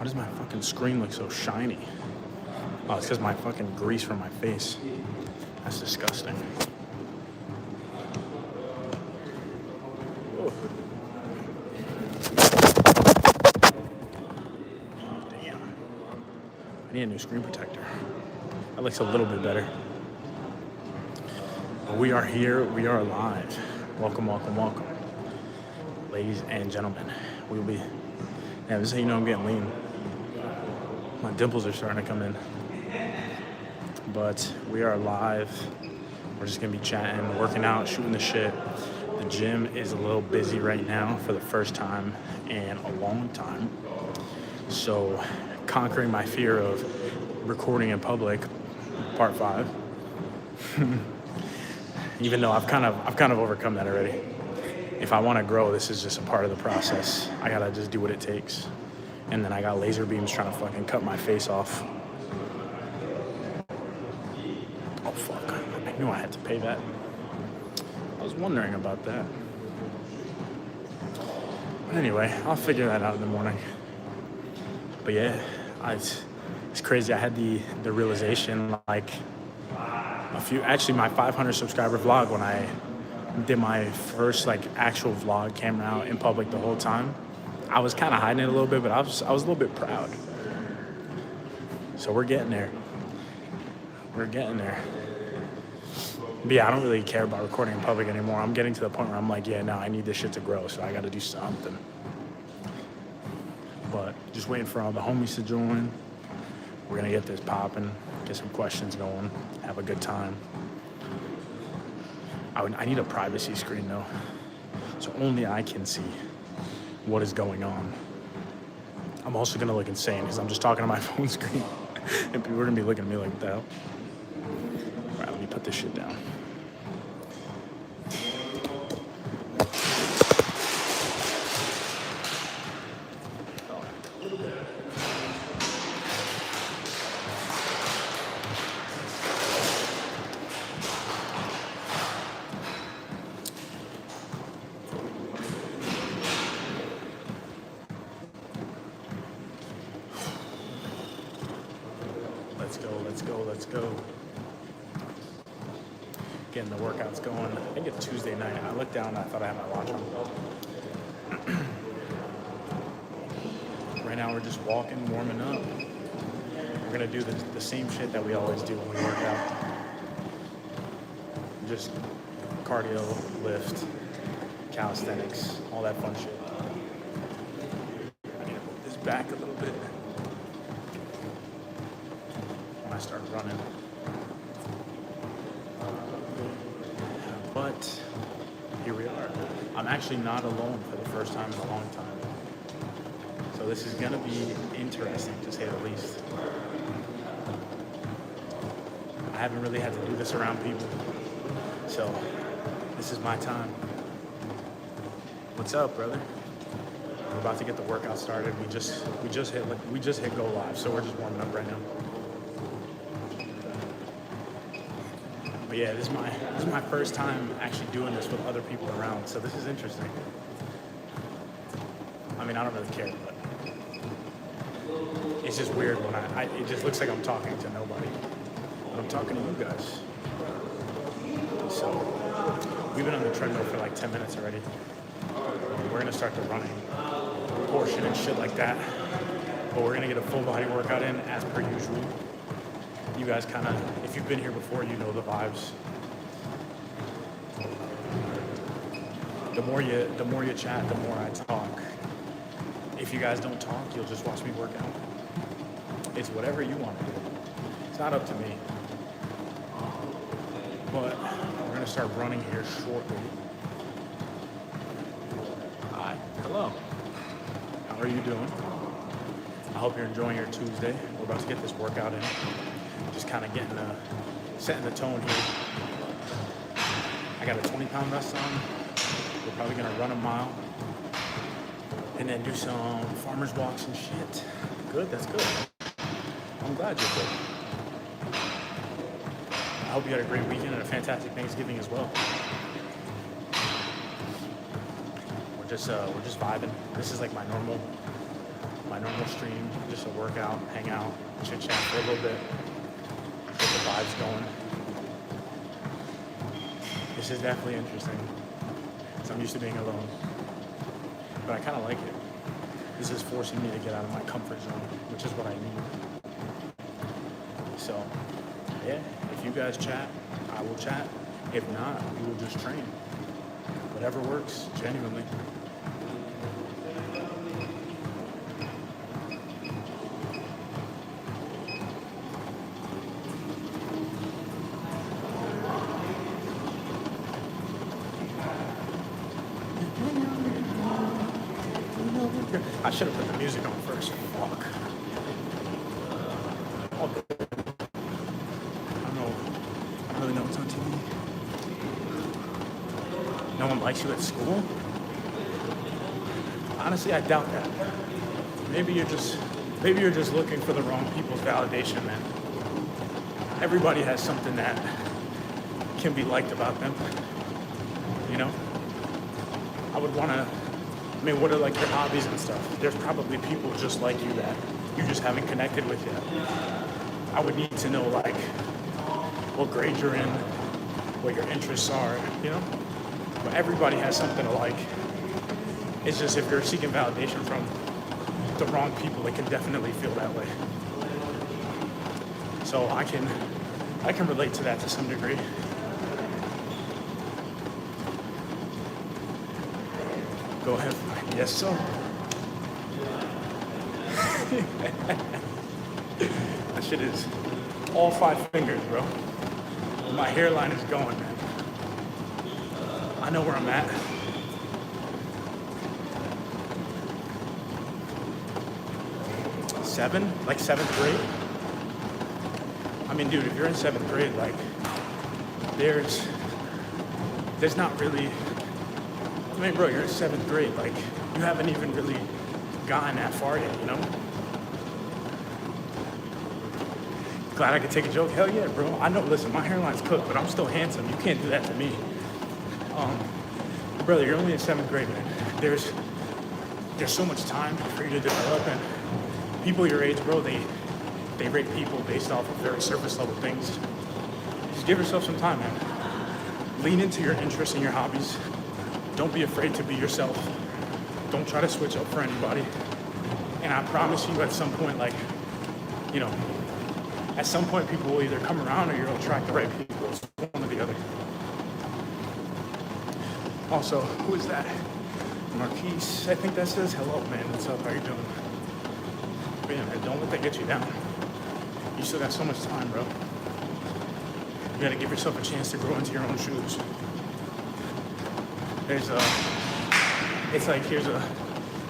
Why does my fucking screen look so shiny? Oh, it's because my fucking grease from my face. That's disgusting. Oh. Damn. I need a new screen protector. That looks a little bit better. We are here. We are live. Welcome, welcome, welcome. Ladies and gentlemen, we'll be... Yeah, this is how you know I'm getting lean. My dimples are starting to come in. But we are live. We're just going to be chatting, working out, shooting the shit. The gym is a little busy right now for the first time in a long time. So, conquering my fear of recording in public, part 5. Even though I've kind of overcome that already. If I want to grow, this is just a part of the process. I gotta just do what it takes. And then I got laser beams trying to fucking cut my face off. Oh fuck, I knew I had to pay that. I was wondering about that. But anyway, I'll figure that out in the morning. But yeah, it's crazy. I had the realization like my 500 subscriber vlog when I did my first like actual vlog, camera out in public the whole time. I was kind of hiding it a little bit, but I was a little bit proud. So we're getting there. We're getting there. But yeah, I don't really care about recording in public anymore. I'm getting to the point where I'm like, yeah, no, I need this shit to grow, so I got to do something. But just waiting for all the homies to join. We're gonna get this popping, get some questions going, have a good time. I need a privacy screen though, so only I can see what is going on. I'm also gonna look insane because I'm just talking to my phone screen and people are gonna be looking at me like that. All right, let me put this shit down. Let's go. Getting the workouts going. I think it's Tuesday night. I looked down and I thought I had my watch on. Right now we're just walking, warming up. We're gonna do the same shit that we always do when we work out. Just cardio, lift, calisthenics, all that fun shit. I need to move this back a little bit. I start running. But here we are. I'm actually not alone for the first time in a long time. So this is gonna be interesting to say the least. I haven't really had to do this around people. So this is my time. What's up, brother? We're about to get the workout started. We just hit go live, so we're just warming up right now. But yeah, this is my first time actually doing this with other people around, so this is interesting. I mean, I don't really care, but it's just weird when it just looks like I'm talking to nobody. But I'm talking to you guys. So we've been on the treadmill for like 10 minutes already. We're gonna start the running portion and shit like that. But we're gonna get a full body workout in as per usual. You guys kind of, if you've been here before, you know the vibes. The more you chat, the more I talk. If you guys don't talk, you'll just watch me work out. It's whatever you want to do. It's not up to me. But we're gonna start running here shortly. Hi, hello. How are you doing? I hope you're enjoying your Tuesday. We're about to get this workout in. Just kind of setting the tone here. I got a 20-pound vest on. We're probably gonna run a mile and then do some farmer's walks and shit. Good, that's good. I'm glad you're good. I hope you had a great weekend and a fantastic Thanksgiving as well. We're just vibing. This is like my my normal stream, just a workout, hang out, chit chat for a little bit, get the vibes going. This is definitely interesting. So I'm used to being alone, but I kind of like it. This is forcing me to get out of my comfort zone, which is what I need. So, yeah, if you guys chat, I will chat. If not, we will just train. Whatever works, genuinely. I should have put the music on first. Fuck. All good. I don't really know what's on TV. No one likes you at school? Honestly, I doubt that. Maybe you're just looking for the wrong people's validation, man. Everybody has something that can be liked about them. You know? I would want to, what are like your hobbies and stuff? There's probably people just like you that you just haven't connected with yet. I would need to know like what grade you're in, what your interests are, you know? But everybody has something to like. It's just if you're seeking validation from the wrong people, it can definitely feel that way. So I can relate to that to some degree. Go ahead. Yes, sir. That shit is all 5 fingers, bro. My hairline is going, man. I know where I'm at. Seven? Like 7th grade? I mean, dude, if you're in 7th grade, like, there's not really... I mean, bro, you're in 7th grade. Like, you haven't even really gotten that far yet, you know? Glad I could take a joke. Hell yeah, bro. I know, listen, my hairline's cooked, but I'm still handsome. You can't do that to me. Brother, you're only in 7th grade, man. There's so much time for you to develop, and people your age, bro, they rate people based off of very surface level things. Just give yourself some time, man. Lean into your interests and your hobbies. Don't be afraid to be yourself. Don't try to switch up for anybody. And I promise you at some point, like, you know, at some point people will either come around or you'll attract the right people. It's one or the other. Also, who is that? Marquise, I think that says hello, man. What's up? How you doing? Man, don't let that get you down. You still got so much time, bro. You gotta give yourself a chance to grow into your own shoes.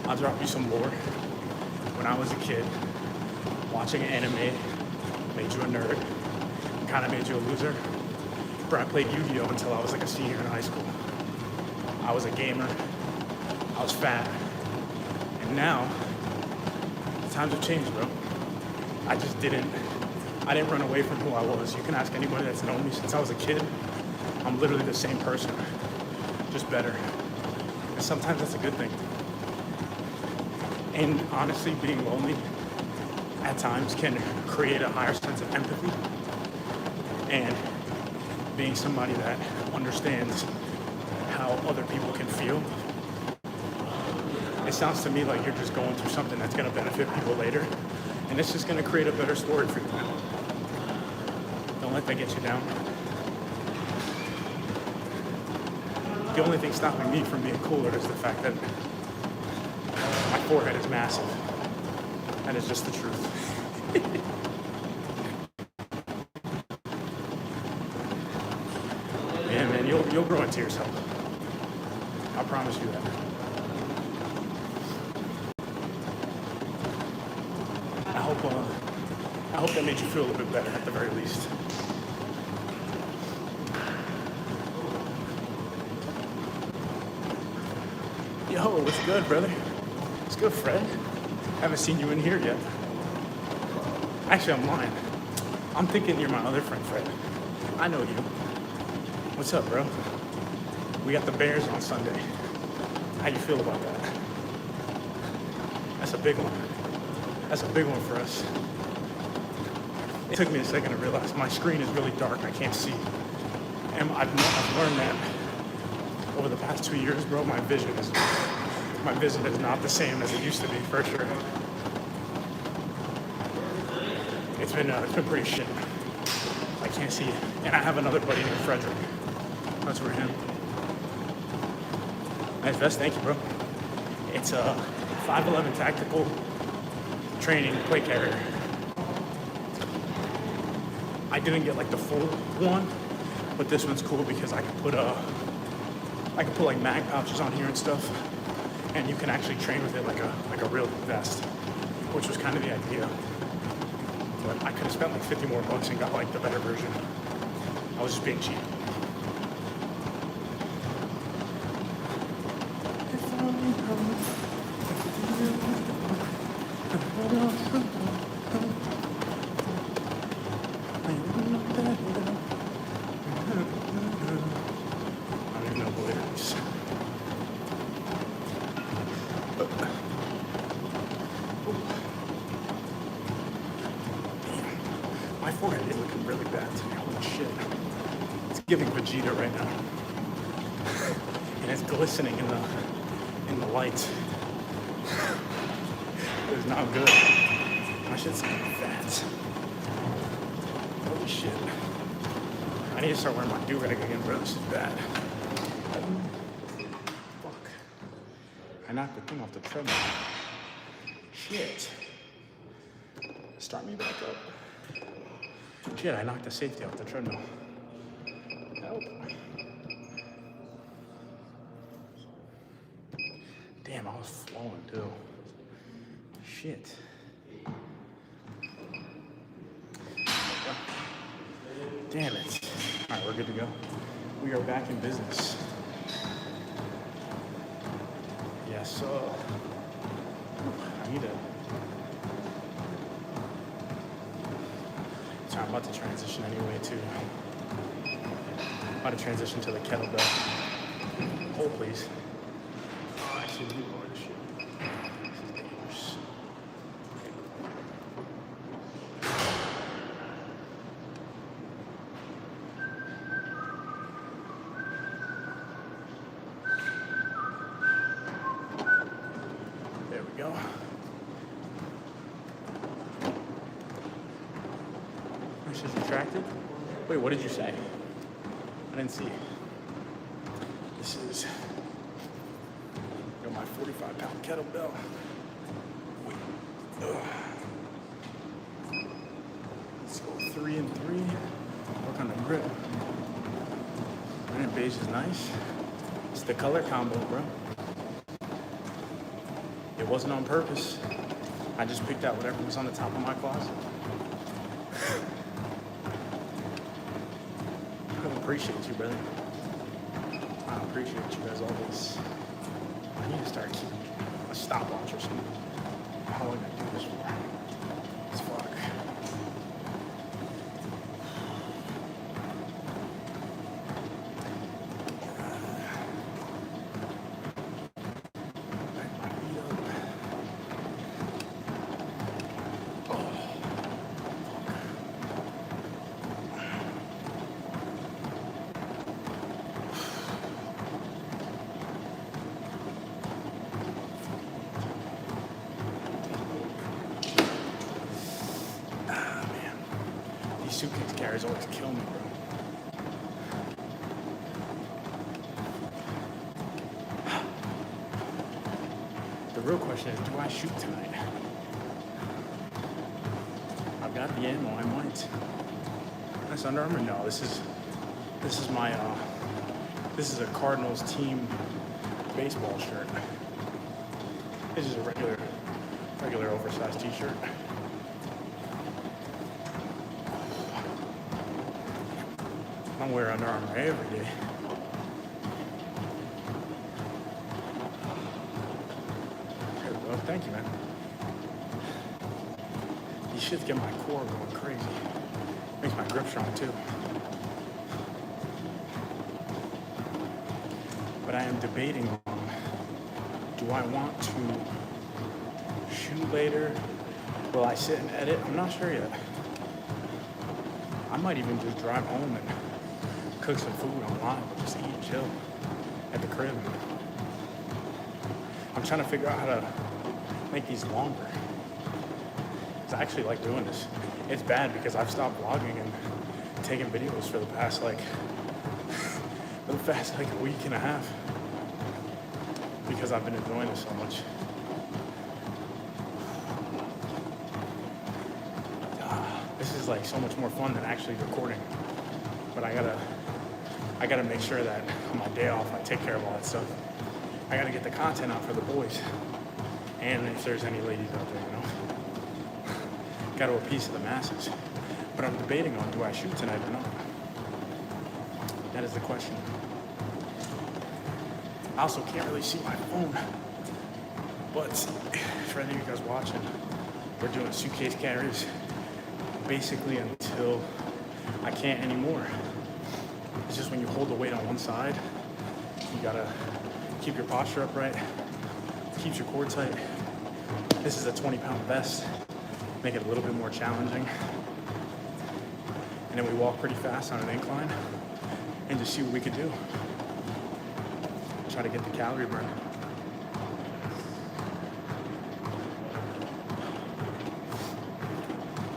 I'll drop you some lore. When I was a kid, watching anime made you a nerd, kind of made you a loser. Bro, I played Yu-Gi-Oh! Until I was like a senior in high school. I was a gamer, I was fat, and now, the times have changed, bro. I didn't run away from who I was. You can ask anybody that's known me since I was a kid. I'm literally the same person, just better. And sometimes that's a good thing. And honestly, being lonely at times can create a higher sense of empathy. And being somebody that understands how other people can feel. It sounds to me like you're just going through something that's going to benefit people later. And it's just going to create a better story for you. Don't let that get you down. The only thing stopping me from being cooler is the fact that my forehead is massive. That is just the truth. Yeah, man, you'll grow into yourself. I promise you that. I hope that made you feel a little bit better at the very least. Yo, what's good, brother? What's good, Fred? Haven't seen you in here yet. Actually, I'm lying. I'm thinking you're my other friend, Fred. I know you. What's up, bro? We got the Bears on Sunday. How you feel about that? That's a big one. That's a big one for us. It took me a second to realize my screen is really dark. I can't see. And I've learned that over the past 2 years, bro. My vision is not the same as it used to be, for sure. It's been pretty shit. I can't see it. And I have another buddy named Frederick. That's for him. Nice vest, thank you, bro. It's a 5'11" tactical training plate carrier. I didn't get like the full one, but this one's cool because I can put like mag pouches on here and stuff, and you can actually train with it like a real vest, which was kind of the idea. But I could have spent like 50 more bucks and got like the better version. I was just being cheap. My forehead is looking really bad today. Holy shit. It's giving Vegeta right now. And it's glistening in the light. It's not good. My shit's getting fat. Holy shit. I need to start wearing my do-rag again, bro. This is bad. Fuck. I knocked the thing off the treadmill. Shit. Start me back up. Shit, I knocked the safety off the treadmill. Help. Damn, I was flowing too. Shit. Damn it. Alright, we're good to go. We are back in business. Yes, so I need to. So I'm about to transition anyway to. About to transition to the kettlebell. Hold, please. Oh, actually, let me lower this shit. This is dangerous. There we go. This is retracted. Wait, what did you say? I didn't see. This is my 45-pound kettlebell. Wait. Let's go 3 and 3. Work on the grip. Granite beige is nice. It's the color combo, bro. It wasn't on purpose. I just picked out whatever was on the top of my closet. I appreciate you, brother. I appreciate you as always. I need to start keeping a stopwatch or something. How long did I do this for? It's fuck. Suitcase carriers always kill me, bro. The real question is, do I shoot tonight? I've got the ammo, I might. That's Under Armour? No, this is my this is a Cardinals team baseball shirt. This is a regular oversized t-shirt. I wear Under Armour every day. There we go. Thank you, man. These shits get my core going crazy. Makes my grip strong too. But I am debating on, do I want to shoot later Will I sit and edit? I'm not sure yet. I might even just drive home and cook some food online, just eat and chill at the crib. I'm trying to figure out how to make these longer. Because I actually like doing this. It's bad because I've stopped vlogging and taking videos for the past like a week and a half because I've been enjoying this so much. This is like so much more fun than actually recording. But I gotta make sure that on my day off I take care of all that stuff. I gotta get the content out for the boys. And if there's any ladies out there, you know. Gotta appease the masses. But I'm debating on, do I shoot tonight or not? That is the question. I also can't really see my phone. But for any of you guys watching, we're doing suitcase carries basically until I can't anymore. It's just when you hold the weight on one side, you gotta keep your posture upright, keeps your core tight. This is a 20-pound vest, make it a little bit more challenging. And then we walk pretty fast on an incline and just see what we could do. Try to get the calorie burn.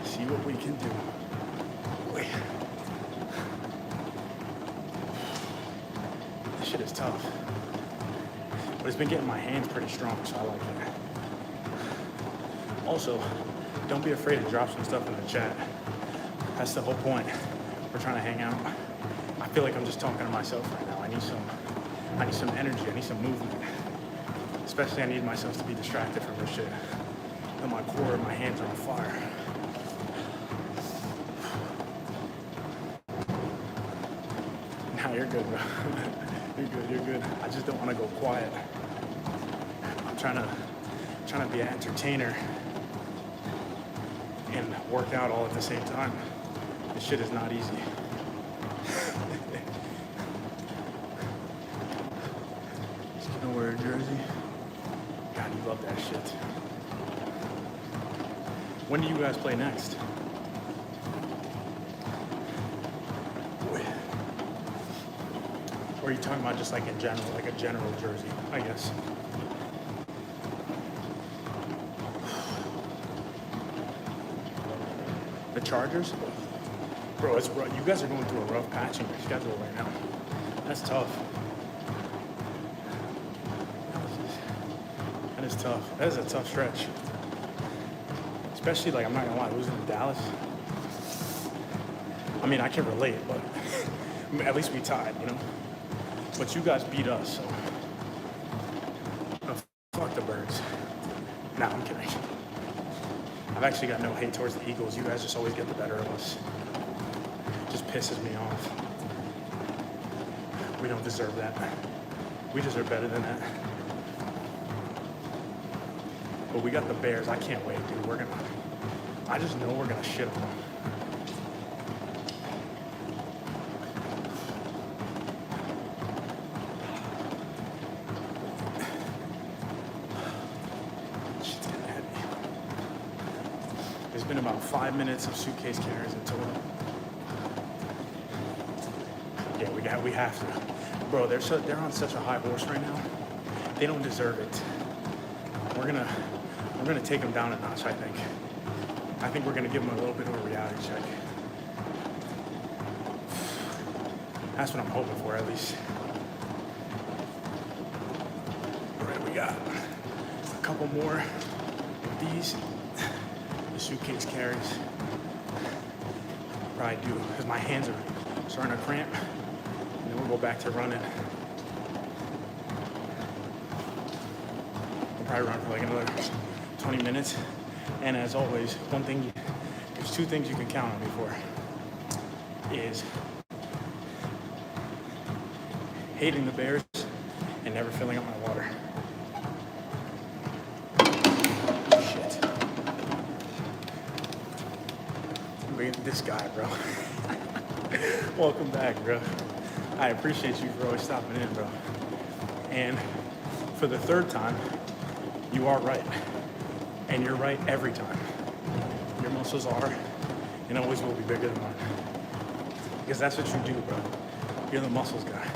See what we can do. Boy. This shit is tough. But it's been getting my hands pretty strong, so I like it. Also, don't be afraid to drop some stuff in the chat. That's the whole point. We're trying to hang out. I feel like I'm just talking to myself right now. I need some energy. I need some movement. Especially I need myself to be distracted from this shit. And my core and my hands are on fire. Nah, you're good, bro. You're good. I just don't want to go quiet. I'm trying to be an entertainer and work out all at the same time. This shit is not easy. Just gonna wear a jersey. God, you love that shit. When do you guys play next? Or are you talking about just like in general, like a general jersey, I guess? The Chargers? Bro, it's rough. You guys are going through a rough patch in your schedule right now. That's tough. That is tough. That is a tough stretch. Especially, like, I'm not gonna lie, losing to Dallas. I mean, I can relate, but at least we tied, you know? But you guys beat us, so. Oh, fuck the Birds. Nah, I'm kidding. I've actually got no hate towards the Eagles. You guys just always get the better of us. Just pisses me off. We don't deserve that. We deserve better than that. But we got the Bears. I can't wait, dude. I just know we're gonna shit on them. Shit's getting heavy. There's been about 5 minutes of suitcase carries in total. Yeah, we have to. Bro, they're on such a high horse right now. They don't deserve it. We're gonna take them down a notch, I think. I think we're gonna give them a little bit of a reality check. That's what I'm hoping for, at least. All right, we got a couple more of these. The suitcase carries. Probably do, because my hands are starting to cramp. And then we'll go back to running. I'll probably run for like another 20 minutes. And as always, there's two things you can count on me for. Is hating the Bears and never filling up my water. Shit. Look at this guy, bro. Welcome back, bro. I appreciate you for always stopping in, bro. And for the third time, you are right. And you're right every time. your muscles are and always will be bigger than mine. Because that's what you do, bro. You're the muscles guy.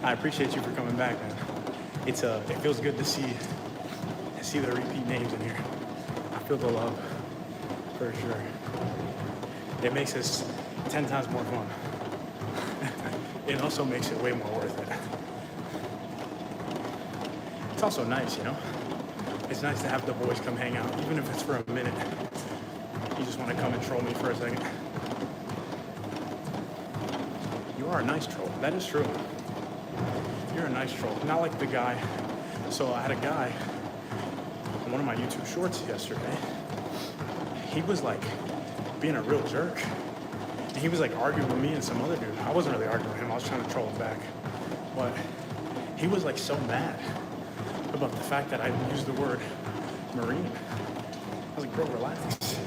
I appreciate you for coming back, man. It feels good to see the repeat names in here. I feel the love, for sure. It makes this 10 times more fun. It also makes it way more worth it. It's also nice, you know? It's nice to have the boys come hang out, even if it's for a minute. You just want to come and troll me for a second. You are a nice troll. That is true. You're a nice troll. Not like the guy. So I had a guy on one of my YouTube shorts yesterday. He was like being a real jerk. And he was like arguing with me and some other dude. I wasn't really arguing with him. I was trying to troll him back. But he was like so mad about the fact that I used the word Marine. I was like, bro, relax.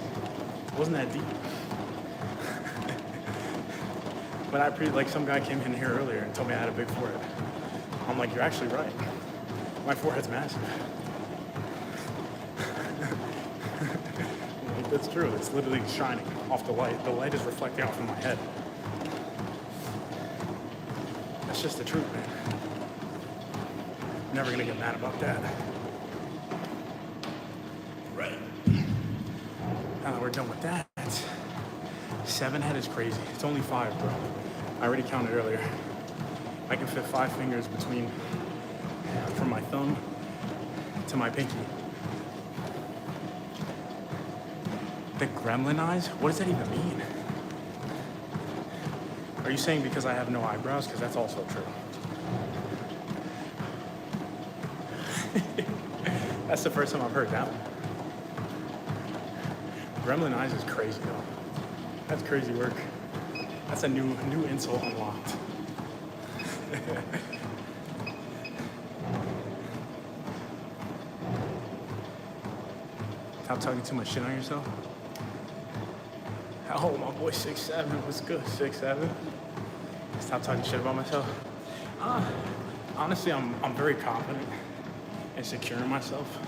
It wasn't that deep. But like some guy came in here earlier and told me I had a big forehead. I'm like, you're actually right. My forehead's massive. Like, that's true. It's literally shining off the light. The light is reflecting off of my head. That's just the truth, man. I'm never gonna get mad about that. Right. Now that we're done with that, 7 head is crazy. It's only 5, bro. I already counted earlier. I can fit 5 fingers from my thumb to my pinky. The gremlin eyes? What does that even mean? Are you saying because I have no eyebrows? Because that's also true. That's the first time I've heard that one. Gremlin eyes is crazy though. That's crazy work. That's a new insult unlocked. Stop talking too much shit on yourself. Oh, my boy 6'7", what's good? 6'7". Stop talking shit about myself. Honestly, I'm very confident and secure in myself.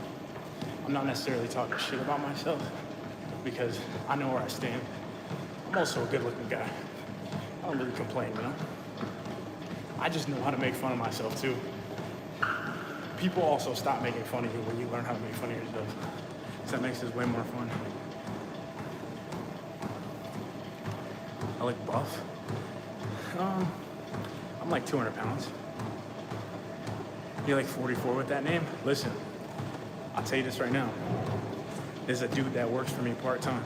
I'm not necessarily talking shit about myself because I know where I stand. I'm also a good-looking guy. I don't really complain, you know? I just know how to make fun of myself, too. People also stop making fun of you when you learn how to make fun of yourself. So that makes this way more fun. I like buff. I'm like 200 pounds. You're like 44 with that name? Listen, I'll tell you this right now. There's a dude that works for me part-time.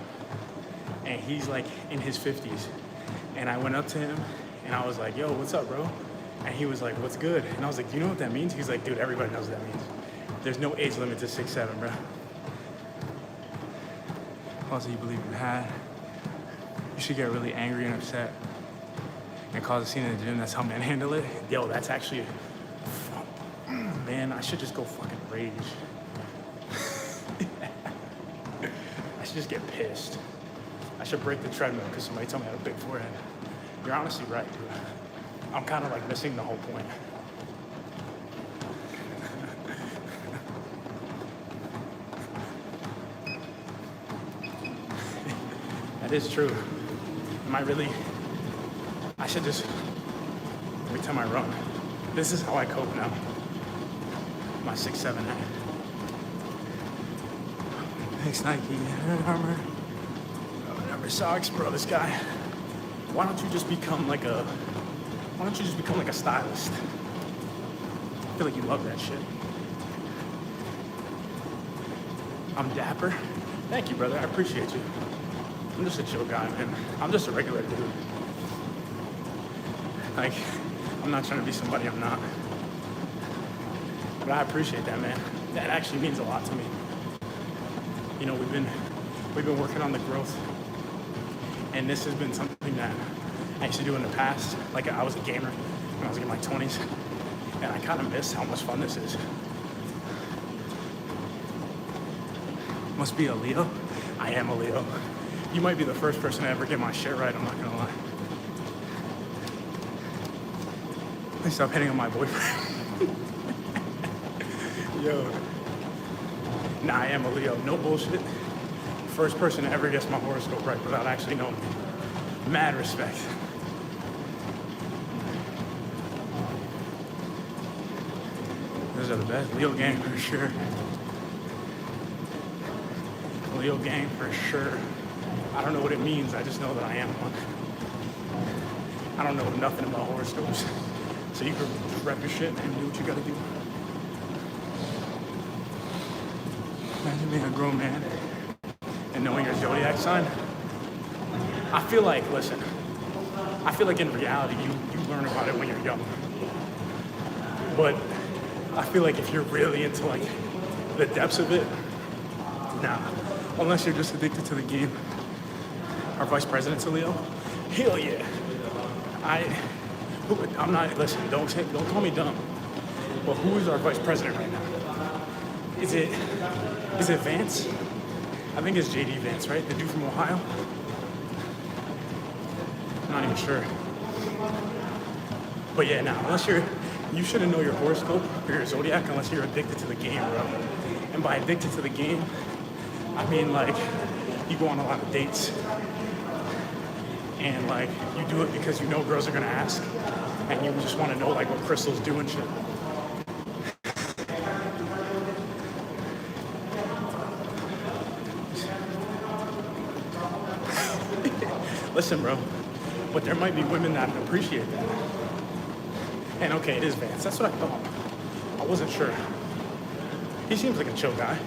And he's like in his 50s. And I went up to him and I was like, yo, what's up, bro? And he was like, what's good? And I was like, do you know what that means? He's like, dude, everybody knows what that means. There's no age limit to 6'7", bro. Also, you believe you had. You should get really angry and upset and cause a scene in the gym. That's how men handle it. Yo, that's actually, man, I should just go fucking rage. I should just get pissed. I should break the treadmill because somebody told me I had a big forehead. You're honestly right, dude. I'm kind of like missing the whole point. That is true. I should just, every time I run, this is how I cope now. My 6'7" hat. Thanks, Nike. Armor. Never socks, bro, this guy. Why don't you just become like a stylist? I feel like you love that shit. I'm dapper. Thank you, brother. I appreciate you. I'm just a chill guy, man. I'm just a regular dude. Like, I'm not trying to be somebody I'm not. But I appreciate that, man. That actually means a lot to me. You know, we've been working on the growth. And this has been something that I used to do in the past. Like, I was a gamer when I was in my 20s. And I kind of miss how much fun this is. Must be a Leo. I am a Leo. You might be the first person to ever get my shit right, I'm not gonna lie. Please stop hitting on my boyfriend. Yo. Nah, I am a Leo. No bullshit. First person to ever guess my horoscope right without actually knowing me. Mad respect. Those are the best. Leo gang for sure. Leo gang for sure. I don't know what it means. I just know that I am one. I don't know nothing about horoscopes. So you can rep your shit and do what you gotta do. Imagine being a grown man and knowing your zodiac sign. I feel like, listen, I feel like in reality, you learn about it when you're young. But I feel like if you're really into like the depths of it, nah. Unless you're just addicted to the game. Our vice president's a Leo? Hell yeah. I'm not, listen, don't call me dumb. But who is our vice president right now? Is it Vance? I think it's JD Vance, right? The dude from Ohio? I'm not even sure. But yeah, now, you shouldn't know your horoscope or your zodiac unless you're addicted to the game, bro. And by addicted to the game, I mean like you go on a lot of dates and like you do it because you know girls are gonna ask and you just want to know like what crystals do and shit. Listen, bro, but there might be women that appreciate that. And okay, it is Vance. That's what I thought. I wasn't sure. He seems like a chill guy.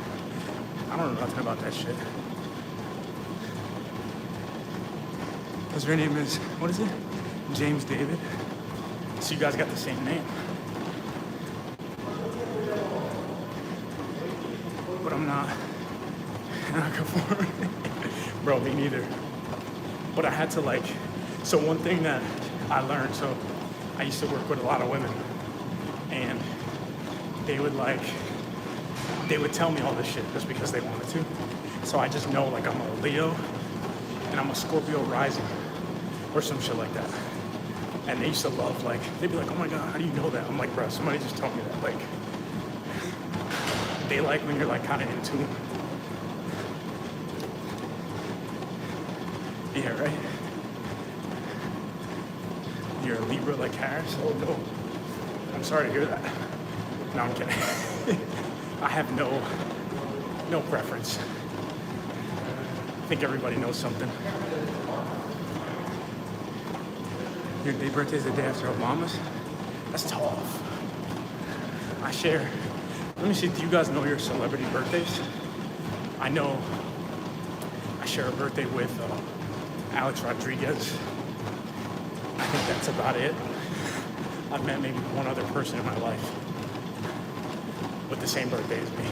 I don't know nothing about that shit. Because her name is, what is it? James David. So you guys got the same name. But I'm not conforming. Bro, me neither. But I had to like, so one thing that I learned, so I used to work with a lot of women and they would tell me all this shit just because they wanted to. So I just know like I'm a Leo and I'm a Scorpio rising or some shit like that. And they used to love like, they'd be like, oh my God, how do you know that? I'm like, bro, somebody just told me that. Like, they like when you're like kind of in tune. Yeah, right? You're a Libra like Harris? Oh no. I'm sorry to hear that. No, I'm kidding. I have no preference. I think everybody knows something. Your day birthday is the day after Obama's? That's tough. I share. Let me see, do you guys know your celebrity birthdays? I know I share a birthday with Alex Rodriguez. I think that's about it. I've met maybe one other person in my life with the same birthday as me.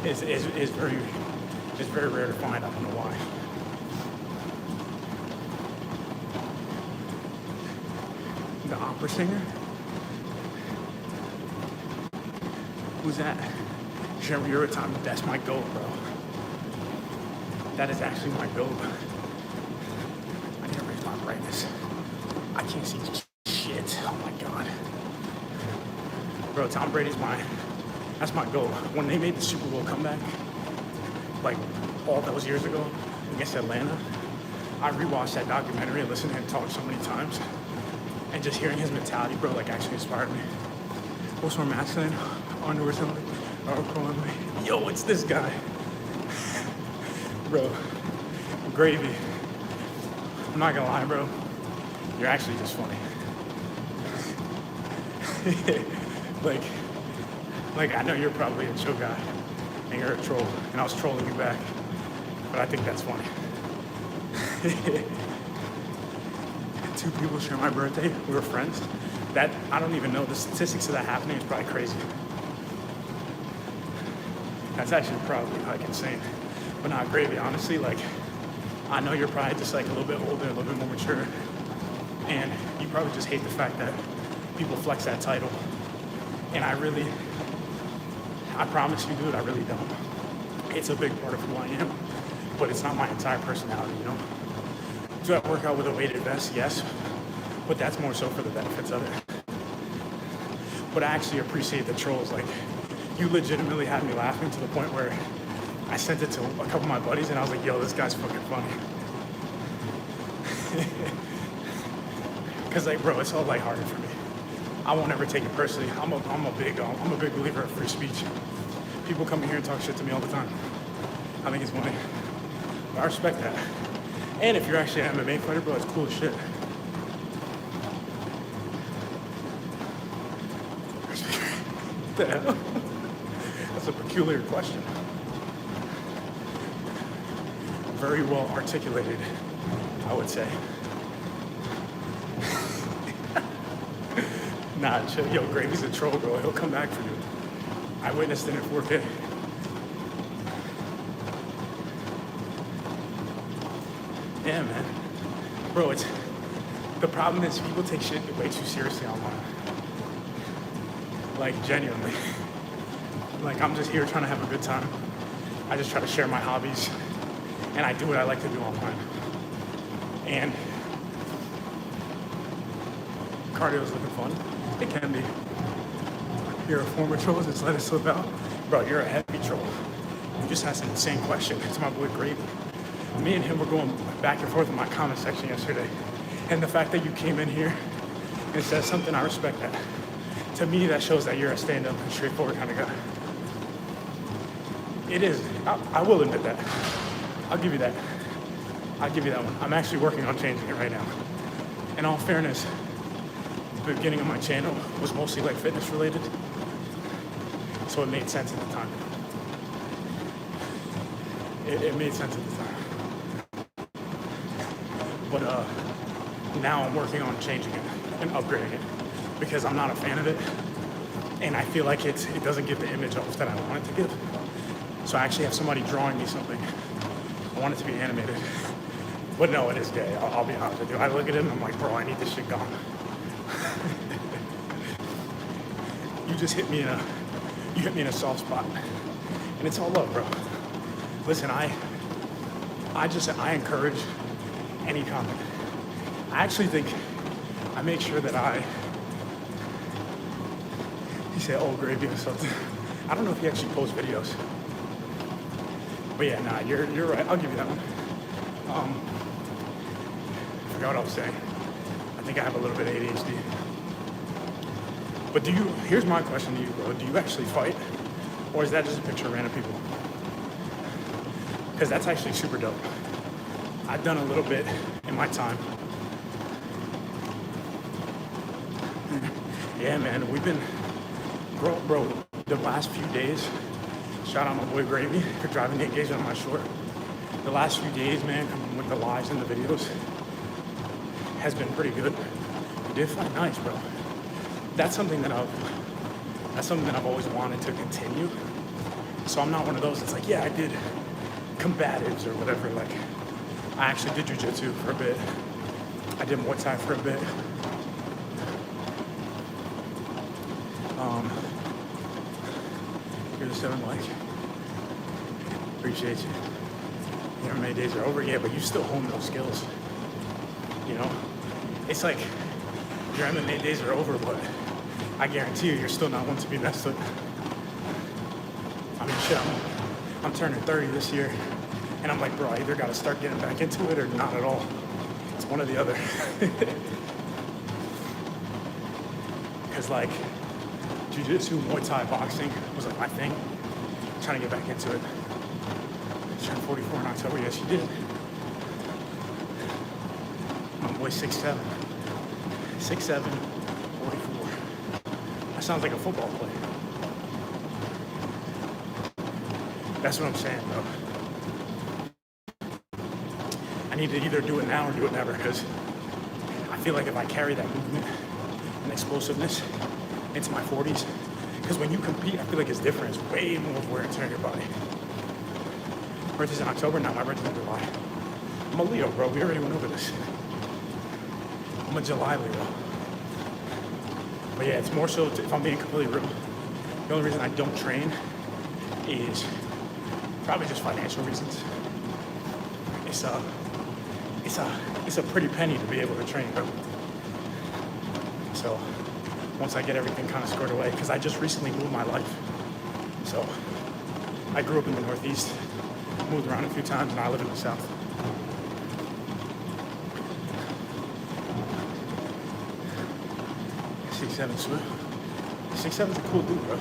It's very rare to find. I don't know why. The opera singer? Who's that? Jeremy Uratan. That's my goat, bro. That is actually my goat. I need to raise my brightness. I can't see shit. Oh my God. Bro, Tom Brady's that's my goal. When they made the Super Bowl comeback, like all those years ago against Atlanta, I rewatched that documentary and listened to him talk so many times. And just hearing his mentality, bro, like actually inspired me. What's more masculine? Underwear something? Oh, yo, it's this guy. Bro, gravy. I'm not gonna lie, bro. You're actually just funny. like I know you're probably a chill guy and you're a troll, and I was trolling you back, but I think that's funny. 2 people share my birthday. We were friends. That, I don't even know the statistics of that happening. Is probably crazy. That's actually probably like insane. But not gravy, honestly. Like, I know you're probably just like a little bit older, a little bit more mature, and you probably just hate the fact that people flex that title. And I promise you, dude, I really don't. It's a big part of who I am, but it's not my entire personality, you know? Do I work out with a weighted vest? Yes, but that's more so for the benefits of it. But I actually appreciate the trolls. Like, you legitimately had me laughing to the point where I sent it to a couple of my buddies and I was like, yo, this guy's fucking funny. Cause like, bro, it's all lighthearted for me. I won't ever take it personally. I'm a big believer of free speech. People come in here and talk shit to me all the time. I think it's funny. But I respect that. And if you're actually an MMA fighter, bro, it's cool as shit. What the hell? That's a peculiar question. Very well articulated, I would say. Nah, chill. Yo, Gravy's a troll, bro. He'll come back for you. I witnessed it in 4K. Yeah, man. Bro, it's... The problem is people take shit way too seriously online. Like, genuinely. Like, I'm just here trying to have a good time. I just try to share my hobbies. And I do what I like to do online. And... Cardio's looking fun. It can be. You're a former troll, just let it slip out. Bro, you're a heavy troll. You just asked an insane question. It's my boy Gravy. Me and him were going back and forth in my comment section yesterday. And the fact that you came in here and said something, I respect that. To me, that shows that you're a stand-up and straightforward kind of guy. It is. I will admit that. I'll give you that. I'll give you that one. I'm actually working on changing it right now. In all fairness, the beginning of my channel was mostly like fitness related. So it made sense at the time. It made sense at the time. But now I'm working on changing it and upgrading it because I'm not a fan of it. And I feel like it doesn't give the image off that I want it to give. So I actually have somebody drawing me something. I want it to be animated. But no, it is gay. I'll be honest with you. I look at it and I'm like, bro, I need this shit gone. You just hit me in a soft spot. And it's all love, bro. Listen, I encourage any comment. I actually think I make sure that he said, oh, Gravy or something. I don't know if he actually posts videos. But yeah, nah, you're right. I'll give you that one. I forgot what I was saying. I think I have a little bit of ADHD. But here's my question to you, bro. Do you actually fight? Or is that just a picture of random people? Because that's actually super dope. I've done a little bit in my time. Yeah, man, we've been, bro, the last few days, shout out my boy Gravy for driving the engagement on my short. The last few days, man, coming with the lives and the videos has been pretty good. You did fight nice, bro. That's something that I've always wanted to continue. So I'm not one of those that's like, yeah, I did combatives or whatever. Like, I actually did jiu-jitsu for a bit. I did Muay Thai for a bit. You're the 7 like. Appreciate you. Your MMA days are over, yeah, but you still hone those skills. You know? It's like your MMA days are over, but I guarantee you're still not one to be messed with. I mean, shit, I'm turning 30 this year, and I'm like, bro, I either gotta start getting back into it or not at all. It's one or the other. Because like, jiu-jitsu, Muay Thai, boxing was like my thing. Trying to get back into it. I turned 44 in October, yes you did. My boy 6'7". 6'7", 44. That sounds like a football player. That's what I'm saying, bro. I need to either do it now or do it never, because I feel like if I carry that movement and explosiveness into my 40s, because when you compete, I feel like it's different. It's way more wear and tear on your body. Birthday's in October, now my birthday's in July. I'm a Leo, bro. We already went over this. I'm a July Leo. But yeah, it's more so, if I'm being completely real, the only reason I don't train is probably just financial reasons. It's a pretty penny to be able to train, bro. So once I get everything kind of squared away, because I just recently moved my life. So I grew up in the Northeast, moved around a few times, and I live in the South. Six seven, 6'7's a cool dude, bro.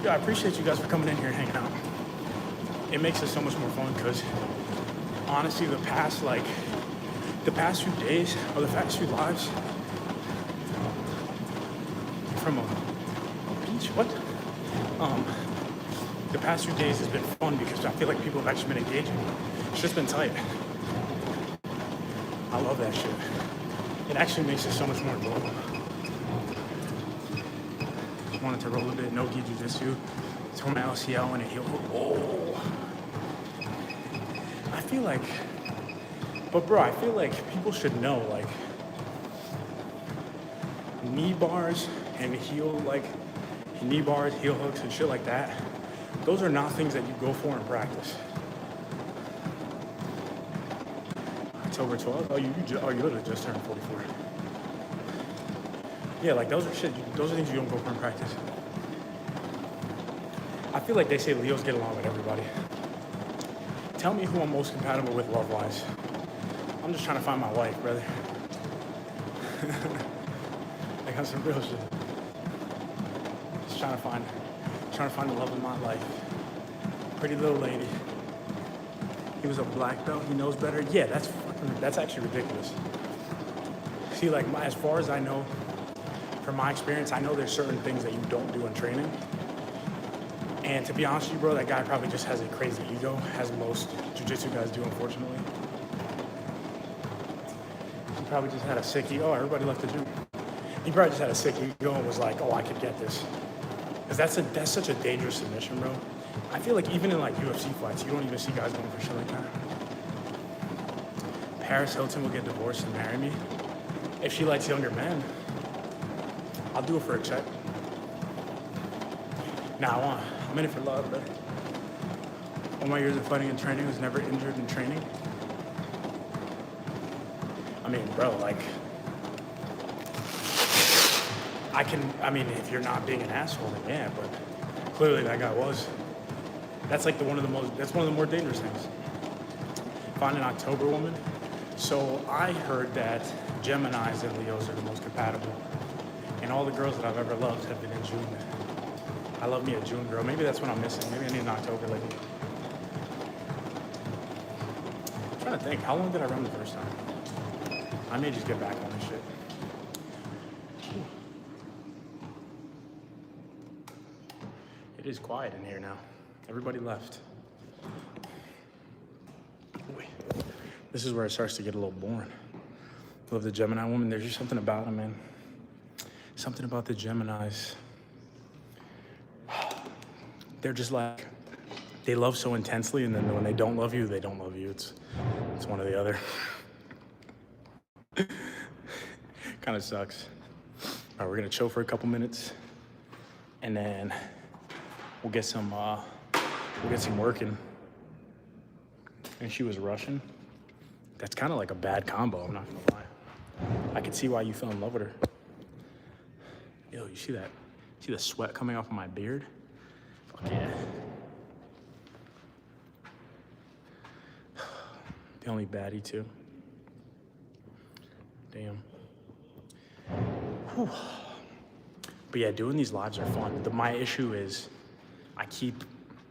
Yo, I appreciate you guys for coming in here and hanging out. It makes it so much more fun because honestly, the past few days or the past few lives from a beach, the past few days has been fun because I feel like people have actually been engaging. It's just been tight. I love that shit. It actually makes it so much more enjoyable. Wanted to roll a bit, no-gi jiu-jitsu, tore my LCL and a heel hook. Oh. I feel like people should know, like, knee bars, heel hooks and shit like that. Those are not things that you go for in practice. October 12th? Oh, you literally just turned 44. Yeah, like those are things you don't go for in practice. I feel like they say Leos get along with everybody. Tell me who I'm most compatible with love-wise. I'm just trying to find my wife, brother. I got some real shit. Just trying to find the love of my life. Pretty little lady. He was a black belt. He knows better. Yeah, that's actually ridiculous. See, like, as far as I know, from my experience, I know there's certain things that you don't do in training. And to be honest with you, bro, that guy probably just has a crazy ego, as most jiu-jitsu guys do, unfortunately. He probably just had a sick ego. Oh, everybody left the gym. He probably just had a sick ego and was like, oh, I could get this. Because that's such a dangerous submission, bro. I feel like even in like UFC fights, you don't even see guys going for shit like that. Paris Hilton will get divorced and marry me. If she likes younger men, I'll do it for a check. Nah, I'm in it for love, bro. All my years of fighting and training, was never injured in training. I mean, bro, like, if you're not being an asshole, then yeah, but clearly that guy was. That's like one of the more dangerous things. Find an October woman. So I heard that Geminis and Leos are the most compatible. And all the girls that I've ever loved have been in June. I love me a June girl. Maybe that's what I'm missing. Maybe I need an October lady. I'm trying to think, how long did I run the first time? I may just get back on this shit. It is quiet in here now. Everybody left. This is where it starts to get a little boring. Love the Gemini woman. There's just something about them, man. Something about the Geminis. They're just like, they love so intensely, and then when they don't love you, they don't love you. It's one or the other. Kind of sucks. All right, we're gonna chill for a couple minutes, and then we'll get some working. And she was Russian. That's kind of like a bad combo, I'm not gonna lie. I could see why you fell in love with her. Yo, you see that? See the sweat coming off of my beard? Fuck yeah. The only baddie too. Damn. Whew. But yeah, doing these lives are fun. My issue is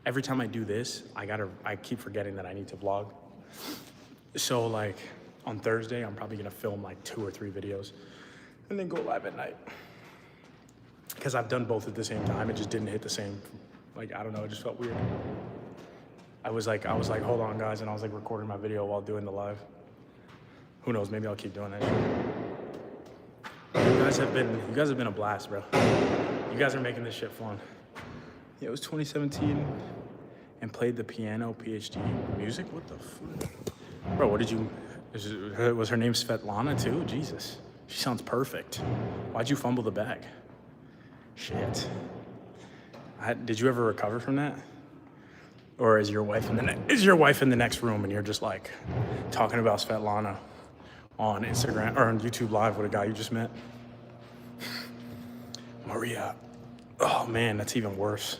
every time I do this, I keep forgetting that I need to vlog. So like on Thursday, I'm probably gonna film like 2 or 3 videos and then go live at night. Because I've done both at the same time, it just didn't hit the same, like, I don't know, it just felt weird. I was like, hold on guys, and I was like recording my video while doing the live. Who knows, maybe I'll keep doing that shit. You guys have been a blast, bro. You guys are making this shit fun. Yeah, it was 2017 and played the piano, PhD, music, what the fuck? Bro, was her name Svetlana too? Jesus, she sounds perfect. Why'd you fumble the bag? Shit. Did you ever recover from that? Or is your wife in the next room and you're just like talking about Svetlana on Instagram or on YouTube Live with a guy you just met? Maria. Oh man, that's even worse.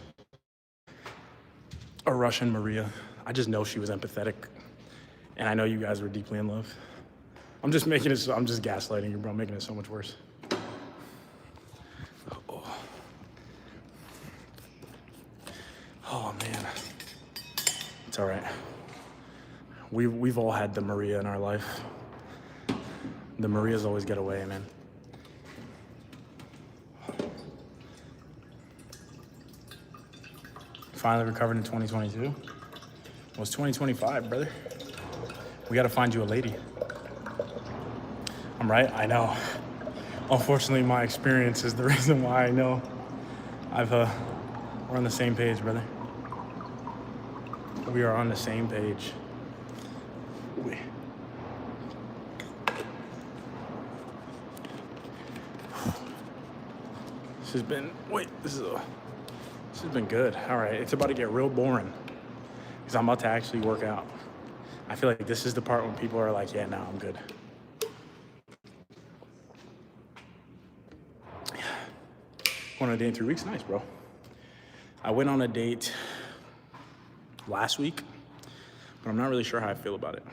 a Russian Maria. I just know she was empathetic, and I know you guys were deeply in love. I'm just gaslighting you, bro. I'm making it so much worse. Oh man, it's all right. We've all had the Maria in our life. The Marias always get away, man. Finally recovered in 2022. Well, it's 2025, brother. We gotta find you a lady. I'm right, I know. Unfortunately, my experience is the reason why I know. We're on the same page, brother. We are on the same page. This has been good. All right, it's about to get real boring because I'm about to actually work out. I feel like this is the part when people are like, yeah, no, I'm good. Going on a date in 3 weeks, nice, bro. I went on a date last week, but I'm not really sure how I feel about it.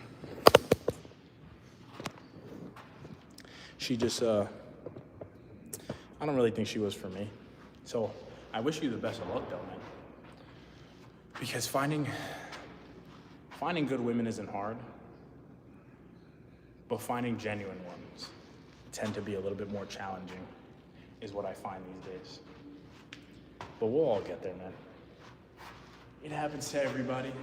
She just, I don't really think she was for me. So I wish you the best of luck though, man. Because finding good women isn't hard, but finding genuine ones tend to be a little bit more challenging, is what I find these days. But we'll all get there, man. It happens to everybody.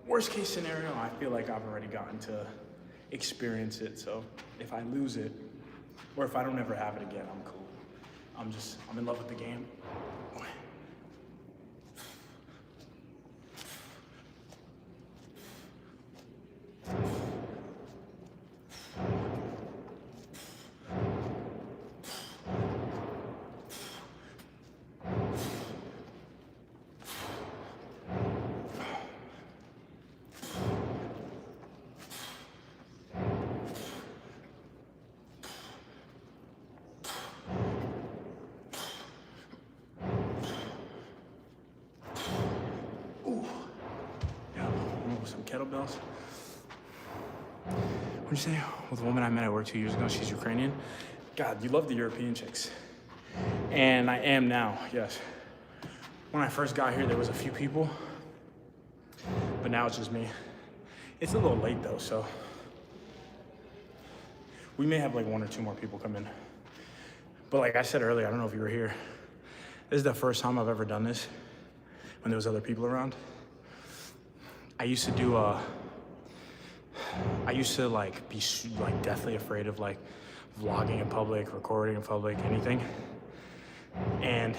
Worst case scenario, I feel like I've already gotten to experience it. So if I lose it, or if I don't ever have it again, I'm cool. I'm in love with the game. Some kettlebells. What'd you say? With a woman I met at work 2 years ago, she's Ukrainian. God, you love the European chicks. And I am now, yes. When I first got here, there was a few people, but now it's just me. It's a little late though, so we may have like 1 or 2 more people come in. But like I said earlier, I don't know if you were here, this is the first time I've ever done this when there was other people around. I used to be like deathly afraid of like vlogging in public, recording in public, anything. And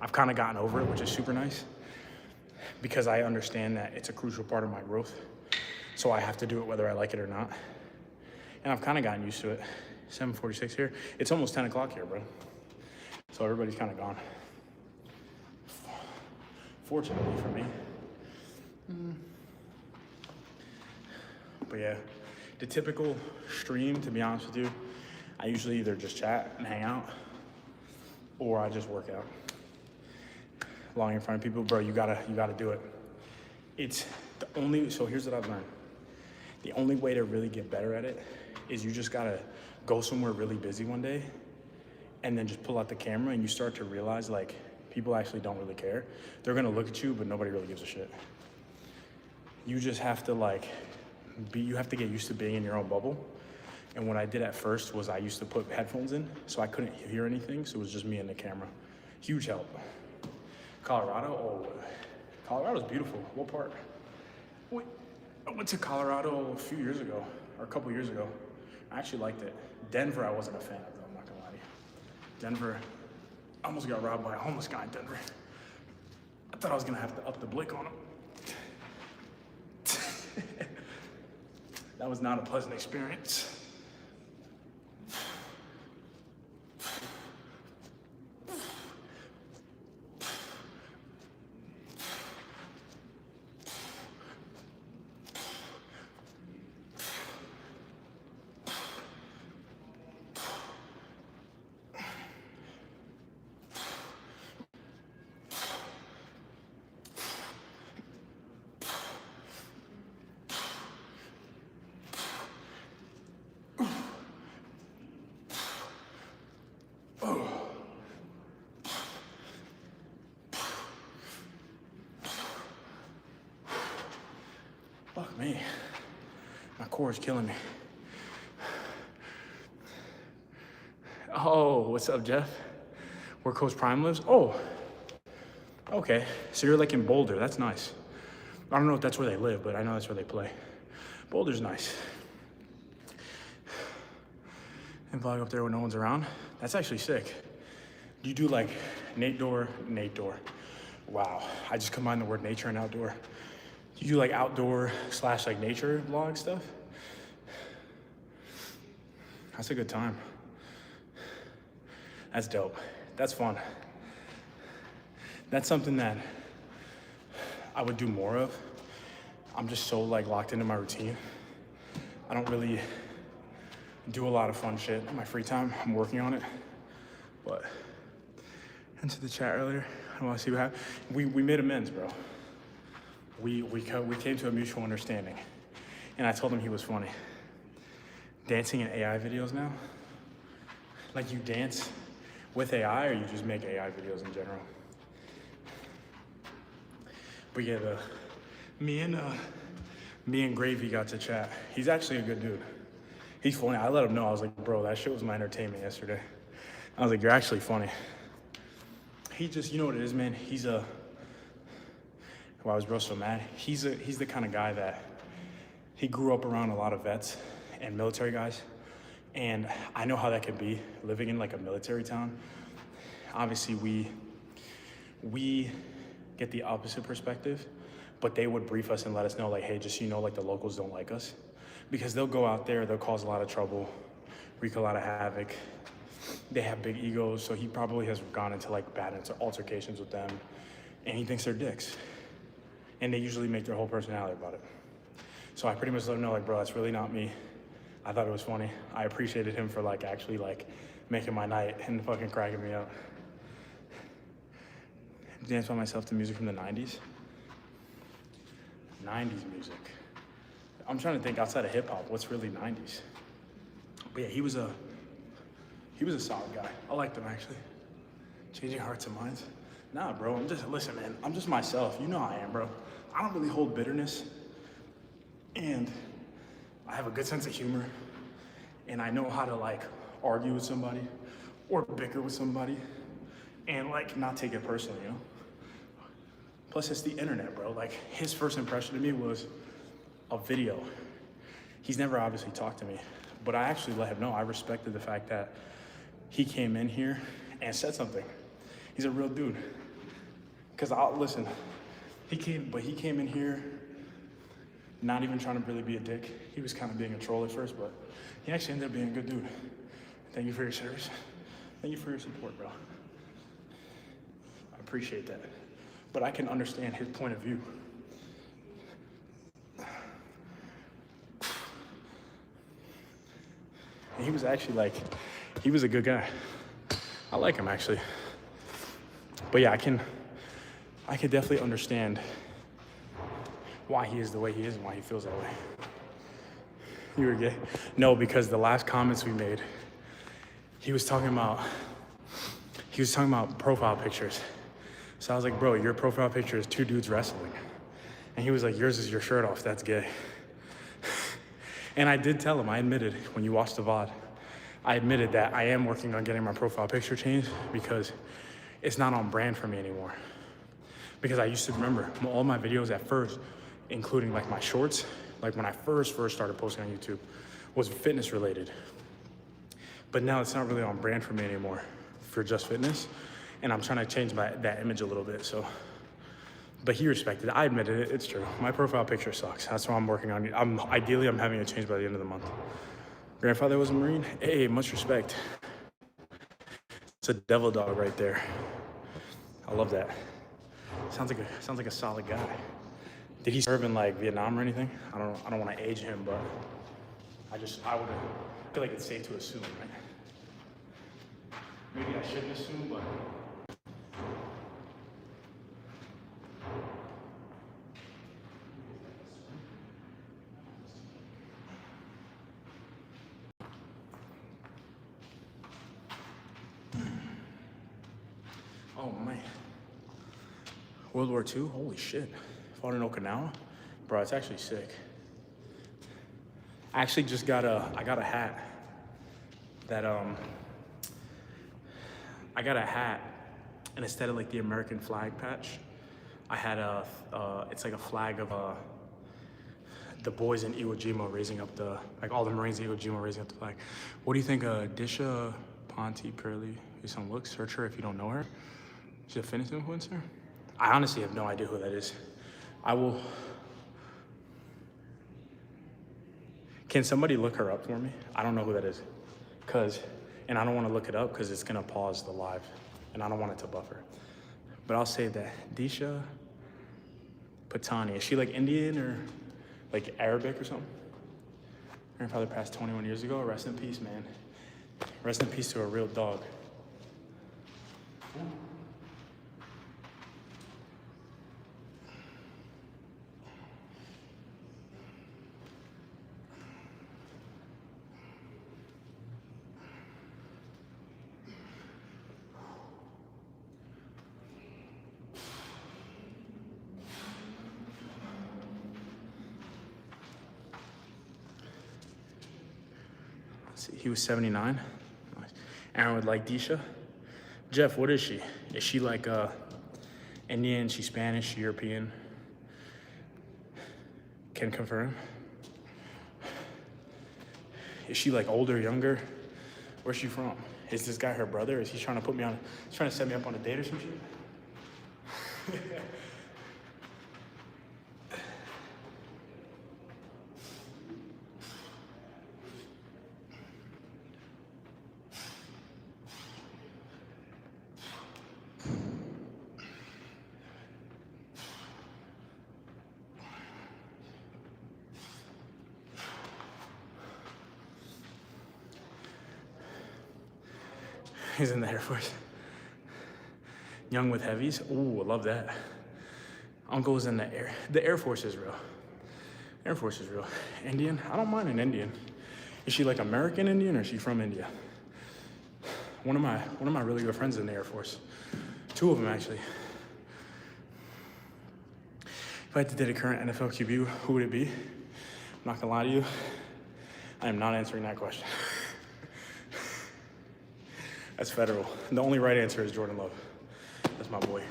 I've kind of gotten over it, which is super nice because I understand that it's a crucial part of my growth. So I have to do it whether I like it or not. And I've kind of gotten used to it. 7:46 here. It's almost 10 o'clock here, bro. So everybody's kind of gone. Fortunately for me. But yeah, the typical stream, to be honest with you, I usually either just chat and hang out, or I just work out. Lying in front of people, bro, you gotta do it. It's the only, so here's what I've learned. The only way to really get better at it is you just gotta go somewhere really busy one day and then just pull out the camera and you start to realize like people actually don't really care. They're gonna look at you, but nobody really gives a shit. You just have to you have to get used to being in your own bubble. And what I did at first was I used to put headphones in so I couldn't hear anything. So it was just me and the camera. Huge help. Colorado's beautiful. What part? Wait, I went to Colorado a few years ago, or a couple years ago. I actually liked it. Denver, I wasn't a fan of though, I'm not gonna lie to you. Denver, I almost got robbed by a homeless guy in Denver. I thought I was gonna have to up the blick on him. That was not a pleasant experience. Fuck me. My core is killing me. Oh, what's up, Jeff? Where Coach Prime lives? Oh, okay. So you're like in Boulder. That's nice. I don't know if that's where they live, but I know that's where they play. Boulder's nice. And vlog up there when no one's around. That's actually sick. Do you do like Nate Door? Wow, I just combined the word nature and outdoor. Do you do like outdoor / like nature vlog stuff? That's a good time. That's dope. That's fun. That's something that I would do more of. I'm just so like locked into my routine. I don't really do a lot of fun shit in my free time. I'm working on it. But into the chat earlier, I want to see what happened. We made amends, bro. We came to a mutual understanding. And I told him he was funny. Dancing in AI videos now? Like you dance with AI or you just make AI videos in general? But yeah, me and Gravy got to chat. He's actually a good dude. He's funny. I let him know. I was like, bro, that shit was my entertainment yesterday. I was like, you're actually funny. He just, you know what it is, man? Why was bro so mad? He's the kind of guy that he grew up around a lot of vets and military guys. And I know how that can be, living in like a military town. Obviously, we get the opposite perspective, but they would brief us and let us know, like, hey, just so you know, like the locals don't like us. Because they'll go out there, they'll cause a lot of trouble, wreak a lot of havoc. They have big egos, so he probably has gone into like bad altercations with them, and he thinks they're dicks. And they usually make their whole personality about it. So I pretty much let him know, like, bro, that's really not me. I thought it was funny. I appreciated him for like actually like making my night and fucking cracking me up. Dance by myself to music from the 90s. 90s music. I'm trying to think outside of hip hop, what's really 90s? But yeah, he was a solid guy. I liked him actually. Changing hearts and minds. Nah, bro, listen, man, I'm just myself. You know I am, bro. I don't really hold bitterness. And I have a good sense of humor. And I know how to like argue with somebody or bicker with somebody and like not take it personally, you know? Plus it's the internet, bro. Like his first impression of me was a video. He's never obviously talked to me, but I actually let him know I respected the fact that he came in here and said something. He's a real dude. Cause listen, he came in here not even trying to really be a dick. He was kind of being a troll at first, but he actually ended up being a good dude. Thank you for your service. Thank you for your support, bro. I appreciate that. But I can understand his point of view. And he was actually like, he was a good guy. I like him actually. But yeah, I can definitely understand why he is the way he is and why he feels that way. You were gay? No, because the last comments we made, he was talking about profile pictures. So I was like, bro, your profile picture is 2 dudes wrestling. And he was like, yours is your shirt off, that's gay. And I did tell him, I admitted, when you watched the VOD, I admitted that I am working on getting my profile picture changed because it's not on brand for me anymore. Because I used to remember all my videos at first, including like my shorts, like when I first started posting on YouTube, was fitness related. But now it's not really on brand for me anymore for just fitness. And I'm trying to change that image a little bit, so. But he respected it. I admitted it, it's true. My profile picture sucks. That's what I'm working on. Ideally, I'm having it changed by the end of the month. Grandfather was a Marine? Hey, much respect. It's a devil dog right there. I love that. Sounds like a solid guy. Did he serve in like Vietnam or anything? I don't want to age him, but I feel like it's safe to assume, right? Maybe I shouldn't assume, but. Oh man. World War II? Holy shit. Fought in Okinawa? Bro, it's actually sick. I actually just got I got a hat that I got a hat, and instead of like the American flag patch, I had it's like a flag of the boys in Iwo Jima raising up like all the Marines in Iwo Jima raising up the flag. What do you think of Disha Ponte Curly? Here's some looks. Search her if you don't know her. She's a fitness influencer. I honestly have no idea who that is. I will. Can somebody look her up for me? I don't know who that is. And I don't want to look it up because it's gonna pause the live, and I don't want it to buffer. But I'll say that Disha Patani, is she like Indian or like Arabic or something? Her grandfather passed 21 years ago. Rest in peace, man. Rest in peace to a real dog. He was 79. Nice. Aaron would like Disha. Jeff, what is she? Is she like Indian? She's Spanish, European? Can confirm. Is she like older, younger? Where's she from? Is this guy her brother? Is he trying to put me on? He's trying to set me up on a date or some shit? He's in the Air Force. Young with heavies. Ooh, I love that. Uncle is in the Air. The Air Force is real. Air Force is real. Indian? I don't mind an Indian. Is she like American Indian or is she from India? One of my really good friends is in the Air Force. Two of them actually. If I had to date a current NFL QB, who would it be? I'm not gonna lie to you. I am not answering that question. That's federal. The only right answer is Jordan Love. That's my boy.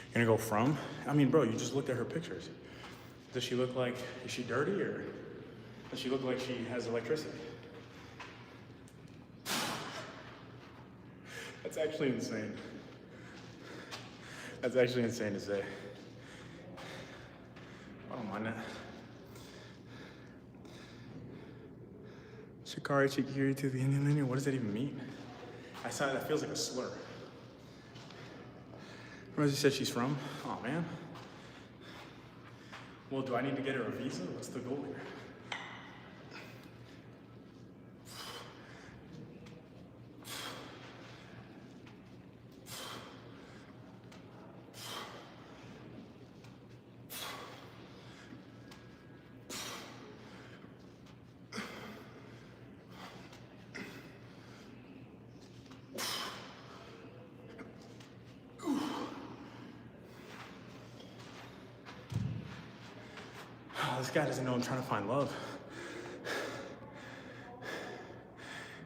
You're gonna go from? I mean, bro, you just looked at her pictures. Does she look like, is she dirty or does she look like she has electricity? That's actually insane. That's actually insane to say. I don't mind that. Shikari Chikiri to the Indian lineage, what does that even mean? I saw that feels like a slur. Rosie said she's from? Oh man. Well, do I need to get her a visa? What's the goal here? This guy doesn't know I'm trying to find love.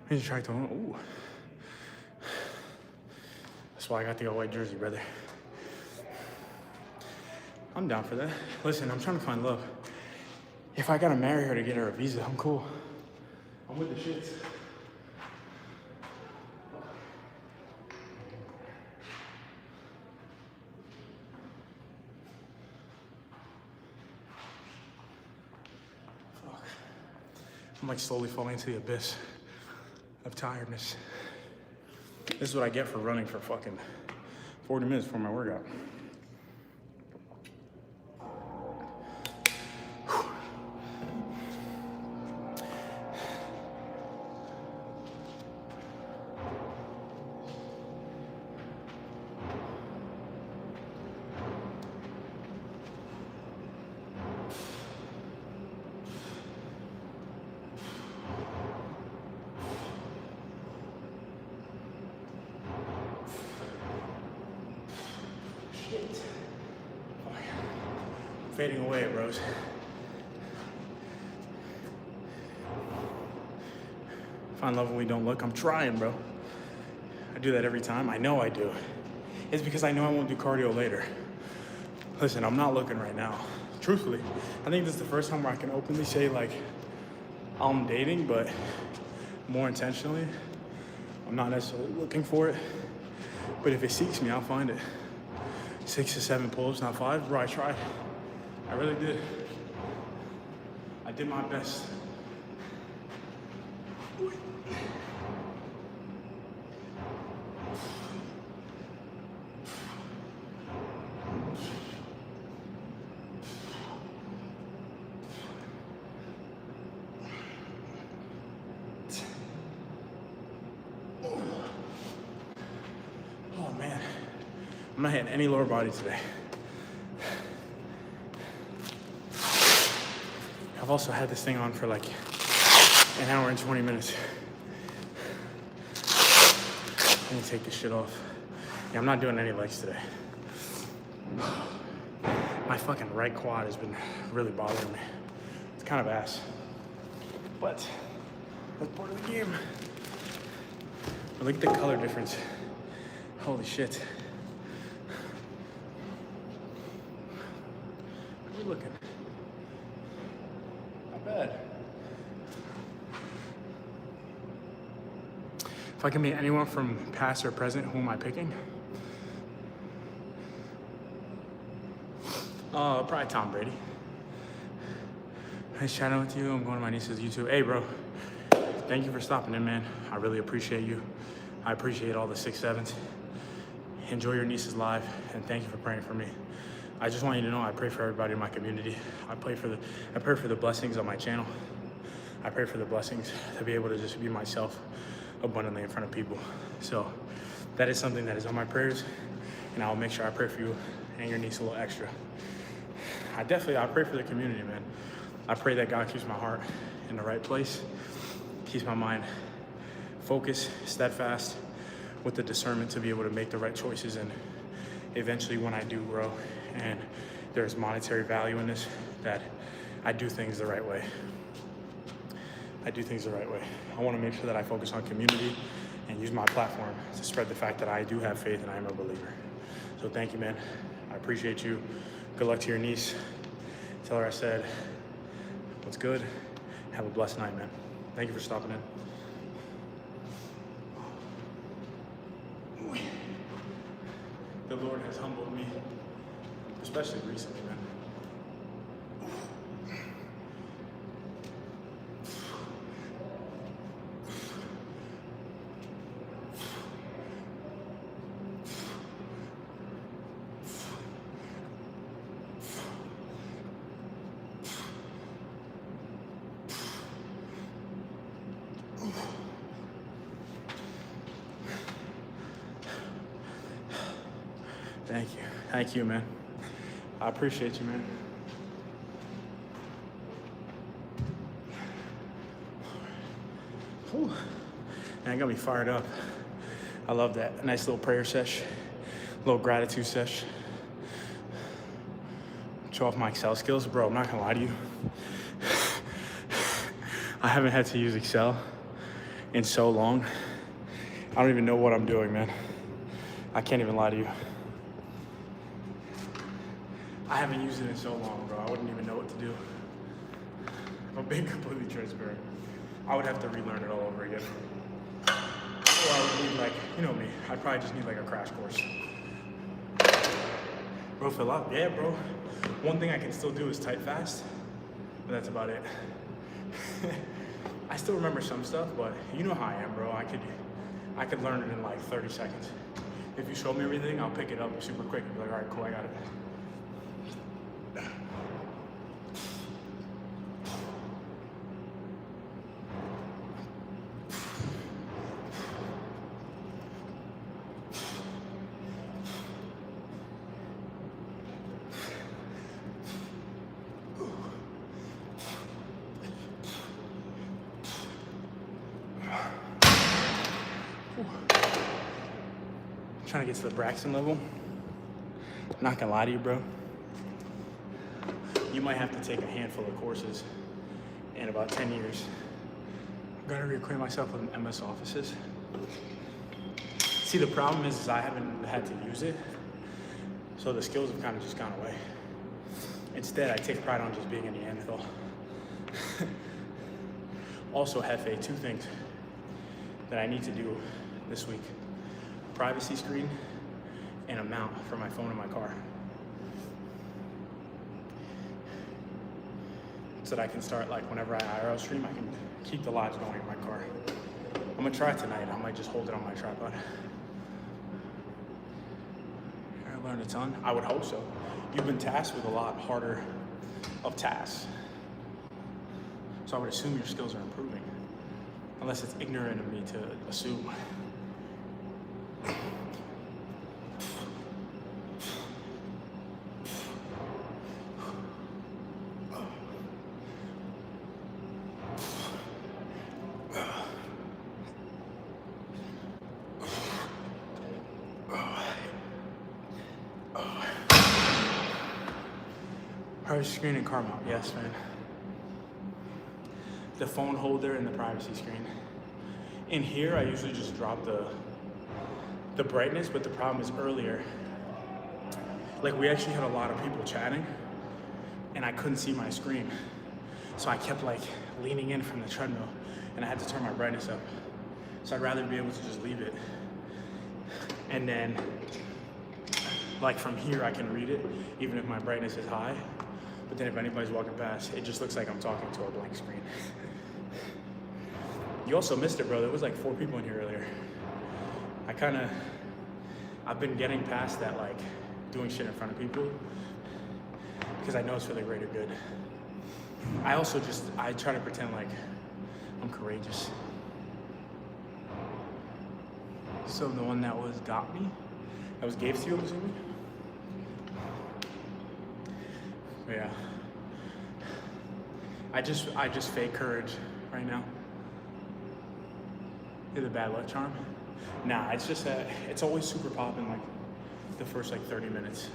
He's attracted to him. Ooh. That's why I got the all-white jersey, brother. I'm down for that. Listen, I'm trying to find love. If I gotta marry her to get her a visa, I'm cool. I'm with the shits. I'm like slowly falling into the abyss of tiredness. This is what I get for running for fucking 40 minutes before my workout. Fading away, bros. find love when we don't look. I'm trying, bro. I do that every time. I know I do. It's because I know I won't do cardio later. Listen, I'm not looking right now. Truthfully, I think this is the first time where I can openly say, like, I'm dating, but more intentionally. I'm not necessarily looking for it, but if it seeks me, I'll find it. 6 to 7 pull-ups, not 5. Bro, I tried. I really did. I did my best. Oh man, I'm not hitting any lower body today. I've also had this thing on for like an hour and 20 minutes. Let me take this shit off. Yeah, I'm not doing any legs today. My fucking right quad has been really bothering me. It's kind of ass. But that's part of the game. But look at the color difference. Holy shit. How are we looking? Not bad. If I can meet anyone from past or present, who am I picking? Probably Tom Brady. Nice chatting with you. I'm going to my niece's YouTube. Hey, bro. Thank you for stopping in, man. I really appreciate you. I appreciate all the 6'7s. Enjoy your niece's live, and thank you for praying for me. I just want you to know I pray for everybody in my community. I pray for the blessings on my channel. I pray for the blessings to be able to just be myself abundantly in front of people. So that is something that is on my prayers, and I'll make sure I pray for you and your niece a little extra. I pray for the community, man. I pray that God keeps my heart in the right place, keeps my mind focused, steadfast, with the discernment to be able to make the right choices. And eventually when I do grow and there's monetary value in this, that I do things the right way. I do things the right way. I want to make sure that I focus on community and use my platform to spread the fact that I do have faith and I am a believer. So thank you, man. I appreciate you. Good luck to your niece. Tell her I said, what's good? Have a blessed night, man. Thank you for stopping in. The Lord has humbled me, especially recently, man. Thank you. Thank you, man. I appreciate you, man. Whew. Man, got me fired up. I love that. A nice little prayer sesh, little gratitude sesh. Show off my Excel skills. Bro, I'm not gonna lie to you. I haven't had to use Excel in so long. I don't even know what I'm doing, man. I can't even lie to you. I haven't used it in so long, bro. I wouldn't even know what to do. If I'm being completely transparent, I would have to relearn it all over again. Or I would need, like, you know me, I'd probably just need like a crash course. Bro, fill up? Yeah, bro. One thing I can still do is type fast, but that's about it. I still remember some stuff, but you know how I am, bro. I could learn it in like 30 seconds. If you show me everything, I'll pick it up super quick and be like, all right, cool, I got it. Trying to get to the Braxton level. I'm not gonna lie to you, bro. You might have to take a handful of courses in about 10 years I'm gonna reacquaint myself with MS Offices. See, the problem is I haven't had to use it, so the skills have kind of just gone away. Instead, I take pride on just being a Neanderthal. Also, Hefe, 2 things that I need to do this week. Privacy screen and a mount for my phone in my car. So that I can start, like, whenever I IRL stream, I can keep the lives going in my car. I'm gonna try it tonight. I might just hold it on my tripod. I learned a ton. I would hope so. You've been tasked with a lot harder of tasks. So I would assume your skills are improving. Unless it's ignorant of me to assume. Privacy screen and car mount, yes, man. The phone holder and the privacy screen. In here, I usually just drop the brightness, but the problem is earlier, like, we actually had a lot of people chatting and I couldn't see my screen. So I kept, like, leaning in from the treadmill and I had to turn my brightness up. So I'd rather be able to just leave it. And then, like, from here I can read it, even if my brightness is high. But then if anybody's walking past, it just looks like I'm talking to a blank screen. You also missed it, bro. There was like 4 people in here earlier. I've been getting past that, like, doing shit in front of people because I know it's for the greater good. I try to pretend like I'm courageous. So the one that got me, that was gave to you, I'm assuming? Yeah. I just fake courage right now. The bad luck charm. Nah, it's just it's always super popping, like, the first, like, 30 minutes.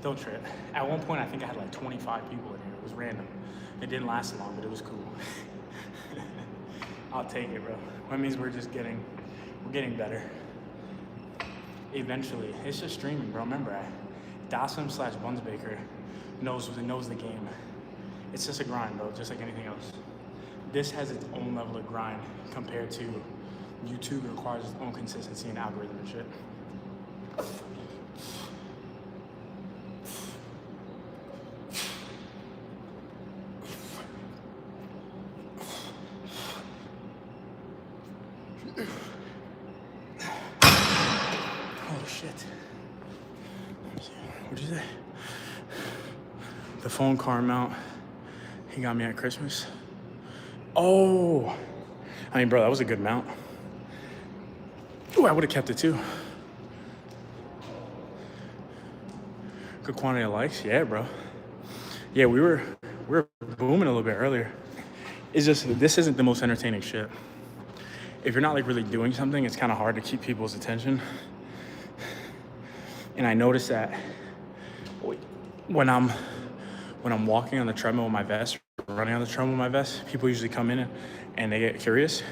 Don't trip. At one point, I think I had like 25 people in here. It was random. It didn't last long, but it was cool. I'll take it, bro. That means we're getting better. Eventually, it's just streaming, bro. Remember, Dawson/Bunsbaker knows the game. It's just a grind, bro, just like anything else. This has its own level of grind compared to YouTube. It requires its own consistency and algorithm and shit. Oh shit. What'd you say? The phone car mount he got me at Christmas. Oh, I mean, bro, that was a good mount. Ooh, I would have kept it too. Good quantity of likes, yeah, bro. Yeah, we were booming a little bit earlier. It's just, this isn't the most entertaining shit. If you're not, like, really doing something, it's kind of hard to keep people's attention. And I noticed that when I'm walking on the treadmill with my vest, running on the treadmill with my vest, people usually come in and they get curious.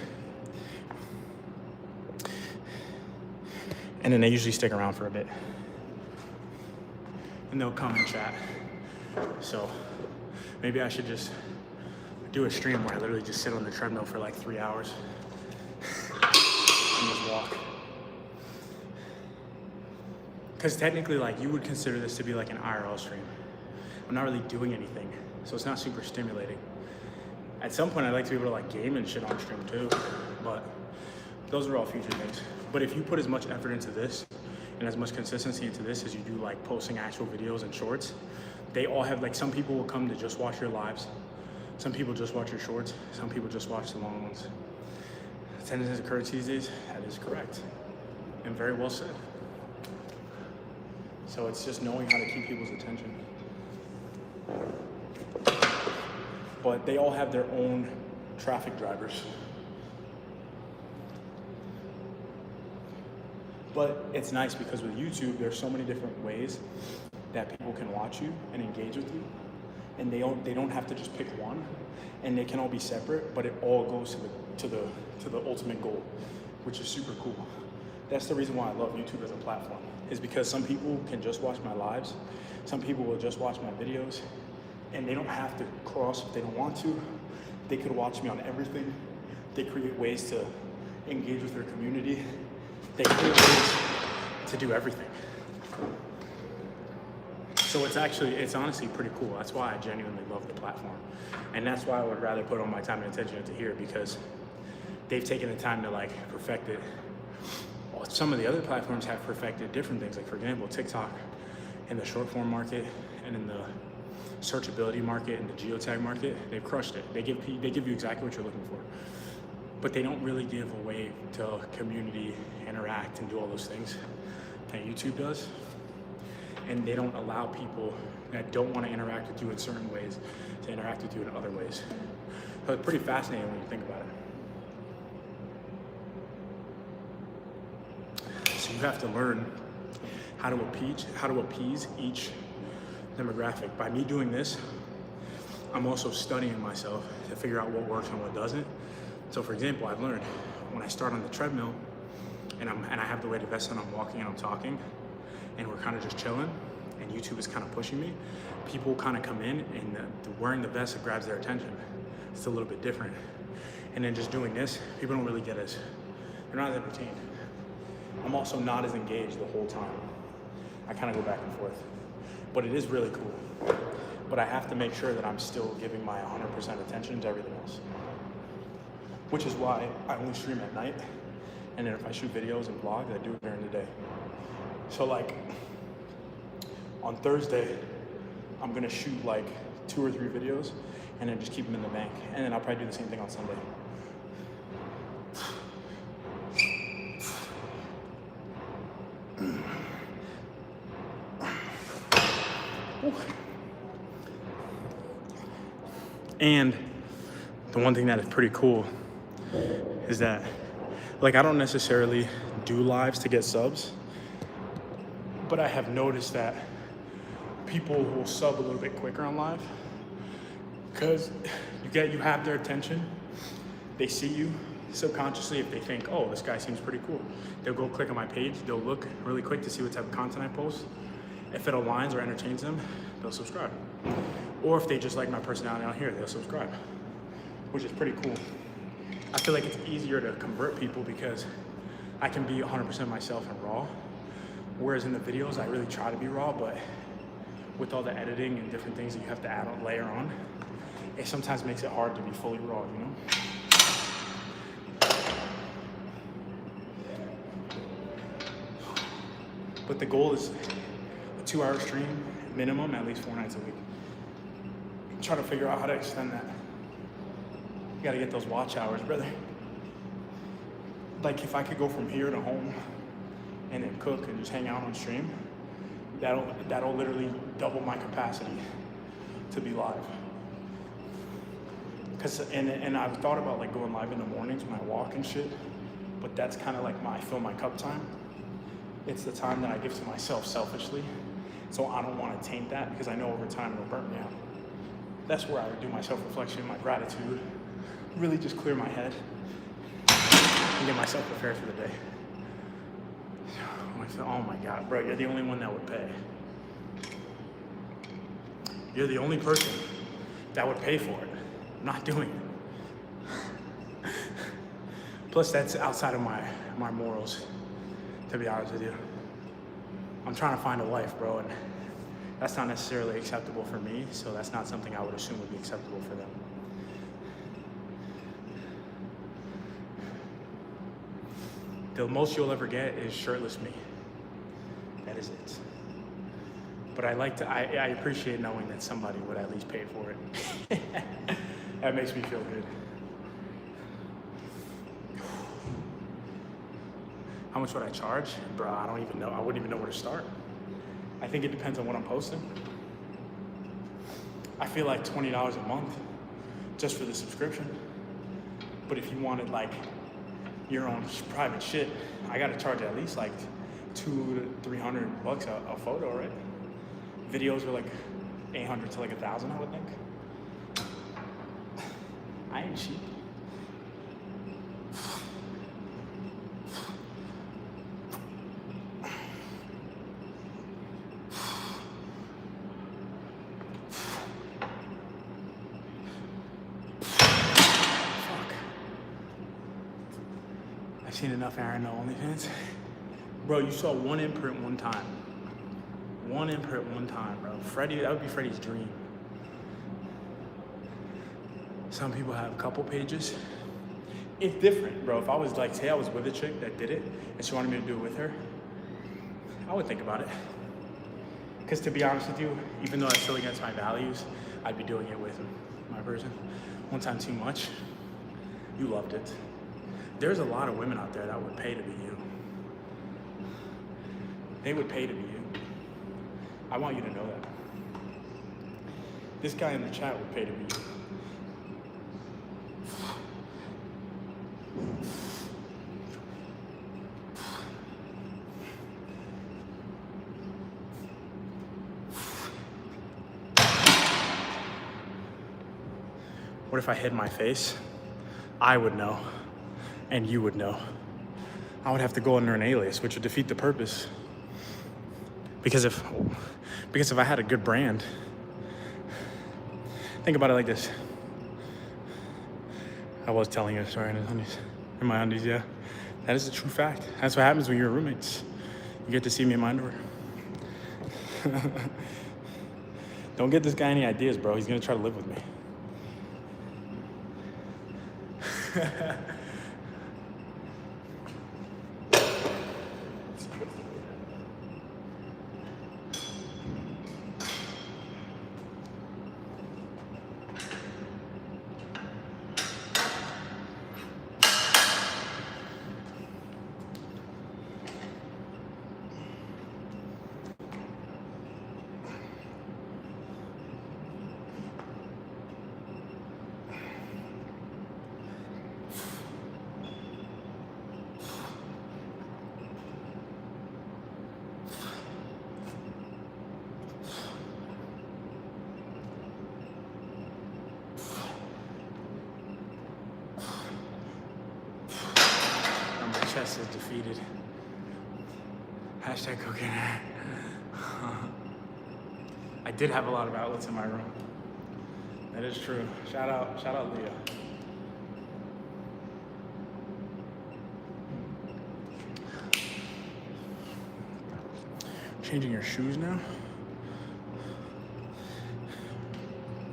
And then they usually stick around for a bit. And they'll come and chat. So maybe I should just do a stream where I literally just sit on the treadmill for like 3 hours and just walk. Because technically, like, you would consider this to be like an IRL stream. I'm not really doing anything, so it's not super stimulating. At some point, I'd like to be able to, like, game and shit on stream too, but those are all future things. But if you put as much effort into this and as much consistency into this as you do, like, posting actual videos and shorts, they all have, like, some people will come to just watch your lives, some people just watch your shorts, some people just watch the long ones. Attendance is a currency these days. That is correct, and very well said. So it's just knowing how to keep people's attention. But they all have their own traffic drivers. But it's nice because with YouTube, there's so many different ways that people can watch you and engage with you. and they don't have to just pick one, and they can all be separate, but it all goes to the ultimate goal, which is super cool. That's the reason why I love YouTube as a platform, is because some people can just watch my lives, some people will just watch my videos, and they don't have to cross if they don't want to. They could watch me on everything. They create ways to engage with their community. They create ways to do everything. So it's honestly pretty cool. That's why I genuinely love the platform. And that's why I would rather put all my time and attention into here, because they've taken the time to like perfect it. Some of the other platforms have perfected different things. Like for example, TikTok in the short form market and in the searchability market and the geotag market, they've crushed it. They give you exactly what you're looking for. But they don't really give a way to community interact and do all those things that YouTube does. And they don't allow people that don't want to interact with you in certain ways to interact with you in other ways. So it's pretty fascinating when you think about it. So you have to learn how to appease each demographic. By me doing this, I'm also studying myself to figure out what works and what doesn't. So for example, I've learned when I start on the treadmill and I have the weighted vest on, I'm walking and I'm talking, and we're kind of just chilling, and YouTube is kind of pushing me, people kind of come in, and wearing the vest, it grabs their attention. It's a little bit different. And then just doing this, people don't really get as, they're not as entertained. I'm also not as engaged the whole time. I kind of go back and forth. But it is really cool. But I have to make sure that I'm still giving my 100% attention to everything else. Which is why I only stream at night. And then if I shoot videos and vlogs, I do it during the day. So like, on Thursday, I'm gonna shoot like 2 or 3 videos and then just keep them in the bank. And then I'll probably do the same thing on Sunday. And the one thing that is pretty cool is that, like, I don't necessarily do lives to get subs, but I have noticed that people will sub a little bit quicker on live because you have their attention. They see you subconsciously. If they think, oh, this guy seems pretty cool, they'll go click on my page. They'll look really quick to see what type of content I post. If it aligns or entertains them, they'll subscribe. Or if they just like my personality on here, they'll subscribe, which is pretty cool. I feel like it's easier to convert people because I can be 100% myself and raw. Whereas in the videos, I really try to be raw, but with all the editing and different things that you have to add on, layer on, it sometimes makes it hard to be fully raw, you know? But the goal is a 2-hour stream, minimum, at least 4 nights a week. Try to figure out how to extend that. You gotta get those watch hours, brother. Like if I could go from here to home and then cook and just hang out on stream, that'll literally double my capacity to be live. And I've thought about like going live in the mornings when I walk and shit, but that's kind of like I fill my cup time. It's the time that I give to myself selfishly. So I don't want to taint that because I know over time it'll burn me out. That's where I would do my self-reflection, my gratitude, really just clear my head and get myself prepared for the day. I feel, oh my God, bro, you're the only one that would pay. You're the only person that would pay for it. I'm not doing it. Plus, that's outside of my morals, to be honest with you. I'm trying to find a wife, bro, and that's not necessarily acceptable for me, so that's not something I would assume would be acceptable for them. The most you'll ever get is shirtless me. That is it. But I appreciate knowing that somebody would at least pay for it. That makes me feel good. How much would I charge? Bro, I don't even know. I wouldn't even know where to start. I think it depends on what I'm posting. I feel like $20 a month just for the subscription. But if you wanted like your own private shit, I gotta charge at least like $200 to $300 a photo, right? Videos are like 800 to like 1,000, I would think. I ain't cheap. I've seen enough Aaron on OnlyFans. Bro, you saw one imprint one time. One imprint one time, bro. Freddie, that would be Freddie's dream. Some people have a couple pages. It's different, bro. If I was like, say I was with a chick that did it and she wanted me to do it with her, I would think about it. Because to be honest with you, even though that's still against my values, I'd be doing it with my person. One time too much, you loved it. There's a lot of women out there that would pay to be you. They would pay to be you. I want you to know that. This guy in the chat would pay to be you. What if I hid my face? I would know, and you would know. I would have to go under an alias, which would defeat the purpose. Because if I had a good brand, think about it like this. I was telling you a story in my undies, yeah. That is a true fact. That's what happens when you're roommates. You get to see me in my underwear. Don't get this guy any ideas, bro. He's gonna try to live with me. Chest is defeated. Hashtag cocaine. I did have a lot of outlets in my room. That is true. Shout out Leah. Changing your shoes now?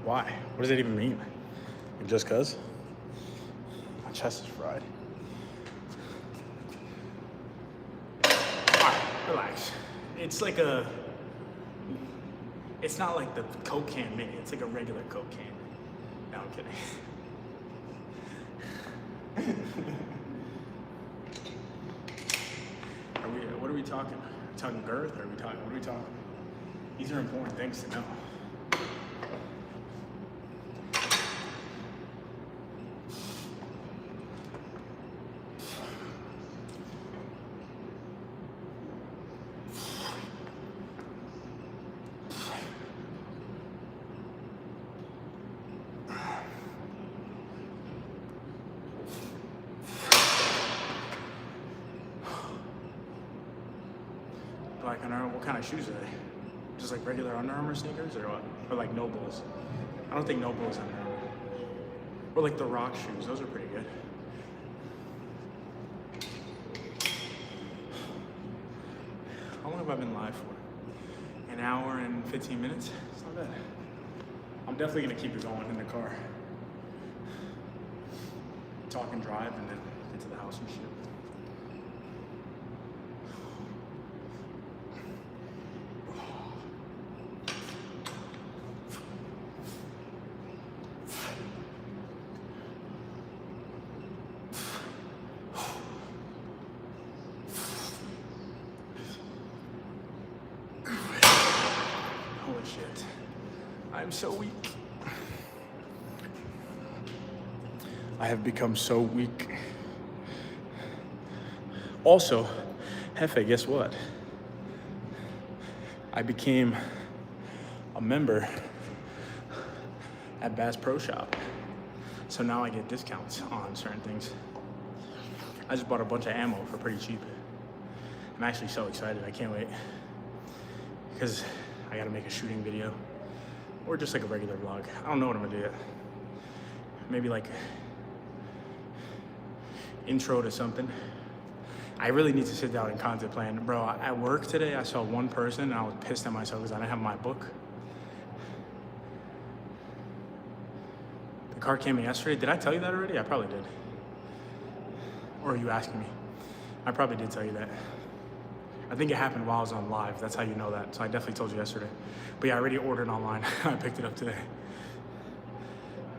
Why? What does that even mean? Just cause? My chest is fried. Relax. It's like it's not like the Coke can mini. It's like a regular Coke can. No, I'm kidding. What are we talking? Are we talking girth? What are we talking? These are important things to know. Black Under Armour, what kind of shoes are they? Just like regular Under Armour sneakers or what? Or like No Bulls? I don't think No Bulls Under Armour. Or like the Rock shoes, those are pretty good. How long have I been live for? An hour and 15 minutes? It's not bad. I'm definitely gonna keep it going in the car. Talk and drive and then get to the house and shit. Holy shit. I'm so weak. I have become so weak. Also, Hefe, guess what? I became a member at Bass Pro Shop. So now I get discounts on certain things. I just bought a bunch of ammo for pretty cheap. I'm actually so excited, I can't wait. Because I gotta make a shooting video or just like a regular vlog. I don't know what I'm gonna do yet. Maybe like intro to something. I really need to sit down and content plan. Bro, at work today, I saw one person and I was pissed at myself because I didn't have my book. The car came in yesterday. Did I tell you that already? I probably did. Or are you asking me? I probably did tell you that. I think it happened while I was on live. That's how you know that. So I definitely told you yesterday. But yeah, I already ordered online. I picked it up today.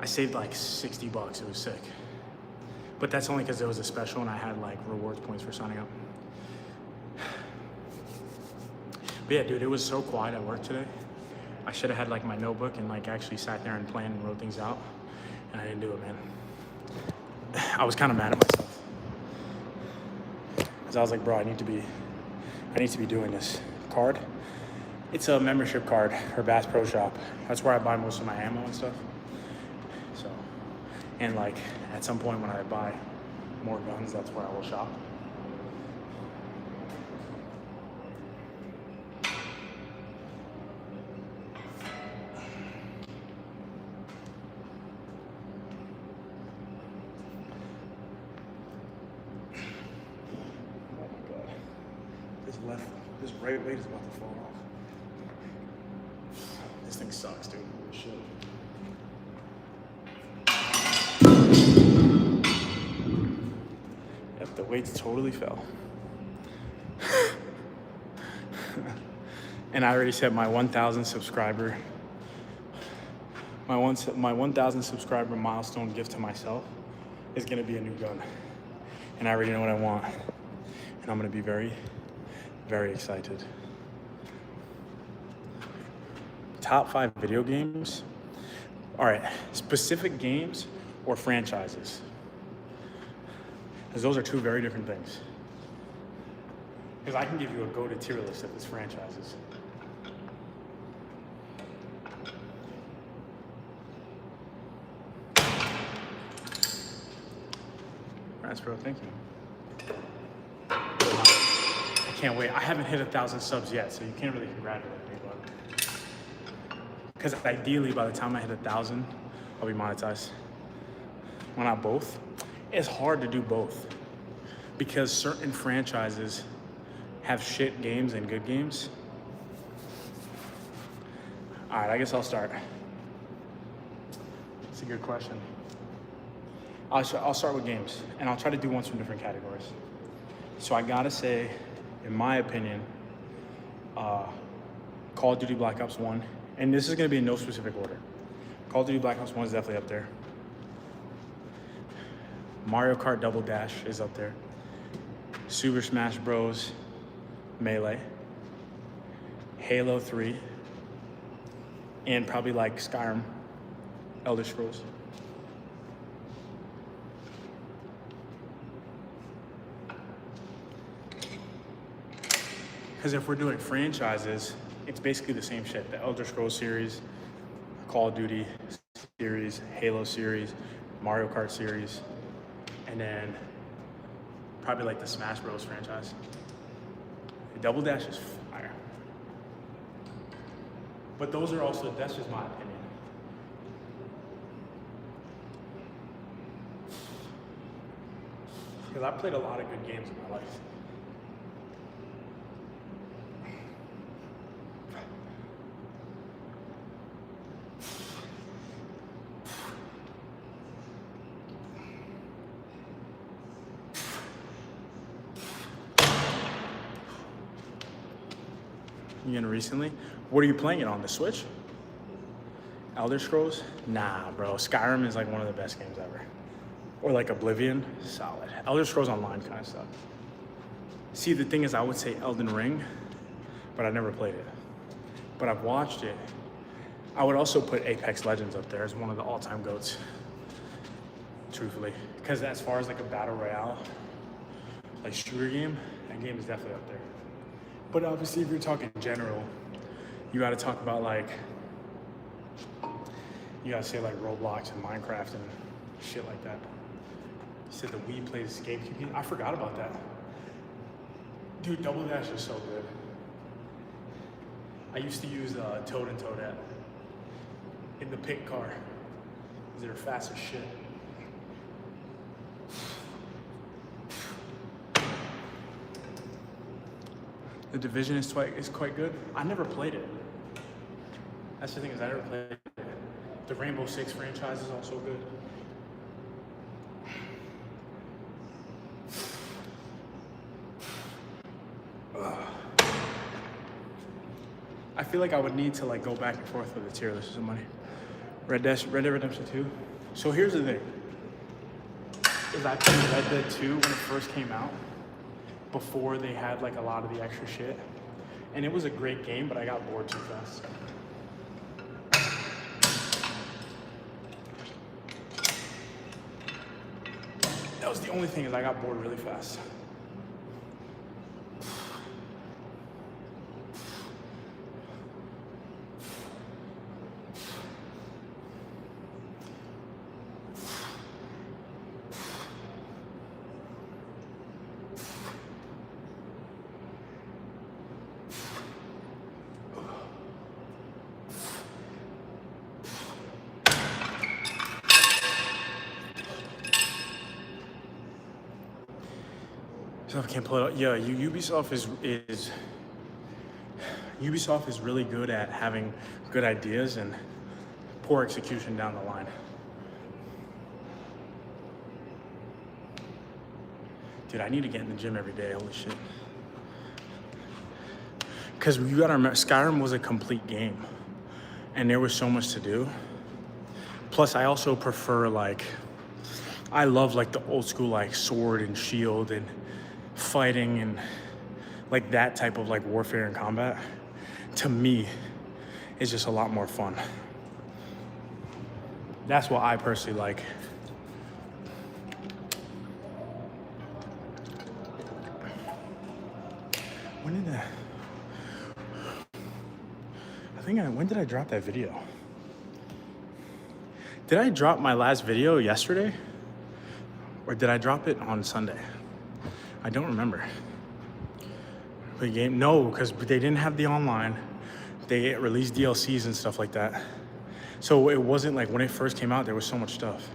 I saved like 60 bucks. It was sick. But that's only because it was a special and I had like rewards points for signing up. But yeah, dude, it was so quiet at work today. I should have had like my notebook and like actually sat there and planned and wrote things out. And I didn't do it, man. I was kind of mad at myself. Because I was like, bro, I need to be doing this. Card? It's a membership card for Bass Pro Shop. That's where I buy most of my ammo and stuff. So, and like at some point when I buy more guns, that's where I will shop. This right weight is about to fall off. This thing sucks, dude. Shit. Yep, the weights totally fell. And I already set my 1,000 subscriber. My 1,000 subscriber milestone gift to myself is gonna be a new gun. And I already know what I want. And I'm gonna be very, very excited. Top 5 video games. All right, specific games or franchises. Because those are two very different things. Because I can give you a go-to tier list if it's franchises. That's bro, thank you. Can't wait. I haven't hit 1,000 subs yet, so you can't really congratulate me, but because ideally by the time I hit 1,000, I'll be monetized. Why not both? It's hard to do both because certain franchises have shit games and good games. All right, I guess I'll start. It's a good question. I'll start with games, and I'll try to do ones from different categories. So I gotta say, in my opinion, Call of Duty Black Ops 1, and this is gonna be in no specific order. Call of Duty Black Ops 1 is definitely up there. Mario Kart Double Dash is up there. Super Smash Bros. Melee. Halo 3. And probably like Skyrim, Elder Scrolls. Because if we're doing franchises, it's basically the same shit. The Elder Scrolls series, Call of Duty series, Halo series, Mario Kart series, and then probably like the Smash Bros franchise. Double Dash is fire. But those are also, that's just my opinion. Because I've played a lot of good games in my life. You know, recently? What are you playing it on, the Switch? Elder Scrolls? Nah, bro. Skyrim is like one of the best games ever. Or like Oblivion, solid. Elder Scrolls Online kind of stuff. See, the thing is, I would say Elden Ring, but I never played it. But I've watched it. I would also put Apex Legends up there as one of the all-time GOATs, truthfully. Because as far as like a battle royale, like shooter game, that game is definitely up there. But obviously, if you're talking general, you got to talk about like You gotta say like Roblox and Minecraft and shit like that. You said the Wii plays GameCube. I forgot about that. Dude, Double Dash is so good. I used to use Toad and Toadette in the pink car. They're fast as shit. The Division is quite good. I never played it. That's the thing, is I never played it. The Rainbow Six franchise is also good. I feel like I would need to like go back and forth with the tier list of somebody. Red Dead Redemption 2. So here's the thing. Is I played Red Dead 2 when it first came out, before they had like a lot of the extra shit. And it was a great game, but I got bored too fast. That was the only thing, is I got bored really fast. So I can't pull it up. Yeah, Ubisoft is really good at having good ideas and poor execution down the line. Dude, I need to get in the gym every day. Holy shit. Because you gotta remember, Skyrim was a complete game, and there was so much to do. Plus, I also prefer I love like the old school like sword and shield and fighting and like that type of like warfare and combat. To me, is just a lot more fun. That's what I personally like. When did I drop that video? Did I drop my last video yesterday? Or did I drop it on Sunday? I don't remember. The game, no, because they didn't have the online. They released DLCs and stuff like that. So it wasn't like when it first came out, there was so much stuff.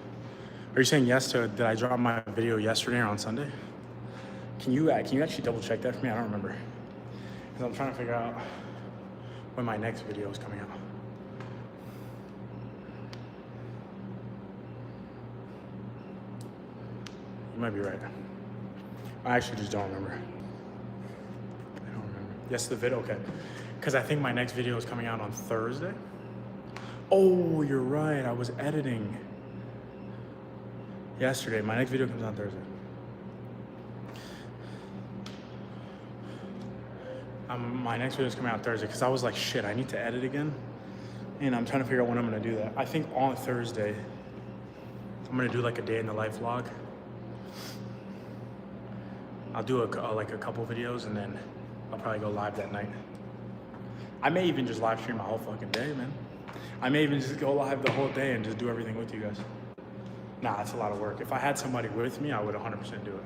Are you saying yes to, did I drop my video yesterday or on Sunday? Can you actually double check that for me? I don't remember. Because I'm trying to figure out when my next video is coming out. You might be right. I actually just don't remember. I don't remember. Yes, the video, okay. Because I think my next video is coming out on Thursday. Oh, you're right, I was editing yesterday. My next video comes out Thursday. My next video is coming out Thursday because I was like, shit, I need to edit again. And I'm trying to figure out when I'm gonna do that. I think on Thursday, I'm gonna do like a day in the life vlog. I'll do like a couple videos and then I'll probably go live that night. I may even just live stream my whole fucking day, man. I may even just go live the whole day and just do everything with you guys. Nah, that's a lot of work. If I had somebody with me, I would 100% do it.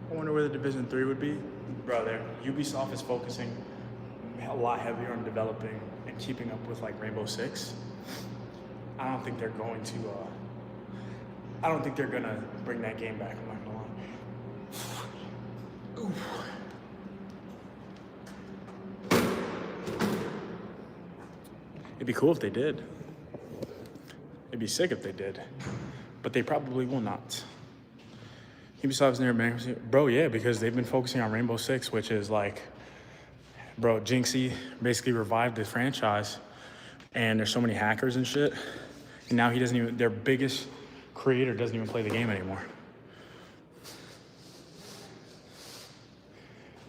I wonder where the Division 3 would be. Brother, Ubisoft is focusing a lot heavier on developing and keeping up with like Rainbow Six. I don't think they're going to, I don't think they're gonna bring that game back, I'm not gonna lie. It'd be cool if they did. It'd be sick if they did, but they probably will not. Ubisoft's near bankruptcy. Bro, yeah, because they've been focusing on Rainbow Six, which is like, bro, Jinxie basically revived the franchise, and there's so many hackers and shit. And now he doesn't even, their biggest creator doesn't even play the game anymore.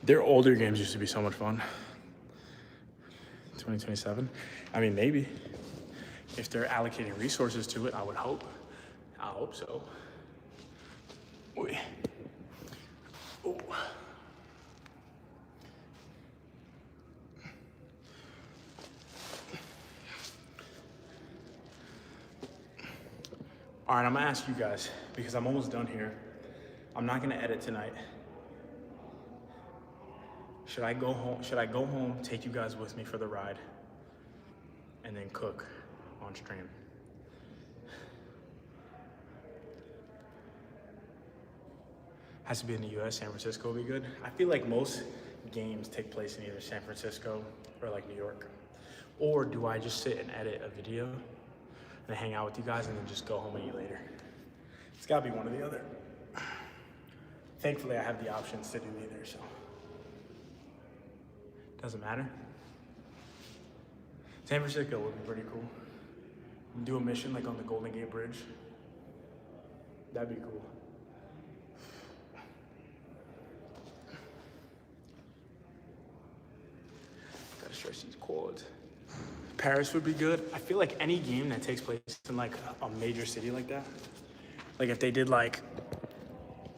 Their older games used to be so much fun. 2027. I mean, maybe. If they're allocating resources to it, I would hope. I hope so. Oy. Ooh. All right, I'm gonna ask you guys, because I'm almost done here. I'm not gonna edit tonight. Should I go home, take you guys with me for the ride, and then cook on stream? Has to be in the US. San Francisco would be good. I feel like most games take place in either San Francisco or like New York. Or do I just sit and edit a video and hang out with you guys and then just go home and eat later? It's gotta be one or the other. Thankfully, I have the options to do either, so. Doesn't matter. San Francisco would be pretty cool. Do a mission like on the Golden Gate Bridge. That'd be cool. Gotta stretch these quads. Paris would be good. I feel like any game that takes place in like a major city like that, like if they did like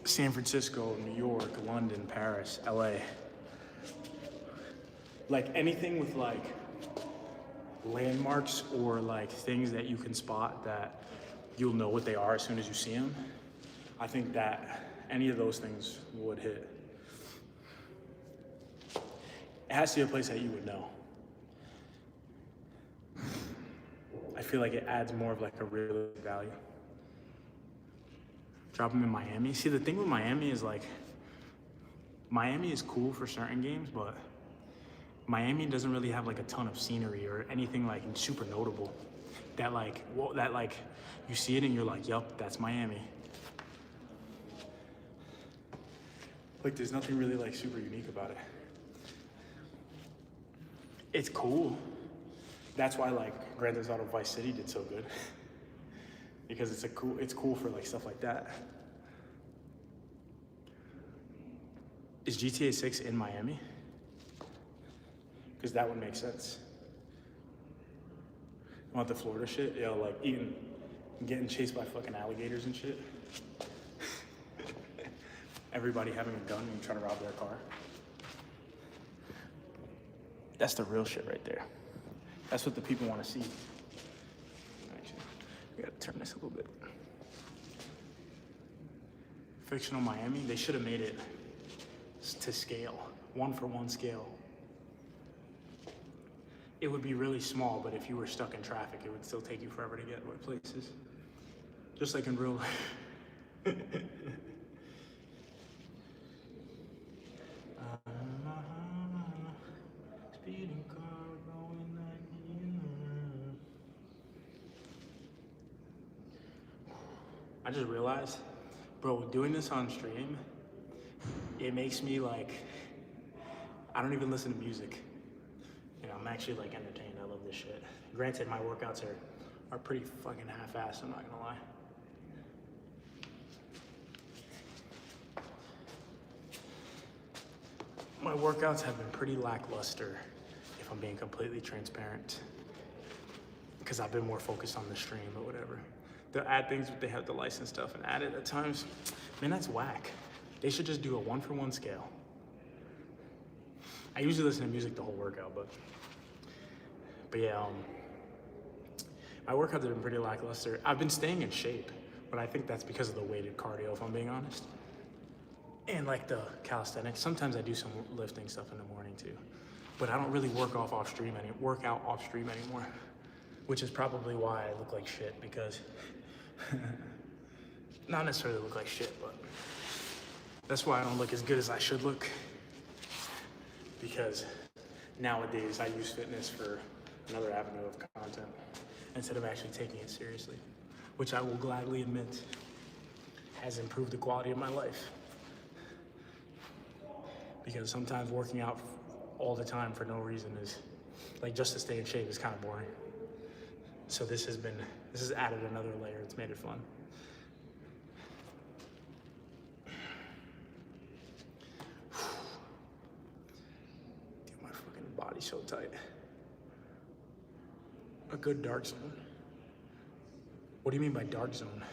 San Francisco, New York, London, Paris, LA, like anything with like landmarks or like things that you can spot that you'll know what they are as soon as you see them, I think that any of those things would hit. It has to be a place that you would know. I feel like it adds more of like a real value. Drop them in Miami. See, the thing with Miami is like, Miami is cool for certain games, but Miami doesn't really have like a ton of scenery or anything like super notable that like, you see it and you're like, yup, that's Miami. Like there's nothing really like super unique about it. It's cool. That's why like Grand Theft Auto Vice City did so good. Because it's cool for like stuff like that. Is GTA 6 in Miami? Because that would make sense. You want the Florida shit? Yeah, like getting chased by fucking alligators and shit. Everybody having a gun and trying to rob their car. That's the real shit right there. That's what the people want to see. Actually, we gotta turn this a little bit. Fictional Miami, they should have made it to scale, 1-for-1 scale. It would be really small, but if you were stuck in traffic, it would still take you forever to get places. Just like in real life. Speeding car going 90. I just realized, bro, doing this on stream, it makes me like, I don't even listen to music. You know, I'm actually like entertained. I love this shit. Granted, my workouts are pretty fucking half-assed, I'm not gonna lie. My workouts have been pretty lackluster, if I'm being completely transparent, because I've been more focused on the stream or whatever. They'll add things, they have the license stuff and add it at times. Man, that's whack. They should just do a 1-for-1 scale. I usually listen to music the whole workout, but yeah, my workouts have been pretty lackluster. I've been staying in shape, but I think that's because of the weighted cardio, if I'm being honest. And like the calisthenics. Sometimes I do some lifting stuff in the morning too, but I don't really work out off stream anymore, which is probably why I look like shit, because not necessarily look like shit, but that's why I don't look as good as I should look, because nowadays I use fitness for another avenue of content instead of actually taking it seriously, which I will gladly admit has improved the quality of my life. Because sometimes working out all the time for no reason is, like, just to stay in shape is kind of boring. So this has added another layer. It's made it fun. so tight. A good dark zone. What do you mean by dark zone?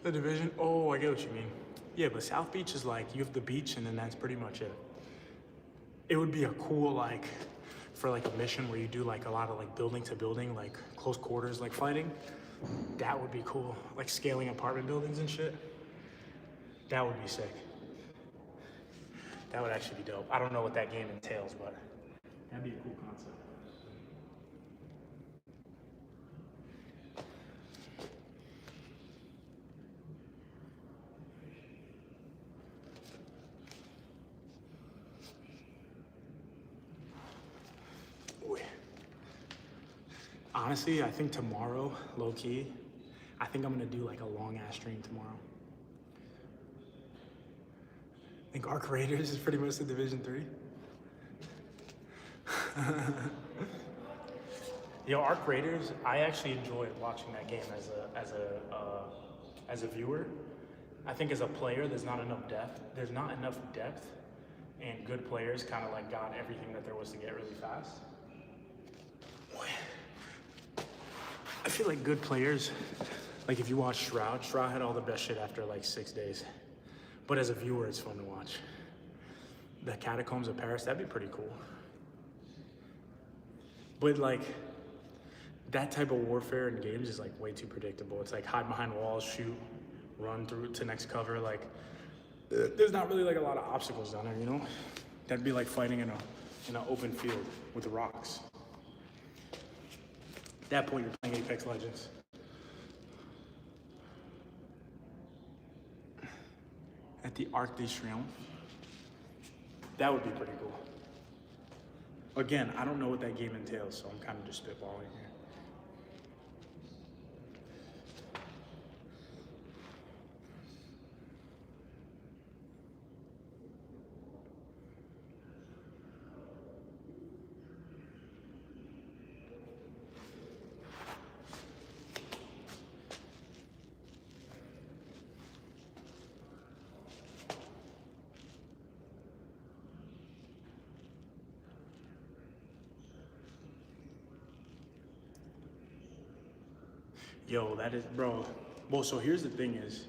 The division? Oh, I get what you mean. Yeah, but South Beach is like, you have the beach and then that's pretty much it. It would be a cool, like, for like a mission where you do like a lot of like building to building, like close quarters, like fighting. That would be cool. Like scaling apartment buildings and shit. That would be sick. That would actually be dope. I don't know what that game entails, but that'd be a cool concept. Honestly, I think tomorrow, low key, I think I'm gonna do like a long ass stream tomorrow. I think Arc Raiders is pretty much the Division 3. Yo, Arc Raiders, I actually enjoyed watching that game as a viewer. I think as a player, there's not enough depth. There's not enough depth, and good players kind of like got everything that there was to get really fast. I feel like good players, like if you watch Shroud had all the best shit after like 6 days. But as a viewer, it's fun to watch. The Catacombs of Paris, that'd be pretty cool. But like, that type of warfare in games is like way too predictable. It's like hide behind walls, shoot, run through to next cover. Like, there's not really like a lot of obstacles down there, you know? That'd be like fighting in an open field with the rocks. At that point, you're playing Apex Legends. At the Arc de Triomphe. That would be pretty cool. Again, I don't know what that game entails, so I'm kind of just spitballing here. Yo, that is, bro. Well, so here's the thing is,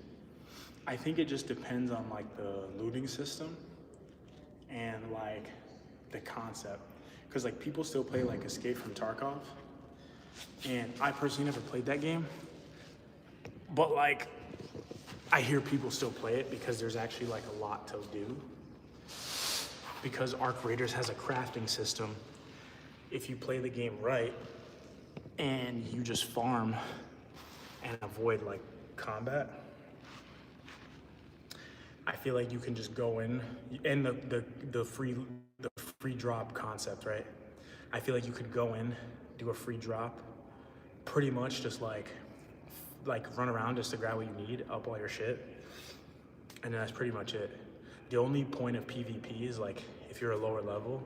I think it just depends on like the looting system and like the concept. Cause like people still play like Escape from Tarkov. And I personally never played that game. But like, I hear people still play it because there's actually like a lot to do. Because Arc Raiders has a crafting system. If you play the game right and you just farm and avoid like combat, I feel like you can just go in and the free drop concept, right? I feel like you could go in, do a free drop, pretty much just like run around just to grab what you need, up all your shit, and that's pretty much it. The only point of PvP is like if you're a lower level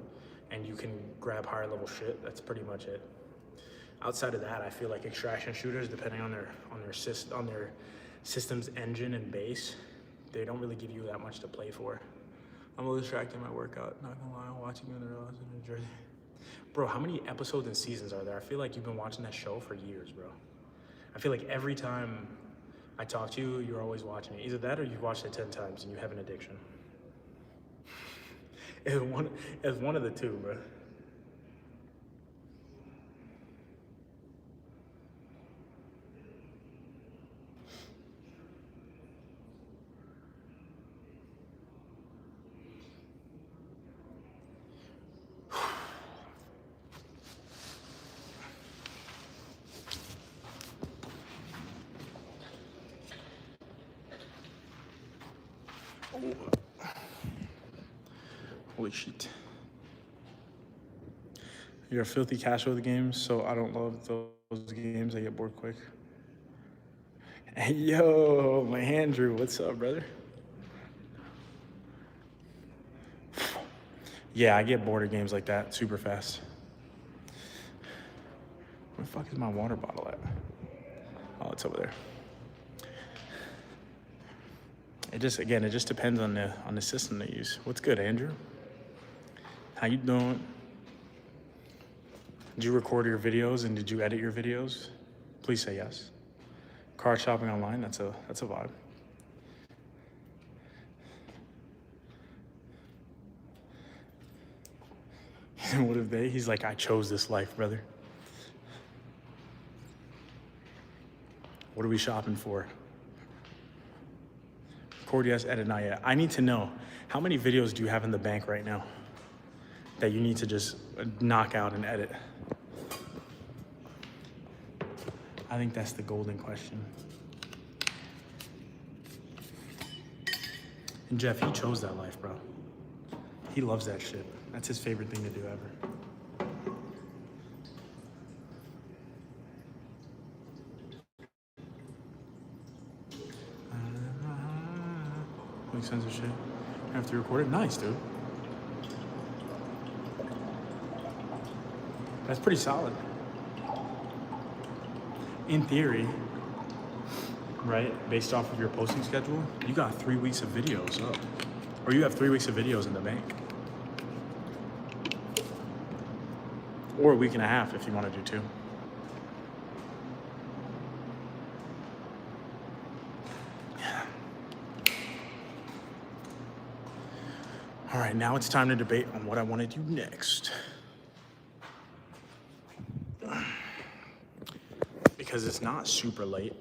and you can grab higher level shit, that's pretty much it. Outside of that, I feel like extraction shooters, depending on their system's engine and base, they don't really give you that much to play for. I'm a little distracted in my workout, not gonna lie, I'm watching you in the real in New Jersey. Bro, how many episodes and seasons are there? I feel like you've been watching that show for years, bro. I feel like every time I talk to you, you're always watching it. Either that or you've watched it 10 times and you have an addiction. It's one of the two, bro. Holy shit. You're a filthy casual with games, so I don't love those games. I get bored quick. Hey, yo, my Andrew, what's up, brother? Yeah, I get bored of games like that super fast. Where the fuck is my water bottle at? Oh, it's over there. It just depends on the system they use. What's good, Andrew? How you doing? Did you record your videos and did you edit your videos? Please say yes. Car shopping online, that's a vibe. What if they? He's like, I chose this life, brother. What are we shopping for? Record yes, edit not yet. I need to know, how many videos do you have in the bank right now that you need to just knock out and edit? I think that's the golden question. And Jeff, he chose that life, bro. He loves that shit. That's his favorite thing to do ever. Makes sense of shit. I have to record it. Nice, dude. That's pretty solid. In theory, right, based off of your posting schedule, you got 3 weeks of videos up. Or you have 3 weeks of videos in the bank. Or a week and a half if you want to do 2. All right, now it's time to debate on what I want to do next. Because it's not super late.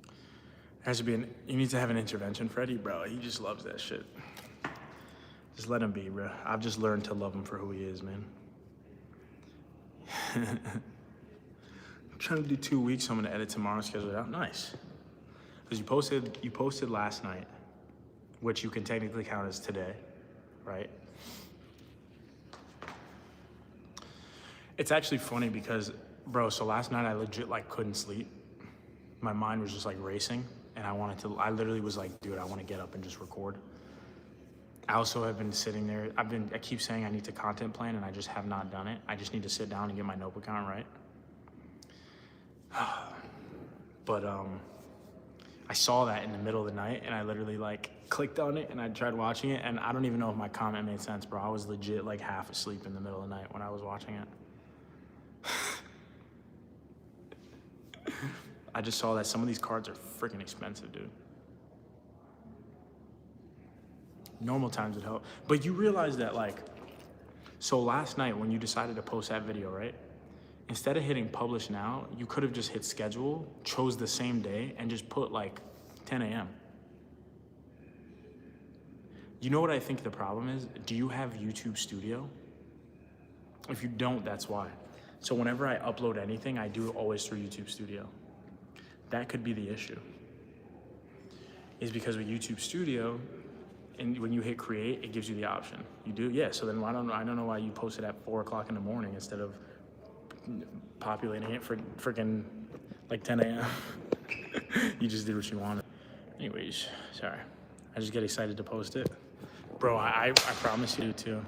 There has to be you need to have an intervention, Freddie, bro. He just loves that shit. Just let him be, bro. I've just learned to love him for who he is, man. I'm trying to do 2 weeks, so I'm gonna edit tomorrow, schedule it out. Nice. Because you posted last night, which you can technically count as today, right? It's actually funny because, bro, so last night I legit like couldn't sleep. My mind was just like racing and I literally was like, dude, I want to get up and just record. I also have been sitting there. I keep saying I need to content plan and I just have not done it. I just need to sit down and get my notebook out right. But I saw that in the middle of the night and I literally like clicked on it and I tried watching it and I don't even know if my comment made sense, bro. I was legit like half asleep in the middle of the night when I was watching it. I just saw that some of these cards are freaking expensive, dude. Normal times would help. But you realize that, like, so last night when you decided to post that video, right? Instead of hitting publish now, you could have just hit schedule, chose the same day, and just put like 10 a.m. You know what I think the problem is? Do you have YouTube Studio? If you don't, that's why. So whenever I upload anything, I do it always through YouTube Studio. That could be the issue. Is because with YouTube Studio, and when you hit create, it gives you the option. You do? Yeah, so then I don't know why you post it at 4 o'clock in the morning instead of populating it for freaking like 10 a.m. You just did what you wanted. Anyways, sorry. I just get excited to post it. Bro, I promise you too.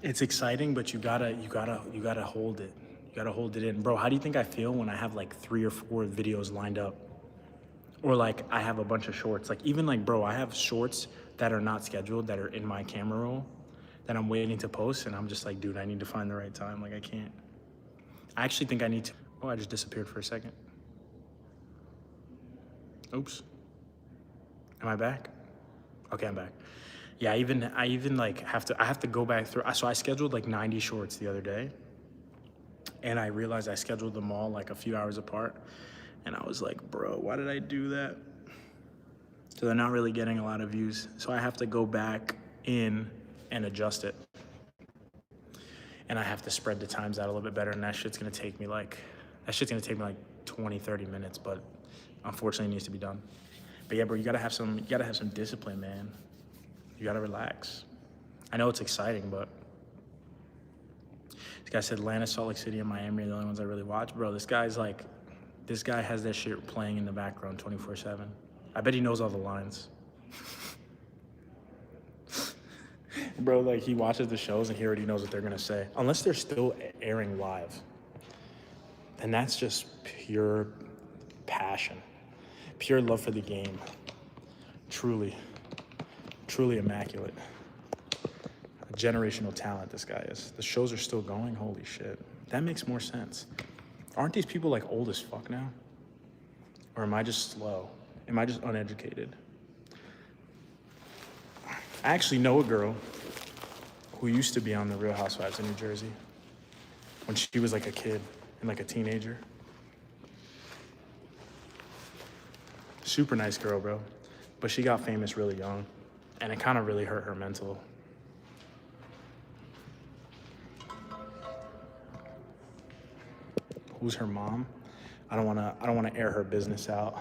It's exciting, but you gotta hold it. You gotta hold it in. Bro, how do you think I feel when I have like 3 or 4 videos lined up? Or like I have a bunch of shorts. Like even like, bro, I have shorts that are not scheduled that are in my camera roll that I'm waiting to post and I'm just like, dude, I need to find the right time. Like I can't. I actually think I need to. Oh, I just disappeared for a second. Oops. Am I back? Okay, I'm back. Yeah, I even like have to go back through. So I scheduled like 90 shorts the other day and I realized I scheduled them all like a few hours apart. And I was like, bro, why did I do that? So they're not really getting a lot of views. So I have to go back in and adjust it. and I have to spread the times out a little bit better, and that shit's gonna take me like 20, 30 minutes, but unfortunately it needs to be done. But yeah, bro, you gotta have some discipline, man. You gotta relax. I know it's exciting, but this guy said Atlanta, Salt Lake City, and Miami are the only ones I really watch. Bro, this guy has that shit playing in the background 24/7. I bet he knows all the lines. Bro, like, he watches the shows and he already knows what they're gonna say. Unless they're still airing live. And that's just pure passion. Pure love for the game. Truly immaculate. A generational talent this guy is. The shows are still going, holy shit. That makes more sense. Aren't these people like old as fuck now? Or am I just slow? Am I just uneducated? I actually know a girl who used to be on the Real Housewives of New Jersey when she was like a kid and like a teenager. Super nice girl, bro. But she got famous really young, and it kind of really hurt her mental. Who's her mom? I don't wanna air her business out.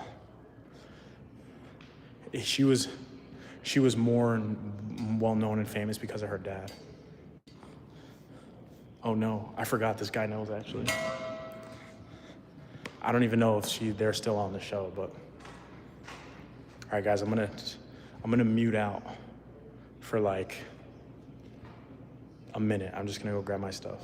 She was more well known and famous because of her dad. Oh no, I forgot this guy knows actually. I don't even know if they're still on the show, but all right, guys, I'm gonna mute out for like a minute. I'm just gonna go grab my stuff.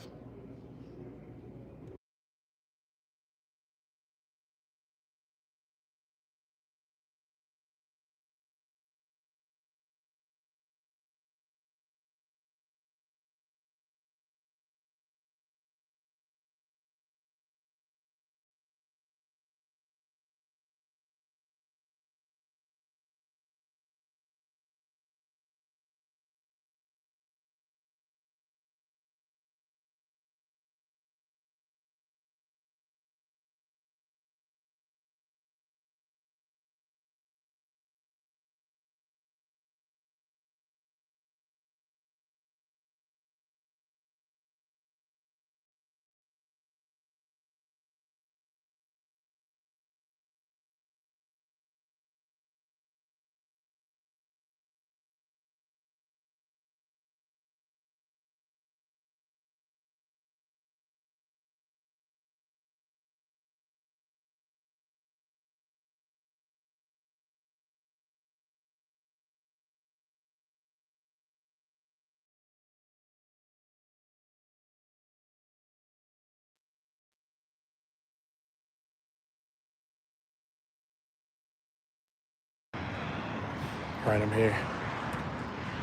All right, I'm here.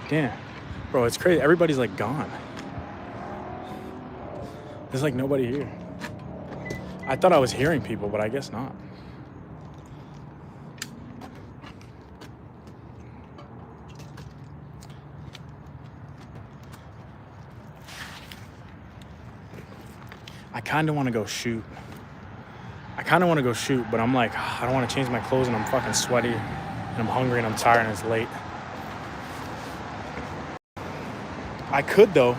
Damn, bro, it's crazy. Everybody's like gone. There's like nobody here. I thought I was hearing people, but I guess not. I kind of want to go shoot. But I'm like, I don't want to change my clothes and I'm fucking sweaty and I'm hungry and I'm tired and it's late. I could though,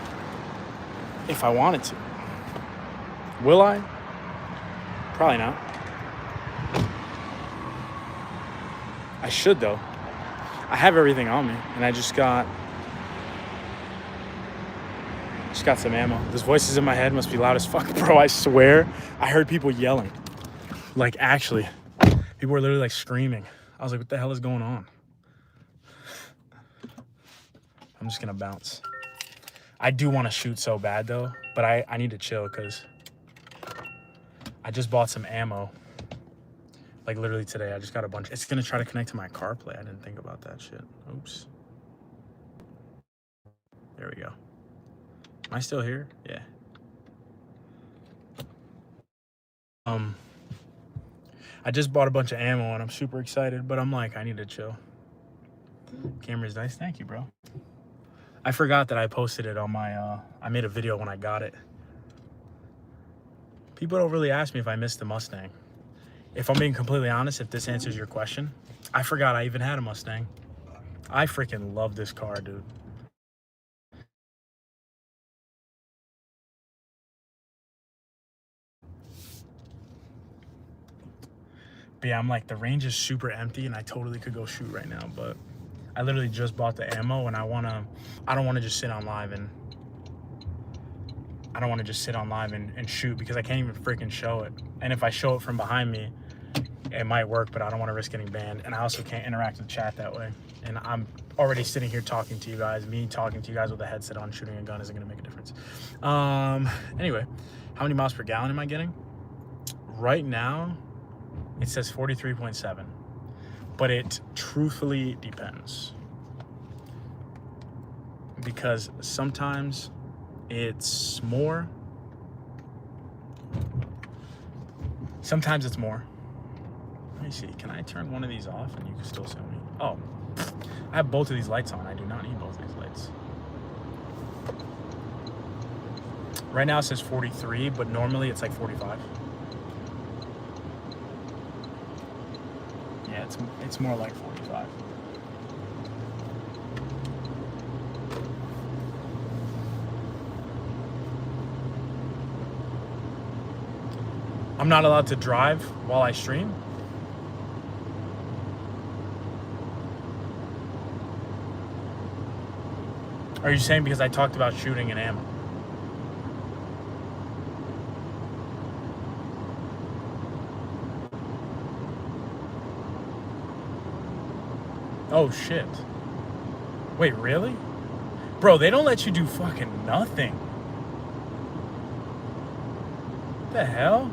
if I wanted to. Will I? Probably not. I should though. I have everything on me and I just got some ammo. Those voices in my head must be loud as fuck, bro. I swear I heard people yelling. Like, actually, people were literally like screaming. I was like, what the hell is going on? I'm just gonna bounce. I do want to shoot so bad though, but I need to chill because I just bought some ammo. Like literally today, I just got a bunch. It's gonna try to connect to my CarPlay. I didn't think about that shit. Oops. There we go. Am I still here? Yeah. I just bought a bunch of ammo and I'm super excited, but I'm like, I need to chill. Camera's nice. Thank you, bro. I forgot that I posted it on my, I made a video when I got it. People don't really ask me if I missed the Mustang. If I'm being completely honest, if this answers your question, I forgot I even had a Mustang. I freaking love this car, dude. But yeah, I'm like, the range is super empty and I totally could go shoot right now, but I literally just bought the ammo and I don't want to just sit on live and shoot because I can't even freaking show it. And if I show it from behind me, it might work, but I don't want to risk getting banned. And I also can't interact with chat that way. And I'm already sitting here talking to you guys. Me talking to you guys with a headset on, shooting a gun isn't going to make a difference. Anyway, how many miles per gallon am I getting? Right now, it says 43.7. But it truthfully depends. Because sometimes it's more. Sometimes it's more. Let me see. Can I turn one of these off and you can still see me? Oh, I have both of these lights on. I do not need both of these lights. Right now it says 43, but normally it's like 45. Yeah, it's more like 45. I'm not allowed to drive while I stream. Are you saying because I talked about shooting and ammo? Oh shit. Wait, really? Bro, they don't let you do fucking nothing. What the hell?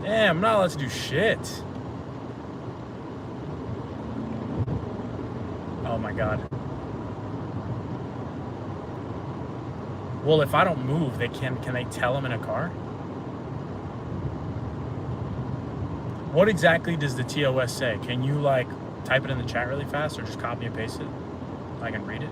Damn, I'm not allowed to do shit. Oh my god. Well, if I don't move, can they tell them in a car? What exactly does the TOS say? Can you like type it in the chat really fast or just copy and paste it? I can read it.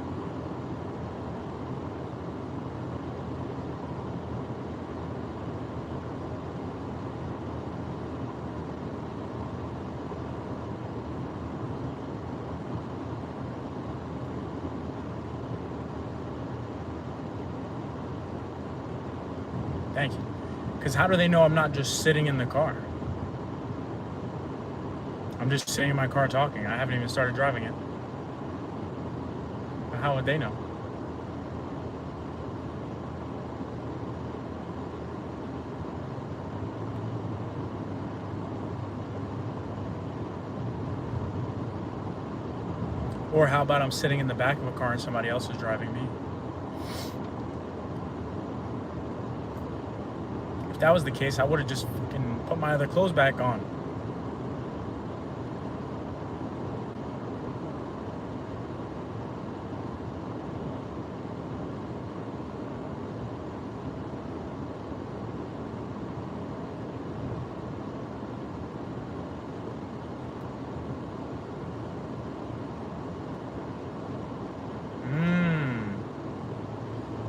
Thank you. Because how do they know I'm not just sitting in the car? I'm just sitting in my car talking. I haven't even started driving it. But how would they know? Or how about I'm sitting in the back of a car and somebody else is driving me? If that was the case, I would have just fucking put my other clothes back on.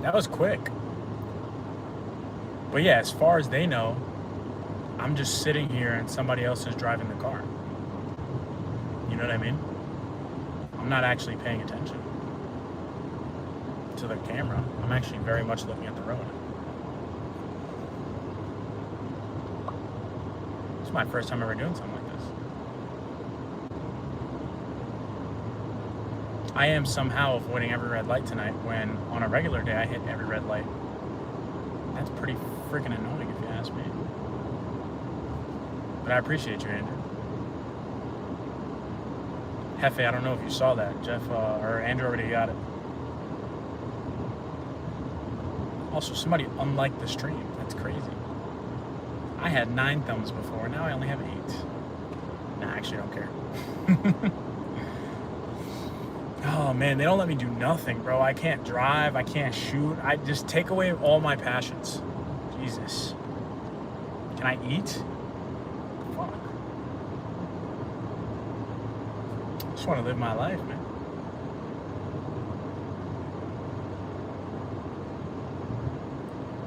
That was quick. But yeah, as far as they know, I'm just sitting here and somebody else is driving the car. You know what I mean? I'm not actually paying attention to the camera. I'm actually very much looking at the road. It's my first time ever doing something like this. I am somehow avoiding every red light tonight when on a regular day I hit every red light. That's pretty freaking annoying if you ask me. But I appreciate you, Andrew. Hefe, I don't know if you saw that. Jeff or Andrew already got it. Also, somebody unliked the stream. That's crazy. I had 9 thumbs before. Now I only have 8. Nah, actually, I don't care. Oh man, they don't let me do nothing, bro. I can't drive. I can't shoot. I just take away all my passions. Jesus. Can I eat? Fuck. Just want to live my life, man.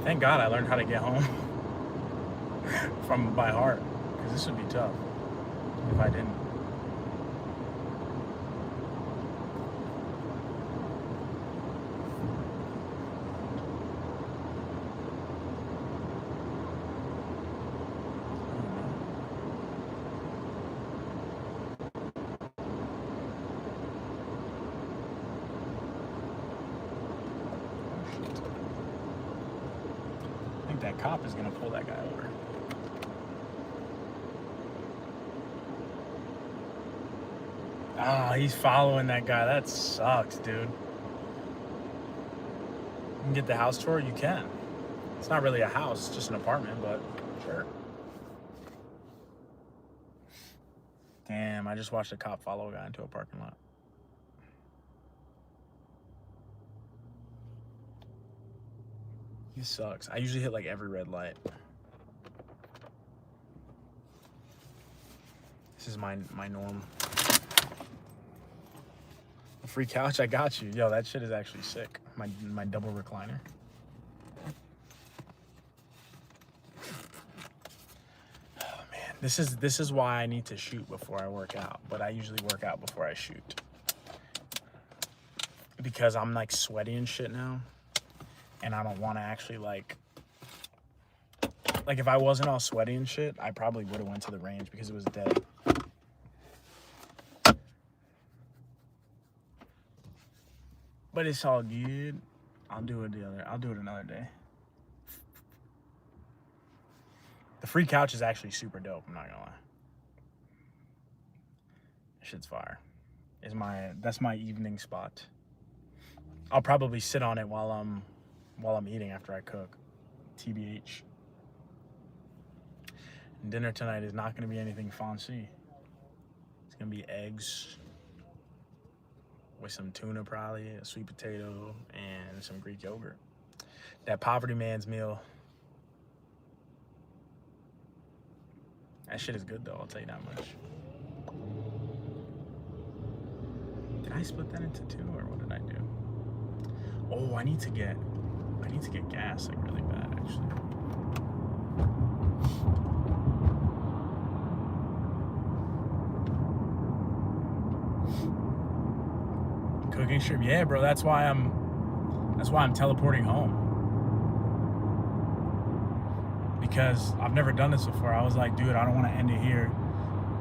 Thank God I learned how to get home from by heart, because this would be tough if I didn't. cop is gonna pull that guy over. Ah, he's following that guy. That sucks, dude. You can get the house tour? You can. It's not really a house, it's just an apartment, but sure. Damn, I just watched a cop follow a guy into a parking lot. He sucks. I usually hit like every red light. This is my norm. A free couch, I got you. Yo, that shit is actually sick. My double recliner. Oh man, this is why I need to shoot before I work out. But I usually work out before I shoot. Because I'm like sweaty and shit now. And I don't want to actually like if I wasn't all sweaty and shit, I probably would have went to the range because it was dead. But it's all good. I'll do it another day. The free couch is actually super dope, I'm not gonna lie. Shit's fire. That's my evening spot. I'll probably sit on it while I'm eating after I cook. TBH. And dinner tonight is not going to be anything fancy. It's going to be eggs with some tuna probably, a sweet potato, and some Greek yogurt. That poverty man's meal. That shit is good though, I'll tell you that much. Did I split that into two or what did I do? Oh, I need to get gas like really bad actually. Cooking shrimp, yeah, bro. That's why I'm teleporting home. Because I've never done this before. I was like, dude, I don't want to end it here.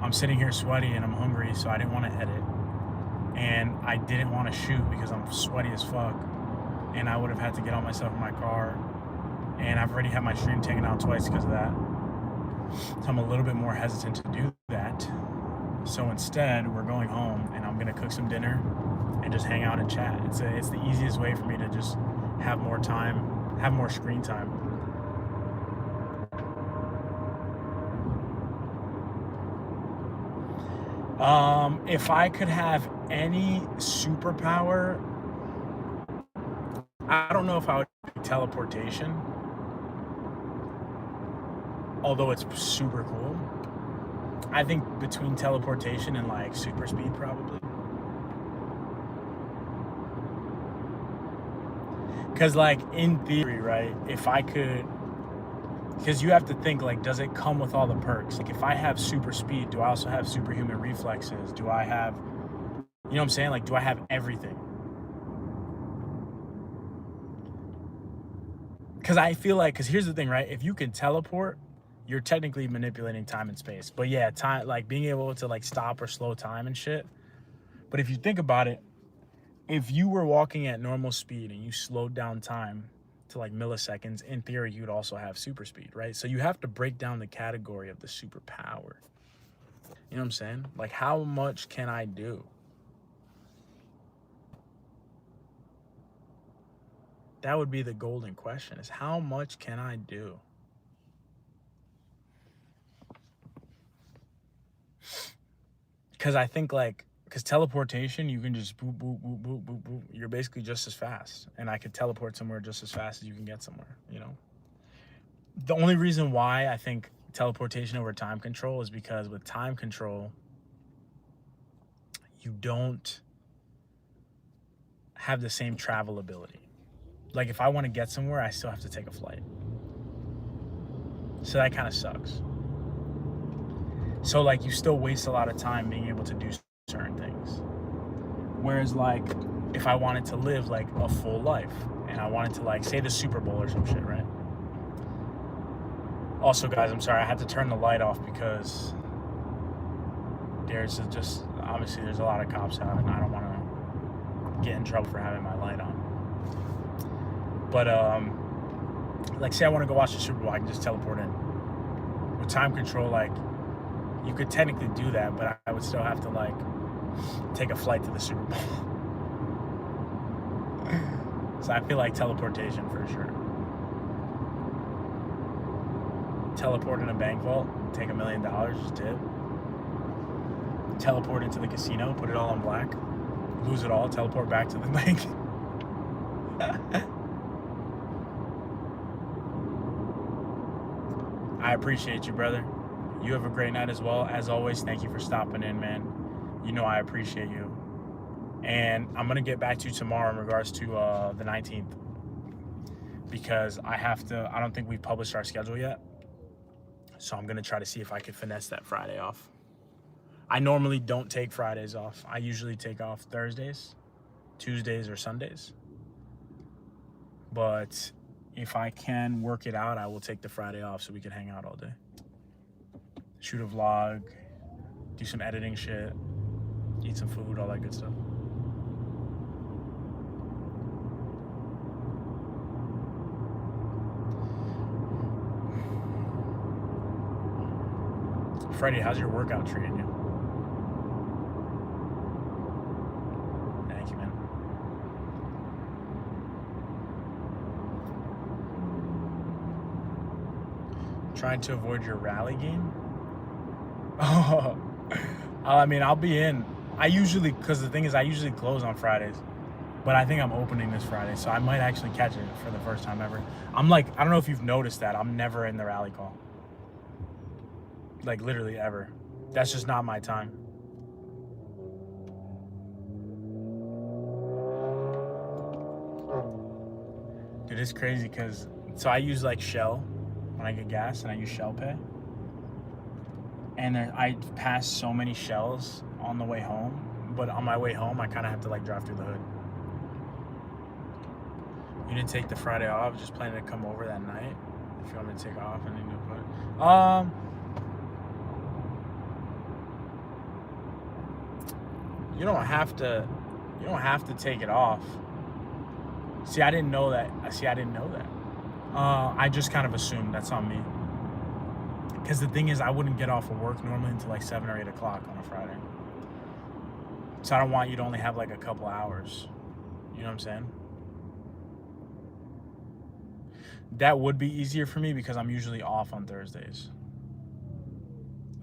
I'm sitting here sweaty and I'm hungry, so I didn't want to edit. And I didn't want to shoot because I'm sweaty as fuck. And I would have had to get all my stuff in my car. And I've already had my stream taken out twice because of that. So I'm a little bit more hesitant to do that. So instead, we're going home and I'm gonna cook some dinner and just hang out and chat. It's the easiest way for me to just have more time, have more screen time. If I could have any superpower, I don't know if I would pick teleportation, although it's super cool. I think between teleportation and like super speed probably. Because like in theory, right, if I could, because you have to think like, does it come with all the perks? Like if I have super speed, do I also have superhuman reflexes? Do I have, you know what I'm saying? Like, do I have everything? Because I feel like, because here's the thing, right? If you can teleport, you're technically manipulating time and space. But yeah, time, like being able to like stop or slow time and shit. But if you think about it, if you were walking at normal speed and you slowed down time to like milliseconds, in theory, you'd also have super speed, right? So you have to break down the category of the superpower. You know what I'm saying? Like, how much can I do? That would be the golden question, is how much can I do? Because I think like, because teleportation, you can just boop, boop, boop, boop, boop, boop. You're basically just as fast. And I could teleport somewhere just as fast as you can get somewhere, you know? The only reason why I think teleportation over time control is because with time control, you don't have the same travel ability. Like if I want to get somewhere, I still have to take a flight. So that kind of sucks. So like you still waste a lot of time being able to do certain things. Whereas like if I wanted to live like a full life and I wanted to like say the Super Bowl or some shit, right? Also guys, I'm sorry, I had to turn the light off because there's just, obviously there's a lot of cops out and I don't want to get in trouble for having my light on. But Like, say I want to go watch the Super Bowl, I can just teleport in. With time control, like, you could technically do that, but I would still have to, like, take a flight to the Super Bowl. So I feel like teleportation for sure. Teleport in a bank vault, take $1 million, just dip. Teleport into the casino, put it all on black, lose it all, teleport back to the bank. I appreciate you, brother. You have a great night as well. As always, thank you for stopping in, man. You know I appreciate you. And I'm going to get back to you tomorrow in regards to the 19th. Because I don't think we've published our schedule yet. So I'm going to try to see if I can finesse that Friday off. I normally don't take Fridays off. I usually take off Thursdays, Tuesdays, or Sundays. But if I can work it out, I will take the Friday off so we can hang out all day. Shoot a vlog, do some editing shit, eat some food, all that good stuff. Freddie, how's your workout treating you? Thank you, man. Trying to avoid your rally game? Oh, I mean, I'll be in. Because the thing is, I usually close on Fridays. But I think I'm opening this Friday, so I might actually catch it for the first time ever. I'm like, I don't know if you've noticed that, I'm never in the rally call. Like, literally ever. That's just not my time. Dude, it's crazy because, so I use like Shell when I get gas, and I use Shell Pay. And I pass so many Shells on the way home, but on my way home, I kind of have to like drive through the hood. You didn't take the Friday off, just planning to come over that night. If you want me to take off, I need to put. You don't have to take it off. See, I didn't know that. I just kind of assumed. That's on me. Because the thing is, I wouldn't get off of work normally until like 7 or 8 o'clock on a Friday. So I don't want you to only have like a couple hours. You know what I'm saying? That would be easier for me because I'm usually off on Thursdays.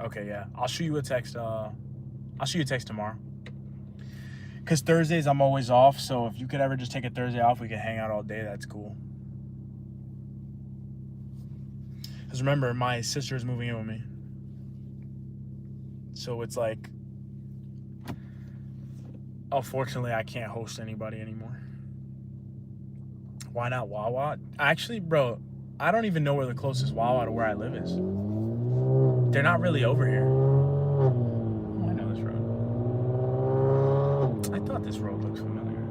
Okay, yeah. I'll shoot you a text tomorrow. Because Thursdays I'm always off, so if you could ever just take a Thursday off, we can hang out all day, that's cool. Because remember, my sister's moving in with me. So it's like, unfortunately, I can't host anybody anymore. Why not Wawa? Actually, bro, I don't even know where the closest Wawa to where I live is. They're not really over here. Oh, I know this road. I thought this road looked familiar.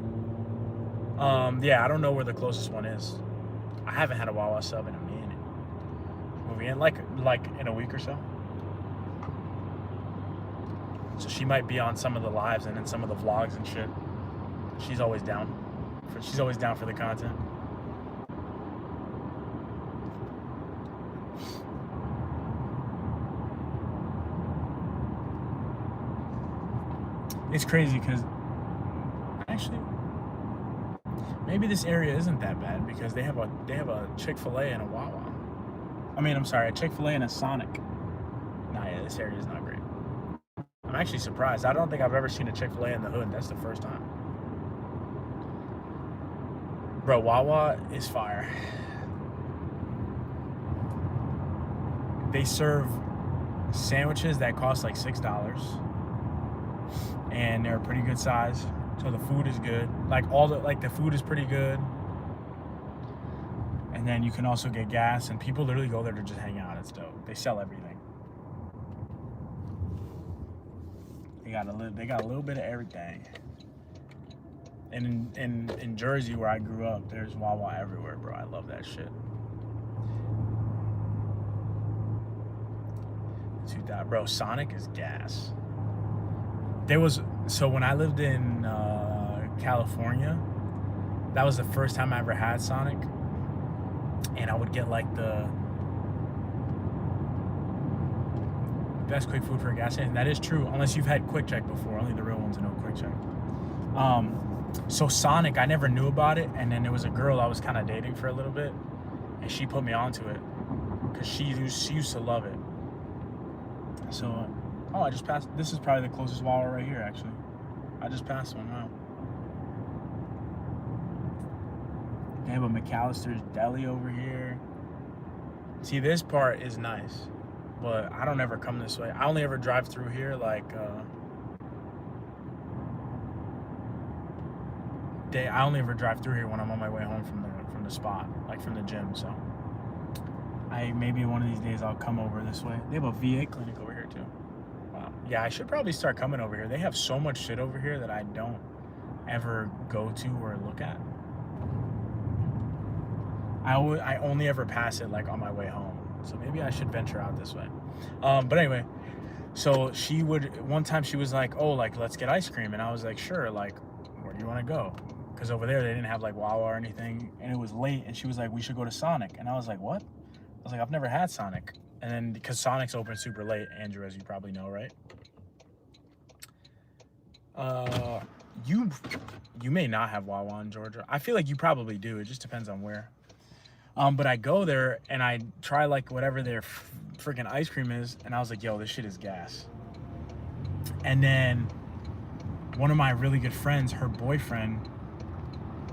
Yeah, I don't know where the closest one is. I haven't had a Wawa sub in a minute. Moving in like in a week or so. So she might be on some of the lives and in some of the vlogs and shit. She's always down for the content. It's crazy because actually maybe this area isn't that bad because they have a Chick-fil-A and a Wawa. I mean, I'm sorry, a Chick-fil-A and a Sonic. Nah, yeah, this area is not great. I'm actually surprised. I don't think I've ever seen a Chick-fil-A in the hood. That's the first time. Bro, Wawa is fire. They serve sandwiches that cost like $6. And they're a pretty good size. So the food is good. The food is pretty good. And then you can also get gas, and people literally go there to just hang out. It's dope. They sell everything. They got a little bit of everything. And in Jersey, where I grew up, there's Wawa everywhere, bro. I love that shit. Bro, Sonic is gas. So when I lived in California, that was the first time I ever had Sonic. and I would get like the best quick food for a gas station. That is true, unless you've had Quick Check before. Only the real ones know Quick Check. So Sonic, I never knew about it, and then there was a girl I was kind of dating for a little bit, and she put me onto it because she used to love it. So, oh, I just passed. This is probably the closest Wawa right here, actually. I just passed one. Wow. They have a McAllister's Deli over here. See, this part is nice, but I don't ever come this way. I only ever drive through here like I only ever drive through here when I'm on my way home from the spot, like from the gym. So maybe one of these days I'll come over this way. They have a VA clinic over here too. Wow. Yeah, I should probably start coming over here. They have so much shit over here that I don't ever go to or look at. I only ever pass it like on my way home. So maybe I should venture out this way. But anyway, so one time she was like, oh, like, let's get ice cream. And I was like, sure, like, where do you want to go? Because over there, they didn't have like Wawa or anything. And it was late. And she was like, we should go to Sonic. And I was like, what? I was like, I've never had Sonic. And then because Sonic's open super late, Andrew, as you probably know, right? You may not have Wawa in Georgia. I feel like you probably do. It just depends on where. But I go there and I try like whatever their freaking ice cream is, and I was like, yo, this shit is gas. And then one of my really good friends, her boyfriend,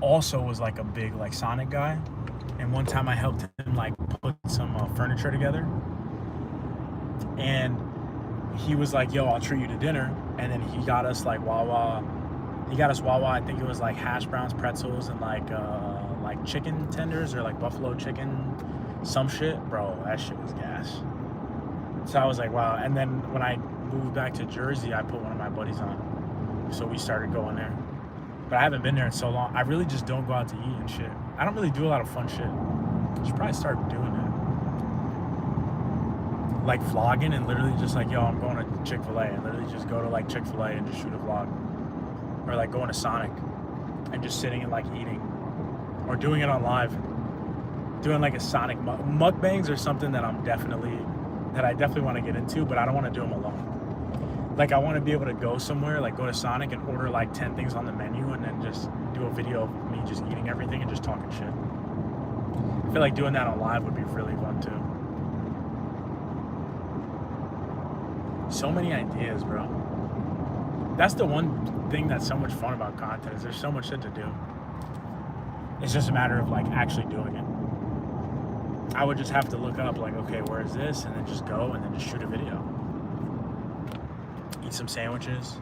also was like a big like Sonic guy. And one time I helped him like put some furniture together. And he was like, yo, I'll treat you to dinner. And then he got us like Wawa. He got us Wawa, I think it was like hash browns, pretzels, and like chicken tenders or like buffalo chicken, some shit. Bro, that shit was gas. So I was like, wow. And then when I moved back to Jersey, I put one of my buddies on. So we started going there. But I haven't been there in so long. I really just don't go out to eat and shit. I don't really do a lot of fun shit. I should probably start doing that. Like vlogging and literally just like, yo, I'm going to Chick-fil-A, and literally just go to like Chick-fil-A and just shoot a vlog. Or like going to Sonic and just sitting and like eating. Or doing it on live. Doing like a Sonic mukbangs or something that I definitely want to get into, but I don't want to do them alone. Like I want to be able to go somewhere, like go to Sonic and order like 10 things on the menu and then just do a video of me just eating everything and just talking shit. I feel like doing that on live would be really fun too. So many ideas, bro. That's the one thing that's so much fun about content, is there's so much shit to do. It's just a matter of like actually doing it. I would just have to look up like, okay, where is this? And then just go and then just shoot a video. Eat some sandwiches.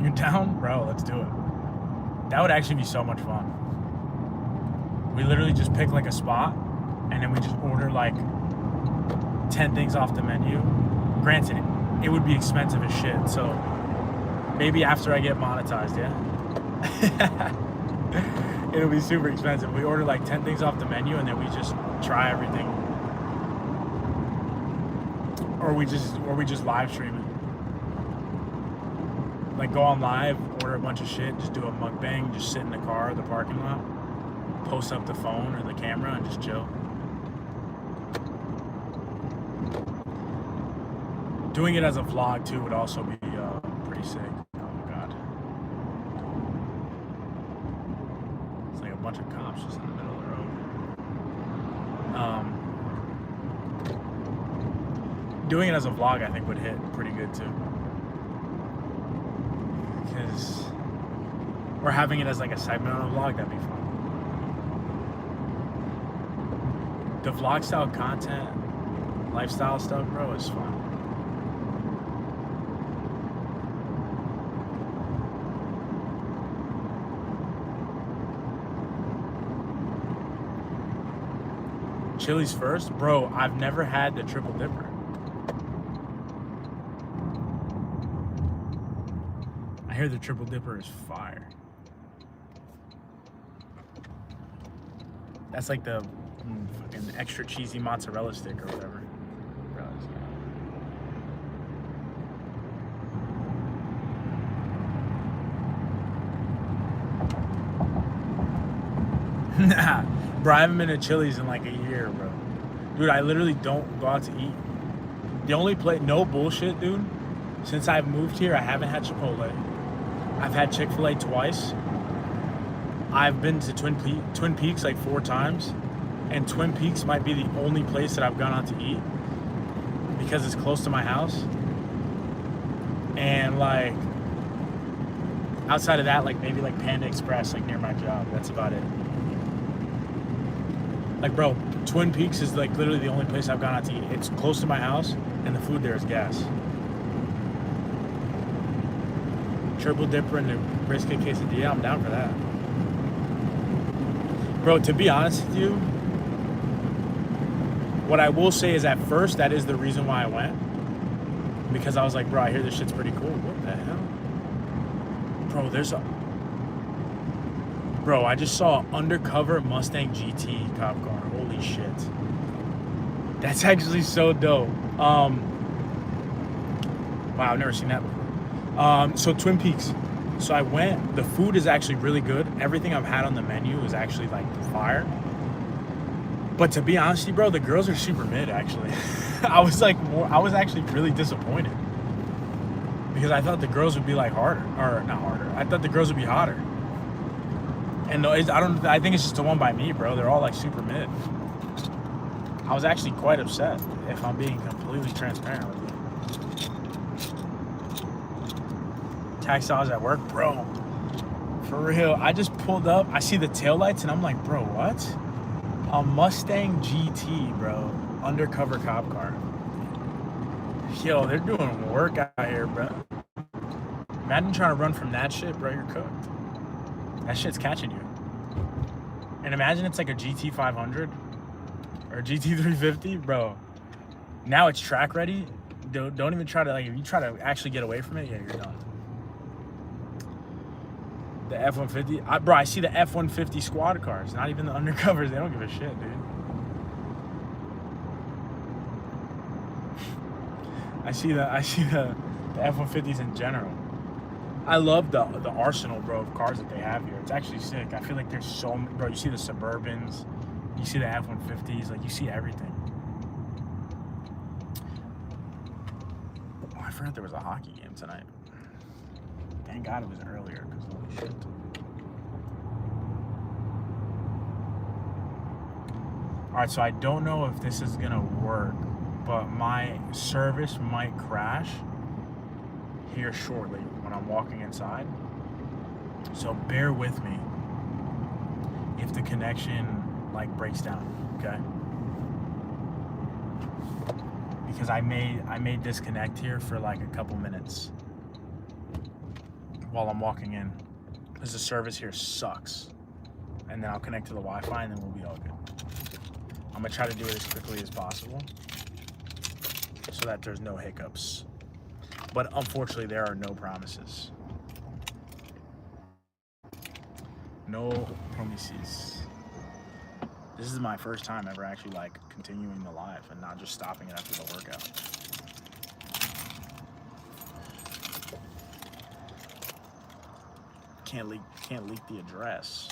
You down? Bro, let's do it. That would actually be so much fun. We literally just pick like a spot and then we just order like 10 things off the menu. Granted, it would be expensive as shit, so maybe after I get monetized, yeah? It'll be super expensive. We order like 10 things off the menu and then we just try everything. Or we just live stream it. Like go on live, order a bunch of shit, just do a mukbang, just sit in the car or the parking lot, post up the phone or the camera and just chill. Doing it as a vlog too would also be pretty sick. Oh my god. It's like a bunch of cops just in the middle of the road. Doing it as a vlog I think would hit pretty good too. Or having it as like a segment on a vlog, that'd be fun. The vlog style content, lifestyle stuff, bro, is fun. Chili's first? Bro, I've never had the Triple Dipper. I hear the Triple Dipper is fire. That's like the fucking extra cheesy mozzarella stick or whatever. Bro, Nah, bro, I haven't been to Chili's in like a year, bro. Dude, I literally don't go out to eat. The only place, no bullshit, dude. Since I've moved here, I haven't had Chipotle. I've had Chick-fil-A twice. I've been to Twin Peaks like 4 times. And Twin Peaks might be the only place that I've gone out to eat because it's close to my house. And like, outside of that, like maybe like Panda Express, like near my job. That's about it. Like, bro, Twin Peaks is like literally the only place I've gone out to eat. It's close to my house, and the food there is gas. Triple dipper and the brisket quesadilla, I'm down for that. Bro, to be honest with you, what I will say is at first, that is the reason why I went. Because I was like, bro, I hear this shit's pretty cool. What the hell? Bro, Bro, I just saw an undercover Mustang GT cop car. Holy shit. That's actually so dope. Wow, I've never seen that before. So Twin Peaks. So I went, the food is actually really good. Everything I've had on the menu is actually like fire. But to be honest with you, bro, the girls are super mid actually. I was actually really disappointed. Because I thought the girls would be like harder, or not harder. I thought the girls would be hotter. And no, I think it's just the one by me, bro. They're all like super mid. I was actually quite upset, if I'm being completely transparent with you. Tax dollars at work, bro. For real, I just pulled up. I see the taillights and I'm like, bro, what? A Mustang GT, bro. Undercover cop car. Yo, they're doing work out here, bro. Imagine trying to run from that shit, bro. You're cooked. That shit's catching you. And imagine it's like a GT 500 or a GT 350, bro. Now it's track ready. Don't even try to, like, if you try to actually get away from it, yeah, you're done. The F-150, bro, I see the F-150 squad cars, not even the undercovers. They don't give a shit, dude. I see the F-150s in general. I love the arsenal, bro, of cars that they have here. It's actually sick. I feel like there's so many, bro. You see the Suburbans, you see the F-150s, like you see everything. Oh, I forgot there was a hockey game tonight. Thank God it was earlier, because holy shit. Alright, so I don't know if this is gonna work, but my service might crash here shortly when I'm walking inside. So bear with me if the connection like breaks down, okay? Because I may disconnect here for like a couple minutes while I'm walking in, because the service here sucks. And then I'll connect to the Wi-Fi and then we'll be all good. I'm gonna try to do it as quickly as possible so that there's no hiccups. But unfortunately, there are no promises. No promises. This is my first time ever actually like continuing the live and not just stopping it after the workout. Can't leak the address.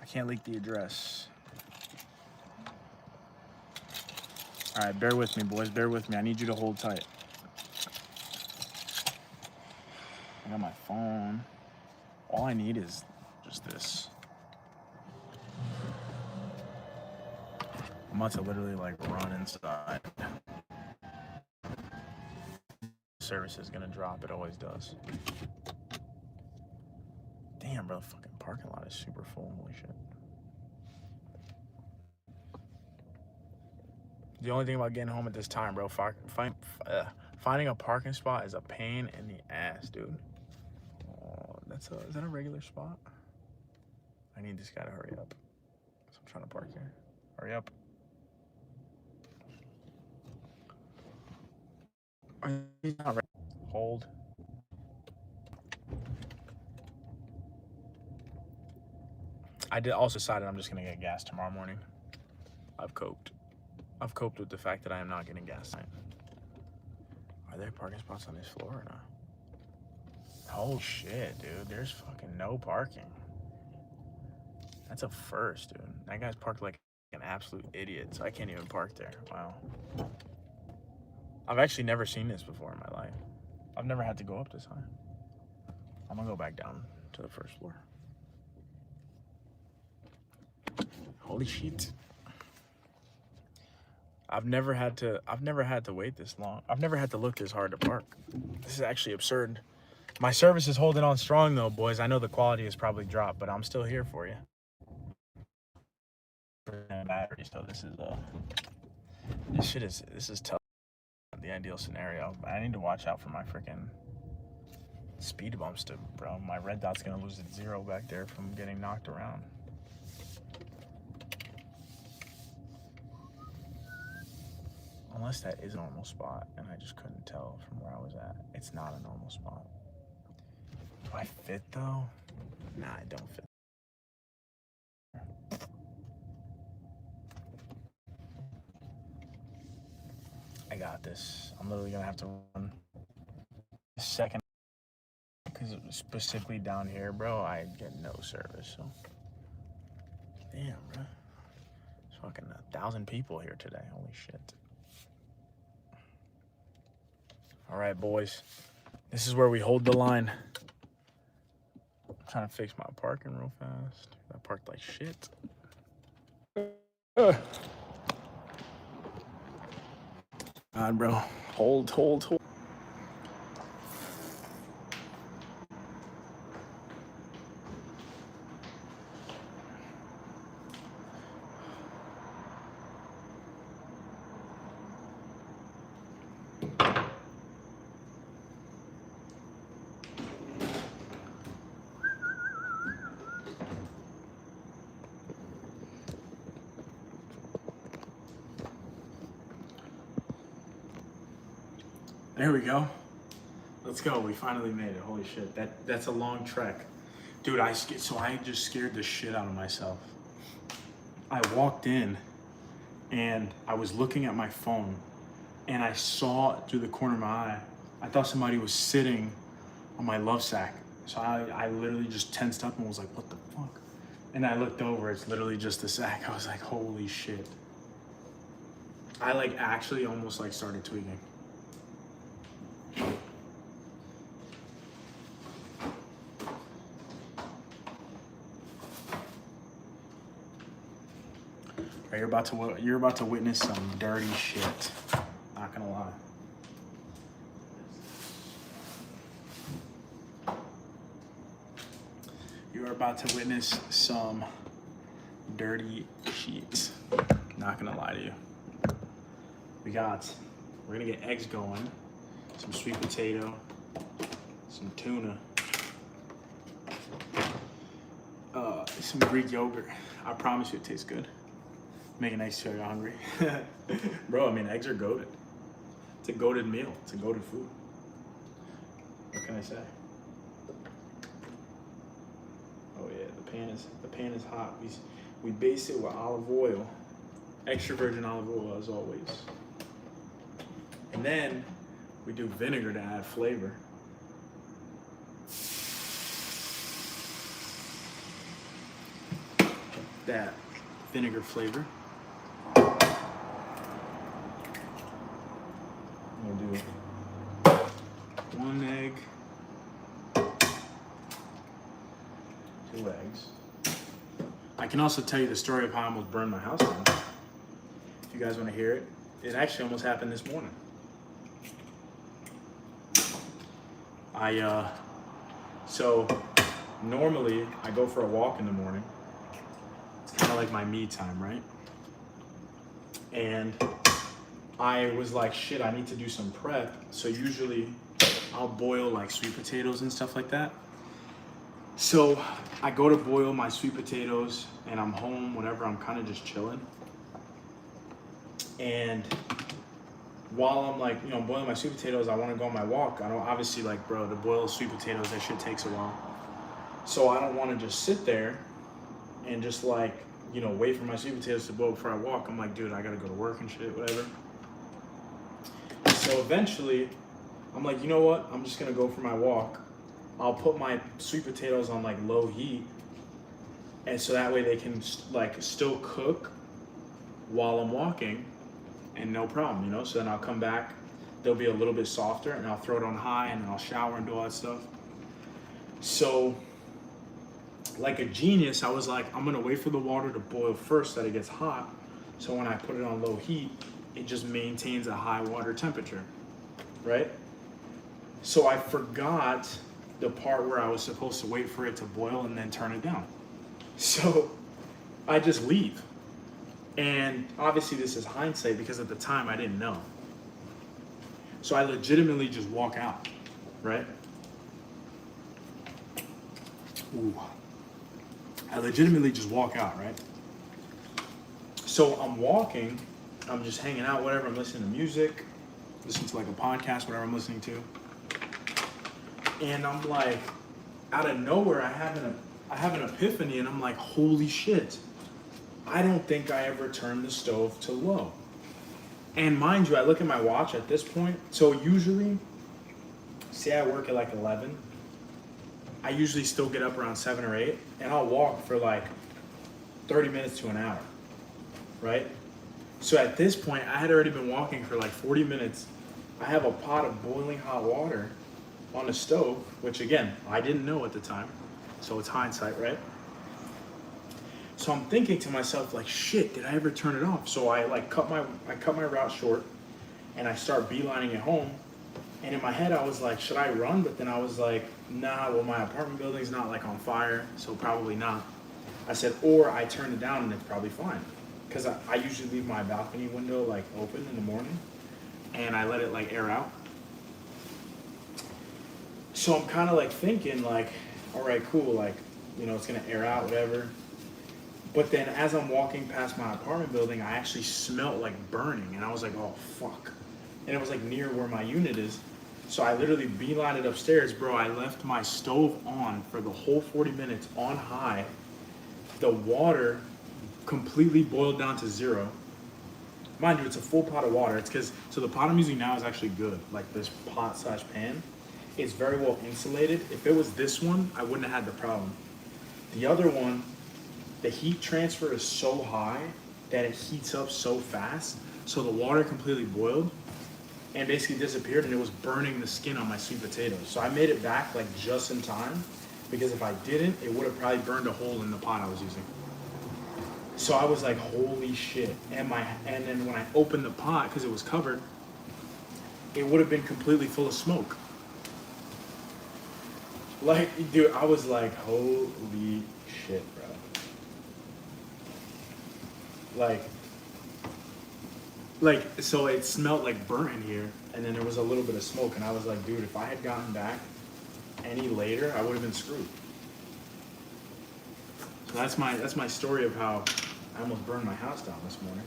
I can't leak the address. All right, bear with me, boys. Bear with me. I need you to hold tight. I got my phone. All I need is just this. I'm about to literally like run inside. Service is gonna drop. It always does. Damn, bro, the fucking parking lot is super full. Holy shit. The only thing about getting home at this time, bro, finding a parking spot is a pain in the ass, dude. Oh, is that a regular spot? I need this guy to hurry up. So I'm trying to park here. Hurry up. He's not ready. Hold. I did also decided I'm just gonna get gas tomorrow morning. I've coped with the fact that I am not getting gas tonight. Are there parking spots on this floor or not? Oh shit, dude. There's fucking no parking. That's a first, dude. That guy's parked like an absolute idiot, so I can't even park there. Wow. I've actually never seen this before in my life. I've never had to go up this high. I'm gonna go back down to the first floor. Holy shit. I've never had to wait this long. I've never had to look this hard to park. This is actually absurd. My service is holding on strong though, boys. I know the quality has probably dropped, but I'm still here for you. Battery, so this is tough. The ideal scenario. I need to watch out for my freaking speed bumps, bro. My red dot's gonna lose its 0 back there from getting knocked around. Unless that is a normal spot, and I just couldn't tell from where I was at. It's not a normal spot. Do I fit though? Nah, I don't fit. I got this. I'm literally gonna have to run a second because specifically down here, bro, I get no service. So, damn, bro. There's fucking 1,000 people here today. Holy shit. All right, boys. This is where we hold the line. I'm trying to fix my parking real fast. I parked like shit. God, bro. Hold. There we go. Let's go. We finally made it. Holy shit. That's a long trek. Dude, I just scared the shit out of myself. I walked in and I was looking at my phone and I saw through the corner of my eye, I thought somebody was sitting on my love sack. So I literally just tensed up and was like, what the fuck? And I looked over, it's literally just a sack. I was like, holy shit. I like actually almost like started tweaking. You're about to witness some dirty shit. Not gonna lie. You are about to witness some dirty shit. Not gonna lie to you. We're gonna get eggs going, some sweet potato, some tuna, some Greek yogurt. I promise you it tastes good. Making eggs till you're hungry. Bro, I mean, eggs are goated. It's a goated meal. It's a goated food. What can I say? Oh yeah, the pan is hot. We base it with olive oil, extra virgin olive oil as always. And then we do vinegar to add flavor. That vinegar flavor. We'll do 1 egg, 2 eggs. I can also tell you the story of how I almost burned my house down. If you guys want to hear it, it actually almost happened this morning. So normally I go for a walk in the morning. It's kind of like my me time, right? And I was like, shit, I need to do some prep. So usually I'll boil like sweet potatoes and stuff like that. So I go to boil my sweet potatoes and I'm home whenever I'm kind of just chilling. And while I'm like, boiling my sweet potatoes, I want to go on my walk. I don't obviously like, bro, to boil sweet potatoes, that shit takes a while. So I don't want to just sit there and just like, wait for my sweet potatoes to boil before I walk. I'm like, dude, I got to go to work and shit, whatever. So eventually I'm like, you know what? I'm just going to go for my walk. I'll put my sweet potatoes on like low heat, and so that way they can like still cook while I'm walking, and no problem, you know. So then I'll come back, they'll be a little bit softer, and I'll throw it on high, and then I'll shower and do all that stuff. So, like a genius, I was like, I'm gonna wait for the water to boil first, that it gets hot. So when I put it on low heat, it just maintains a high water temperature, right? So I forgot the part where I was supposed to wait for it to boil and then turn it down. So I just leave. And obviously this is hindsight because at the time I didn't know. So I legitimately just walk out, right? Ooh. I legitimately just walk out, right? So I'm walking, I'm just hanging out, whatever, I'm listening to music, listening to like a podcast, whatever I'm listening to. And I'm like, out of nowhere, I have an epiphany, and I'm like, holy shit. I don't think I ever turned the stove to low. And mind you, I look at my watch at this point. So usually, say I work at like 11, I usually still get up around 7 or 8, and I'll walk for like 30 minutes to an hour, right? So at this point, I had already been walking for like 40 minutes. I have a pot of boiling hot water on the stove, which again, I didn't know at the time. So it's hindsight, right? So I'm thinking to myself, like, shit, did I ever turn it off? So I cut my route short, and I start beelining it home. And in my head, I was like, should I run? But then I was like, nah, well, my apartment building's not like on fire, so probably not. I said, or I turn it down and it's probably fine. Because I usually leave my balcony window like open in the morning, and I let it like air out. So I'm kind of like thinking like, all right, cool, like, you know, it's gonna air out, whatever. But then as I'm walking past my apartment building, I actually smelled like burning, and I was like, oh fuck. And it was like near where my unit is. So I literally beelined it upstairs, bro. I left my stove on for the whole 40 minutes on high. The water completely boiled down to 0. Mind you, it's a full pot of water. It's because, so the pot I'm using now is actually good. Like this pot / pan, it's very well insulated. If it was this one, I wouldn't have had the problem. The other one, the heat transfer is so high that it heats up so fast. So the water completely boiled and basically disappeared, and it was burning the skin on my sweet potatoes. So I made it back like just in time, because if I didn't, it would have probably burned a hole in the pot I was using. So I was like, holy shit. And then when I opened the pot, because it was covered, it would have been completely full of smoke. Like, dude, I was like, holy shit, bro. Like, so it smelled like burnt in here, and then there was a little bit of smoke, and I was like, dude, if I had gotten back any later, I would have been screwed. So that's my story of how I almost burned my house down this morning.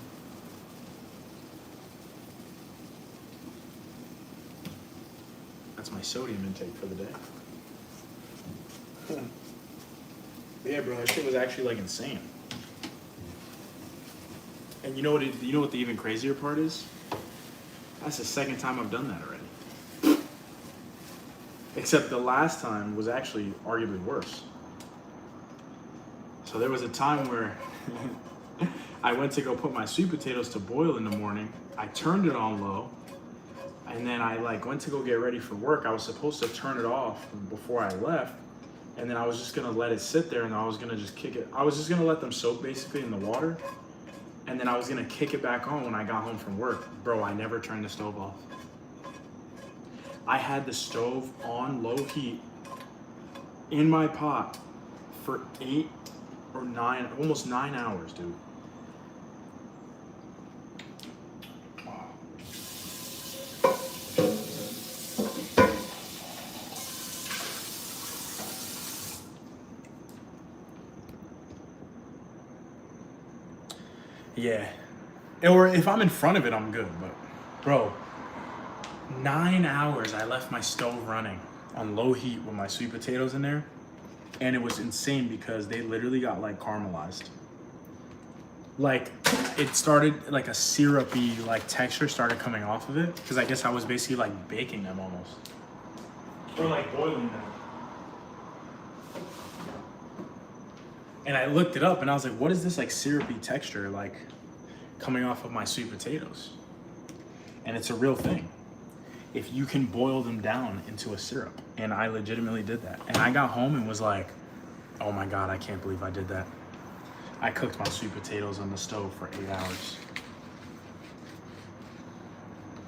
That's my sodium intake for the day. But yeah, bro, that shit was actually like insane. And you know what the even crazier part is? That's the second time I've done that already. Except the last time was actually arguably worse. So there was a time where I went to go put my sweet potatoes to boil in the morning. I turned it on low, and then I like went to go get ready for work. I was supposed to turn it off before I left, and then I was just gonna let it sit there, and I was gonna just kick it. I was just gonna let them soak basically in the water, and then I was gonna kick it back on when I got home from work. Bro, I never turned the stove off. I had the stove on low heat in my pot for 8 or 9, almost 9 hours, dude. Wow. Yeah. Or if I'm in front of it, I'm good, but bro, 9 hours I left my stove running on low heat with my sweet potatoes in there. And it was insane because they literally got like caramelized. Like it started like a syrupy like texture started coming off of it, because I guess I was basically like baking them almost. Or like boiling them. And I looked it up and I was like, what is this like syrupy texture like coming off of my sweet potatoes? And it's a real thing. If you can boil them down into a syrup. And I legitimately did that. And I got home and was like, oh my God, I can't believe I did that. I cooked my sweet potatoes on the stove for 8 hours.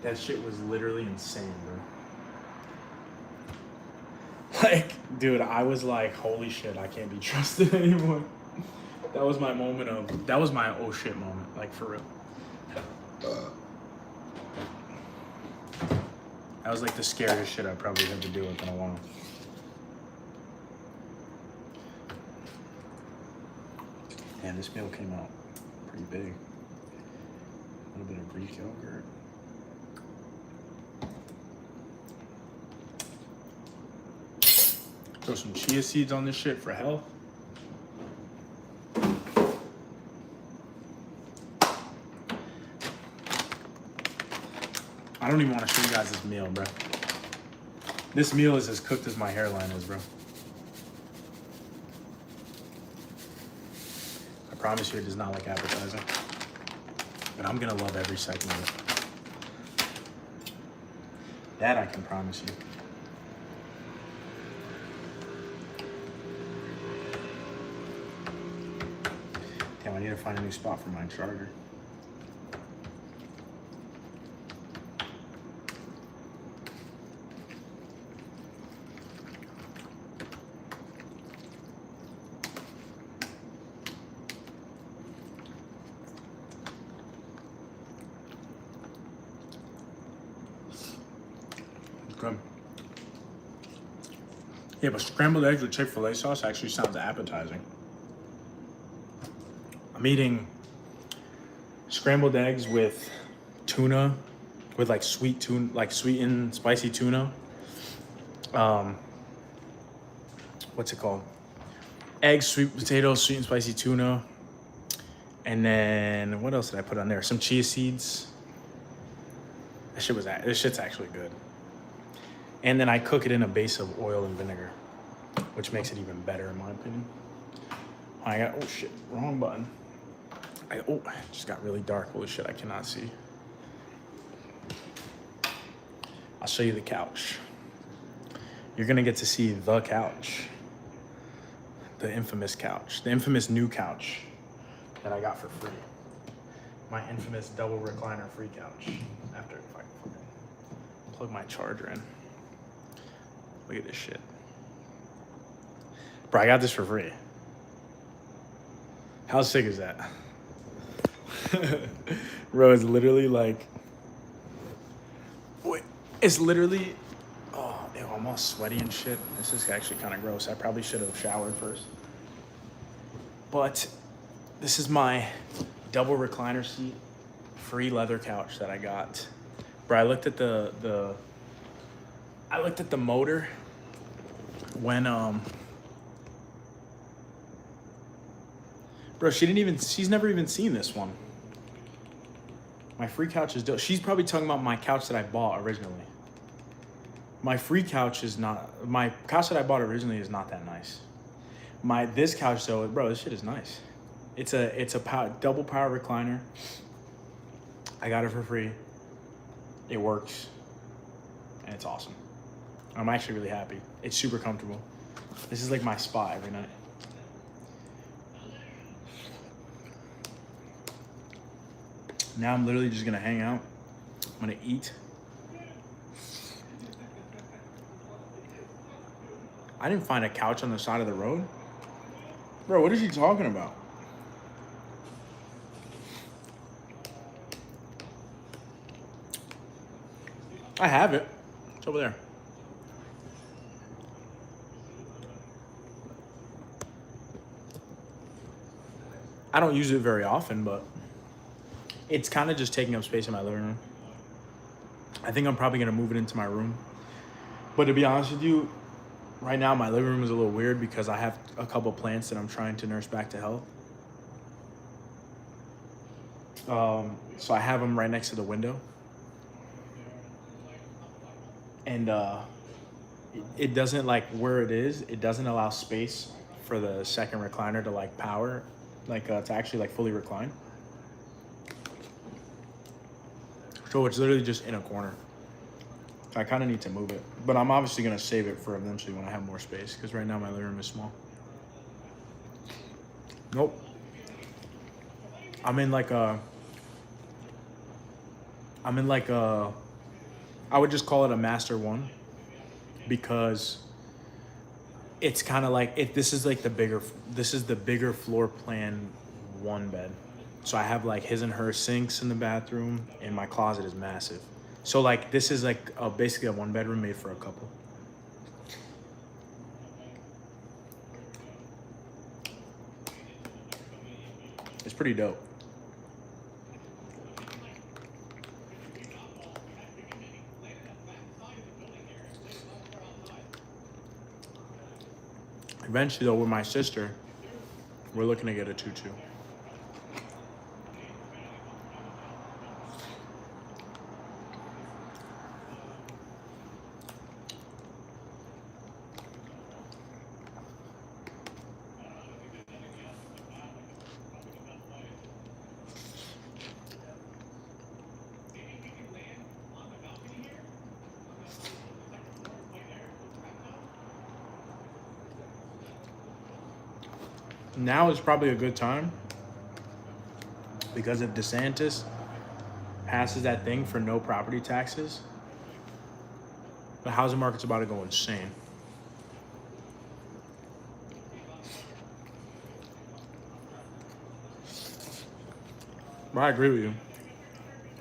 That shit was literally insane, bro. Like, dude, I was like, holy shit, I can't be trusted anymore. That was my moment of, that was my oh shit moment, like for real. That was like the scariest shit I probably had to deal with in a while. And this meal came out pretty big. A little bit of Greek yogurt. Throw some chia seeds on this shit for health. I don't even want to show you guys this meal, bro. This meal is as cooked as my hairline is, bro. I promise you it does not like appetizing. But I'm gonna love every second of it. That I can promise you. Damn, I need to find a new spot for my charger. Good. Yeah, but scrambled eggs with Chick-fil-A sauce actually sounds appetizing. I'm eating scrambled eggs with tuna, with like sweet tuna, like sweetened spicy tuna. What's it called? Eggs, sweet potatoes, sweet and spicy tuna. And then what else did I put on there? Some chia seeds. This shit's actually good. And then I cook it in a base of oil and vinegar, which makes it even better in my opinion. I got, oh shit, wrong button. It just got really dark. Holy shit, I cannot see. I'll show you the couch. You're gonna get to see the couch. The infamous couch. The infamous new couch that I got for free. My infamous double recliner free couch. After if I can plug my charger in. Look at this shit. Bro, I got this for free. How sick is that? Bro, it's literally like, wait, it's literally, oh, ew, I'm all sweaty and shit. This is actually kind of gross. I probably should have showered first. But this is my double recliner seat, free leather couch that I got. Bro, I looked at the motor when bro, she's never even seen this one. My free couch is dope. She's probably talking about my couch that I bought originally. My couch that I bought originally is not that nice. This couch though, bro, this shit is nice. It's a double power recliner. I got it for free. It works. And it's awesome. I'm actually really happy. It's super comfortable. This is like my spot every night. Now I'm literally just gonna hang out. I'm gonna eat. I didn't find a couch on the side of the road. Bro, what is she talking about? I have it. It's over there. I don't use it very often, but it's kind of just taking up space in my living room. I think I'm probably gonna move it into my room. But to be honest with you, right now my living room is a little weird because I have a couple plants that I'm trying to nurse back to health. So I have them right next to the window. And it doesn't, like where it is, it doesn't allow space for the second recliner to like power, like to actually like fully recline. So it's literally just in a corner. I kind of need to move it, but I'm obviously gonna save it for eventually when I have more space, because right now my living room is small. Nope. I'm in like a, I would just call it a master one, because it's kind of like, this is like the bigger floor plan one bed. So I have like his and her sinks in the bathroom, and my closet is massive. So like this is like basically a one bedroom made for a couple. It's pretty dope. Eventually though, with my sister, we're looking to get a 2-2. Now is probably a good time, because if DeSantis passes that thing for no property taxes, the housing market's about to go insane. But I agree with you.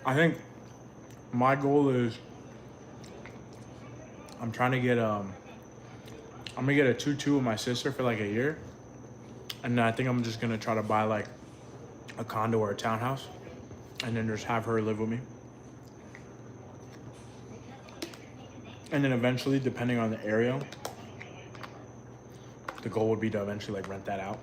I think my goal is, I'm gonna get a 2-2 with my sister for like a year. And then I think I'm just gonna try to buy like a condo or a townhouse, and then just have her live with me. And then eventually, depending on the area, the goal would be to eventually like rent that out.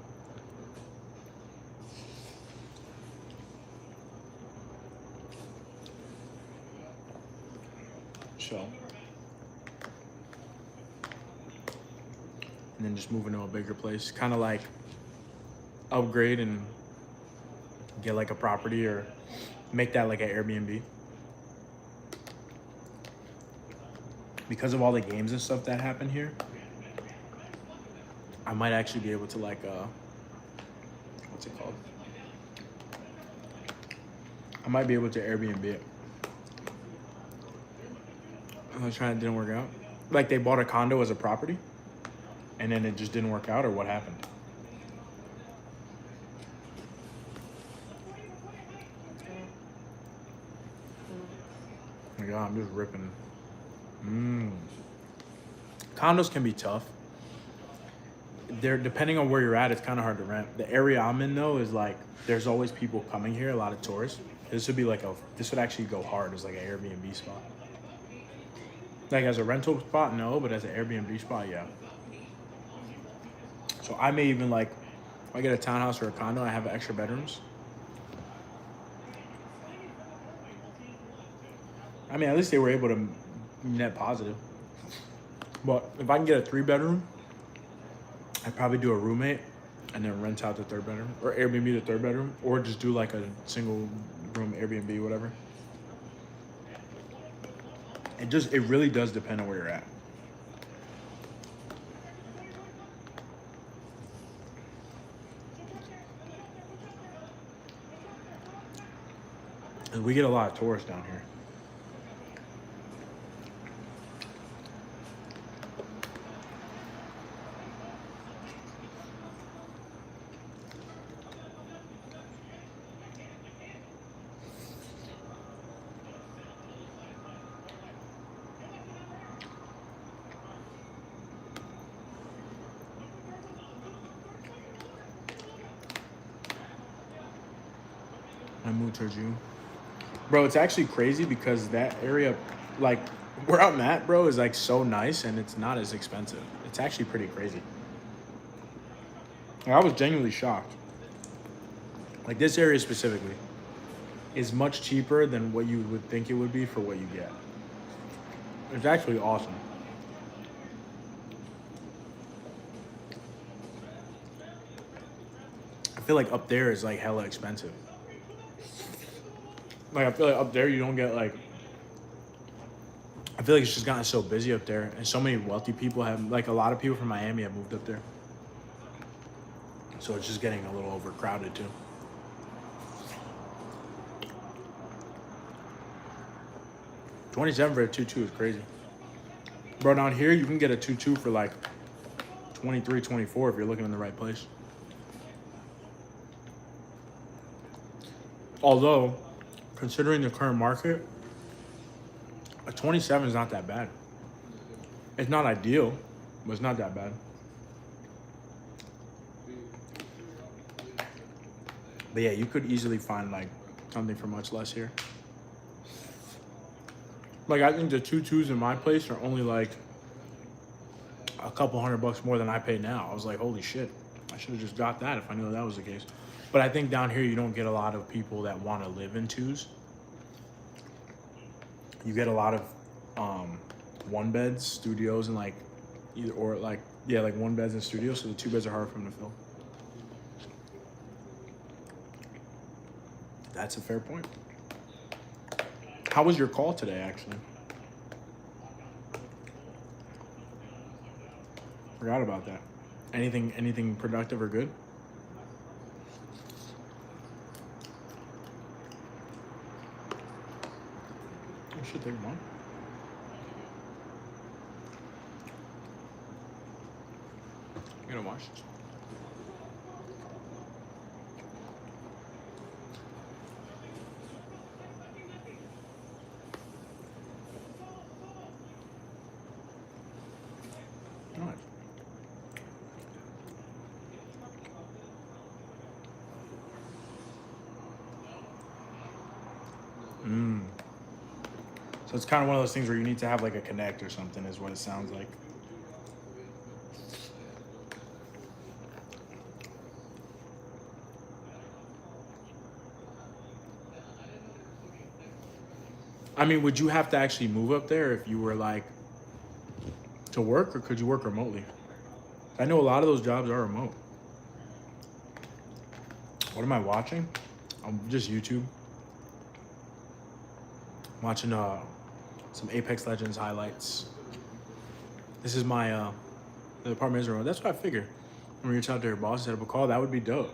So, and then just move into a bigger place, kind of like upgrade and get like a property, or make that like an Airbnb. Because of all the games and stuff that happen here, I might actually be able to like what's it called? I might be able to Airbnb it. I was trying, it didn't work out. Like they bought a condo as a property, and then it just didn't work out, or what happened? Oh my God, I'm just ripping. Condos can be tough. They're, depending on where you're at, it's kind of hard to rent. The area I'm in though is like, there's always people coming here, a lot of tourists. This would be like this would actually go hard as like an Airbnb spot. Like as a rental spot, no, but as an Airbnb spot, yeah. So I may even like, if I get a townhouse or a condo, I have extra bedrooms. I mean, at least they were able to net positive. But if I can get a 3-bedroom, I'd probably do a roommate and then rent out the 3rd bedroom, or Airbnb the 3rd bedroom, or just do like a single room Airbnb, whatever. It really does depend on where you're at. And we get a lot of tourists down here. I moved towards you. Bro, it's actually crazy because that area, like where I'm at, bro, is like so nice, and it's not as expensive. It's actually pretty crazy. Like, I was genuinely shocked. Like this area specifically is much cheaper than what you would think it would be for what you get. It's actually awesome. feel like up there is like hella expensive. Like I feel like up there you don't get like. I feel like it's just gotten so busy up there, and so many wealthy people have, like a lot of people from Miami have moved up there. So it's just getting a little overcrowded too. $27 for a 2.2 is crazy. Bro, down here you can get a 2.2 for like 23, 24 if you're looking in the right place. Although, considering the current market, a 27 is not that bad. It's not ideal, but it's not that bad. But yeah, you could easily find like something for much less here. Like I think the 2.2s in my place are only like a couple $100 more than I pay now. I was like, holy shit, I should have just got that if I knew that was the case. But I think down here you don't get a lot of people that want to live in 2s. You get a lot of 1-beds, studios, and like either or like yeah, like 1-beds and studios. So the 2 beds are hard for them to fill. That's a fair point. How was your call today, actually? Forgot about that. Anything productive or good? I should take one. I'm gonna watch this. Nice. So it's kind of one of those things where you need to have like a connect or something is what it sounds like. I mean, would you have to actually move up there if you were like to work, or could you work remotely? I know a lot of those jobs are remote. What am I watching? I'm just YouTube. Watching some Apex Legends highlights. This is my the apartment is remote. That's what I figured. When we reach out to your boss, set up a call, that would be dope.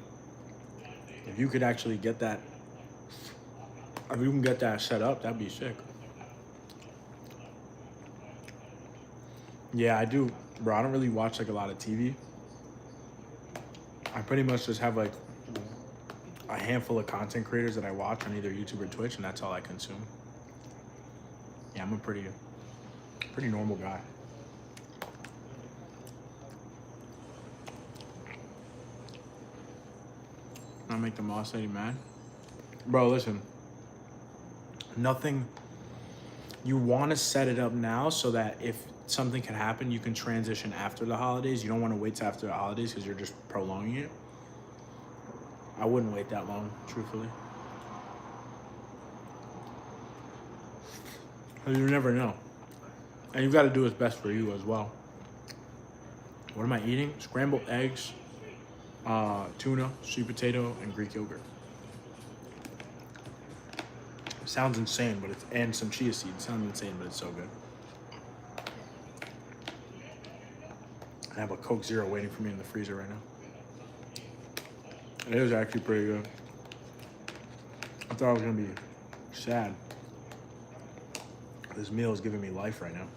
If you could actually get that, if you can get that set up, that'd be sick. Yeah, I do, bro. I don't really watch like a lot of TV. I pretty much just have like a handful of content creators that I watch on either YouTube or Twitch, and that's all I consume. Yeah, I'm a pretty normal guy. I make the boss lady mad. Bro, listen. Nothing. You want to set it up now so that if something can happen, you can transition after the holidays. You don't want to wait till after the holidays because you're just prolonging it. I wouldn't wait that long, truthfully. You never know. And you've got to do what's best for you as well. What am I eating? Scrambled eggs, tuna, sweet potato, and Greek yogurt. Sounds insane, but and some chia seeds. Sounds insane, but it's so good. I have a Coke Zero waiting for me in the freezer right now. It is actually pretty good. I thought I was gonna be sad. This meal is giving me life right now.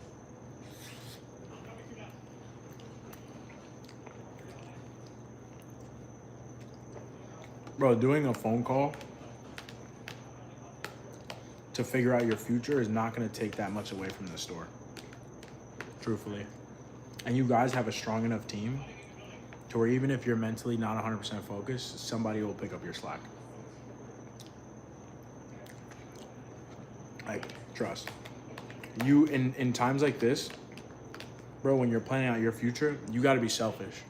Bro, doing a phone call to figure out your future is not going to take that much away from the store, truthfully. And you guys have a strong enough team to where even if you're mentally not 100% focused, somebody will pick up your slack. Like, trust. You, in times like this, bro, when you're planning out your future, you got to be selfish.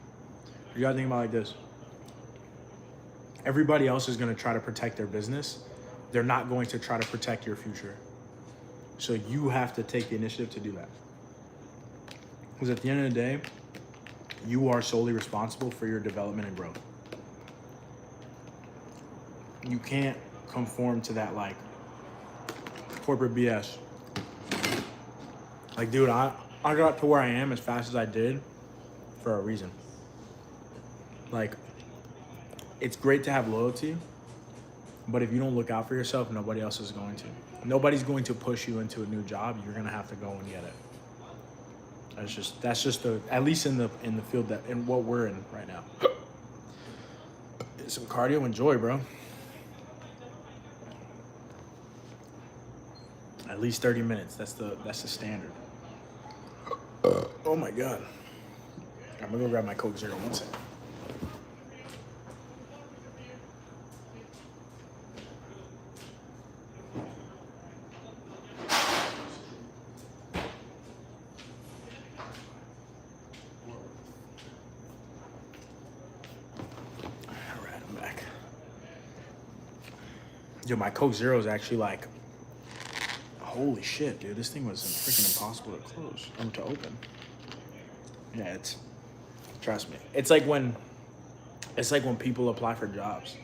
You got to think about it like this. Everybody else is going to try to protect their business. They're not going to try to protect your future. So you have to take the initiative to do that. Because at the end of the day, you are solely responsible for your development and growth. you can't conform to that like corporate BS. Like, dude, I got to where I am as fast as I did for a reason. Like, it's great to have loyalty, but if you don't look out for yourself, nobody else is going to. Nobody's going to push you into a new job. You're gonna have to go and get it. That's just the, at least in the field that in what we're in right now. Some cardio, enjoy, bro. At least 30 minutes. That's the standard. Oh my god. I'm gonna go grab my Coke Zero. 1 second. Alright, I'm back. Yo, my Coke Zero is actually like, holy shit, dude. This thing was freaking impossible to close. To open. Yeah, trust me. It's like when people apply for jobs.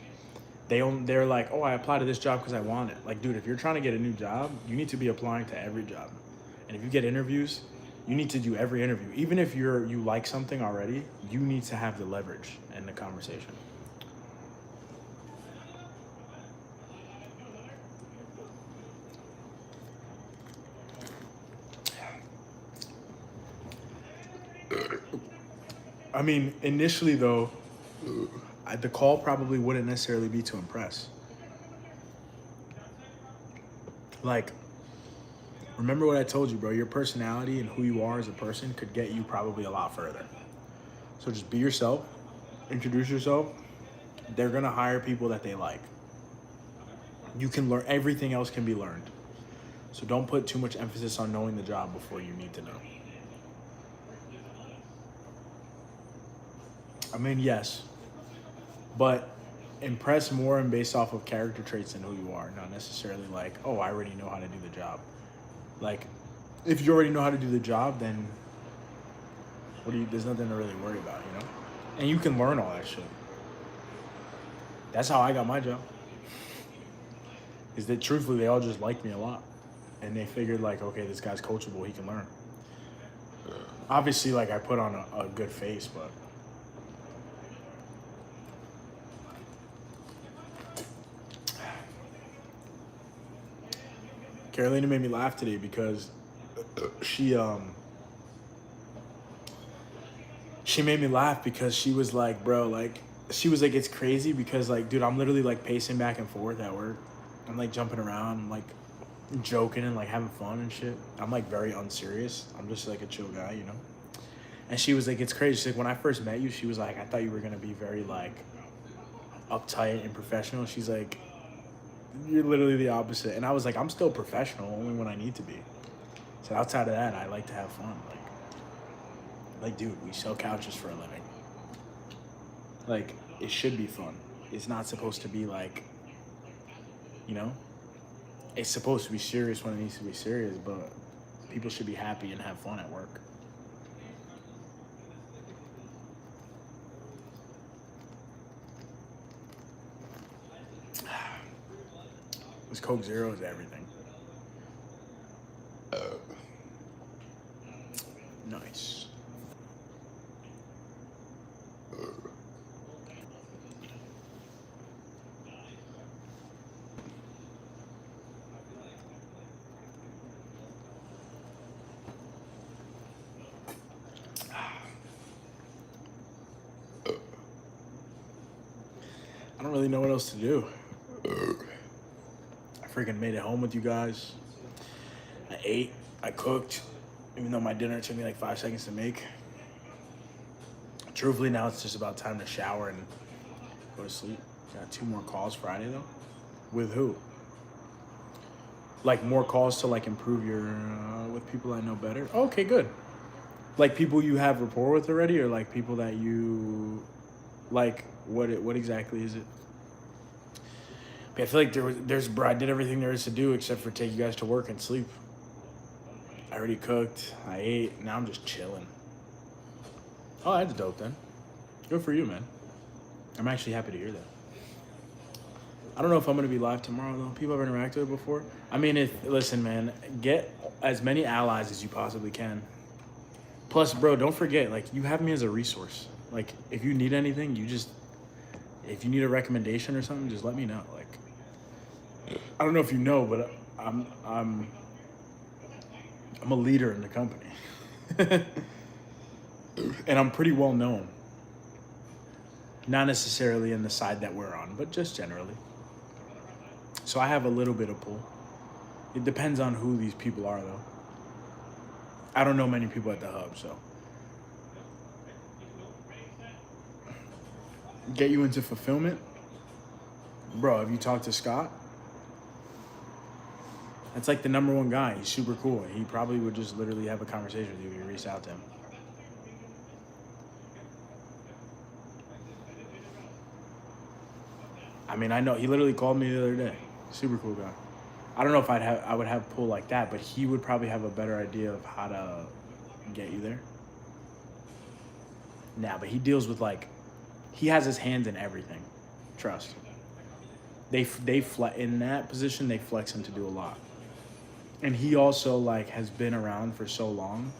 They're like, oh, I applied to this job because I want it. Like, dude, if you're trying to get a new job, you need to be applying to every job. And if you get interviews, you need to do every interview. Even if you like something already, you need to have the leverage in the conversation. I mean, initially though, the call probably wouldn't necessarily be to impress. Like, remember what I told you, bro. Your personality and who you are as a person could get you probably a lot further. So just be yourself, introduce yourself. They're gonna hire people that they like. You can learn, everything else can be learned. So don't put too much emphasis on knowing the job before you need to know. I mean, yes, but impress more and based off of character traits than who you are, not necessarily like, oh, I already know how to do the job. Like, if you already know how to do the job, then there's nothing to really worry about, you know? And you can learn all that shit. That's how I got my job. Is that truthfully, they all just liked me a lot. And they figured like, okay, this guy's coachable, he can learn. Obviously, like, I put on a good face, but Carolina made me laugh today because she made me laugh because she was like, bro, like, she was like, it's crazy because like, dude, I'm literally like pacing back and forth at work. I'm like jumping around, I'm like joking and like having fun and shit. I'm like very unserious. I'm just like a chill guy, you know? And she was like, it's crazy. She's like, when I first met you, she was like, I thought you were gonna be very like uptight and professional. She's like, you're literally the opposite. And I was like, I'm still professional only when I need to be. So outside of that, I like to have fun. Like, dude, we sell couches for a living. Like, it should be fun. It's not supposed to be like, you know, it's supposed to be serious when it needs to be serious, but people should be happy and have fun at work. This Coke Zero is everything. Nice. I don't really know what else to do. I freaking made it home with you guys. I ate, I cooked, even though my dinner took me like 5 seconds to make. Truthfully, now it's just about time to shower and go to sleep. Got 2 more calls Friday though. With who? Like more calls to like improve your, with people I know better? Okay, good. Like people you have rapport with already, or like people that you, like, what exactly is it? But I feel like I did everything there is to do except for take you guys to work and sleep. I already cooked, I ate, now I'm just chilling. Oh, that's dope then. Good for you, man. I'm actually happy to hear that. I don't know if I'm gonna be live tomorrow though. People have interacted with before. I mean, listen, man, get as many allies as you possibly can. Plus, bro, don't forget, like, you have me as a resource. Like, if you need anything, if you need a recommendation or something, just let me know. Like, I don't know if you know, but I'm a leader in the company, and I'm pretty well known. Not necessarily in the side that we're on, but just generally. So I have a little bit of pull. It depends on who these people are, though. I don't know many people at the hub, so. Get you into fulfillment? Bro, have you talked to Scott? That's like the #1 guy. He's super cool. He probably would just literally have a conversation with you if you reached out to him. I mean, I know he literally called me the other day. Super cool guy. I don't know if I would have pull like that, but he would probably have a better idea of how to get you there. Nah, but he deals with like, he has his hands in everything. Trust. In that position, they flex him to do a lot. And he also like has been around for so long.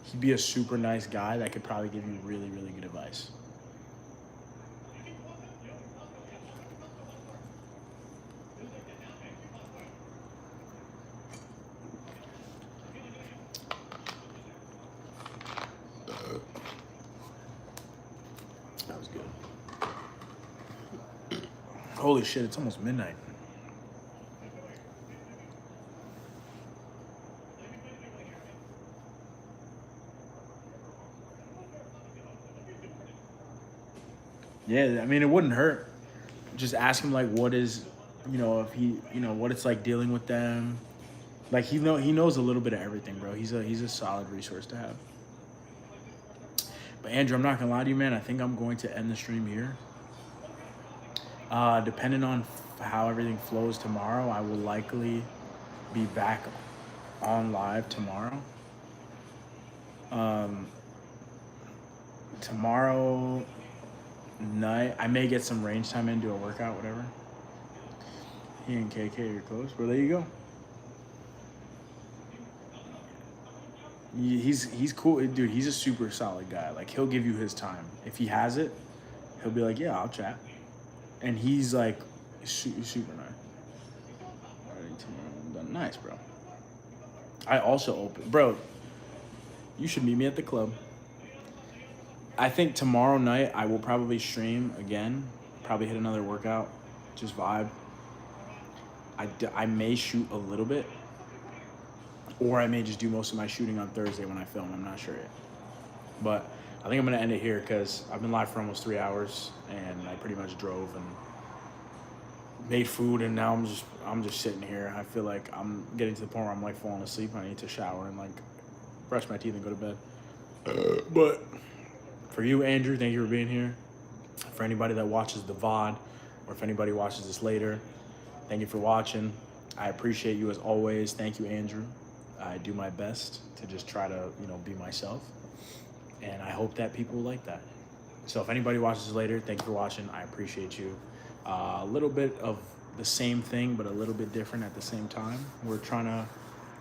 He'd be a super nice guy that could probably give you really, really good advice. That was good. Holy shit, it's almost midnight. Yeah, I mean, it wouldn't hurt. Just ask him like what is, if he, what it's like dealing with them. Like he knows a little bit of everything, bro. He's a solid resource to have. But Andrew, I'm not gonna lie to you, man. I think I'm going to end the stream here. Depending on how everything flows tomorrow, I will likely be back on live tomorrow. Tomorrow night, I may get some range time in, do a workout, whatever. He and KK are close, but there you go. He's cool, dude. He's a super solid guy. Like he'll give you his time if he has it. He'll be like, yeah, I'll chat, and he's like super nice. Alright, tomorrow I'm done. Nice, bro. I also open, bro. You should meet me at the club. I think tomorrow night I will probably stream again. Probably hit another workout, just vibe. I may shoot a little bit. Or I may just do most of my shooting on Thursday when I film. I'm not sure yet. But I think I'm going to end it here because I've been live for almost 3 hours and I pretty much drove and made food, and now I'm just sitting here. I feel like I'm getting to the point where I'm like falling asleep. I need to shower and like brush my teeth and go to bed. But for you, Andrew, thank you for being here. For anybody that watches the VOD, or if anybody watches this later, thank you for watching. I appreciate you as always. Thank you, Andrew. I do my best to just try to, be myself. And I hope that people like that. So if anybody watches this later, thank you for watching. I appreciate you. A little bit of the same thing, but a little bit different at the same time. We're trying to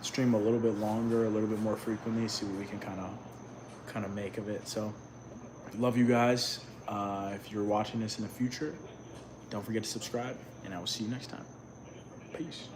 stream a little bit longer, a little bit more frequently, see what we can kind of make of it. So love you guys. If you're watching this in the future, don't forget to subscribe, and I will see you next time. Peace.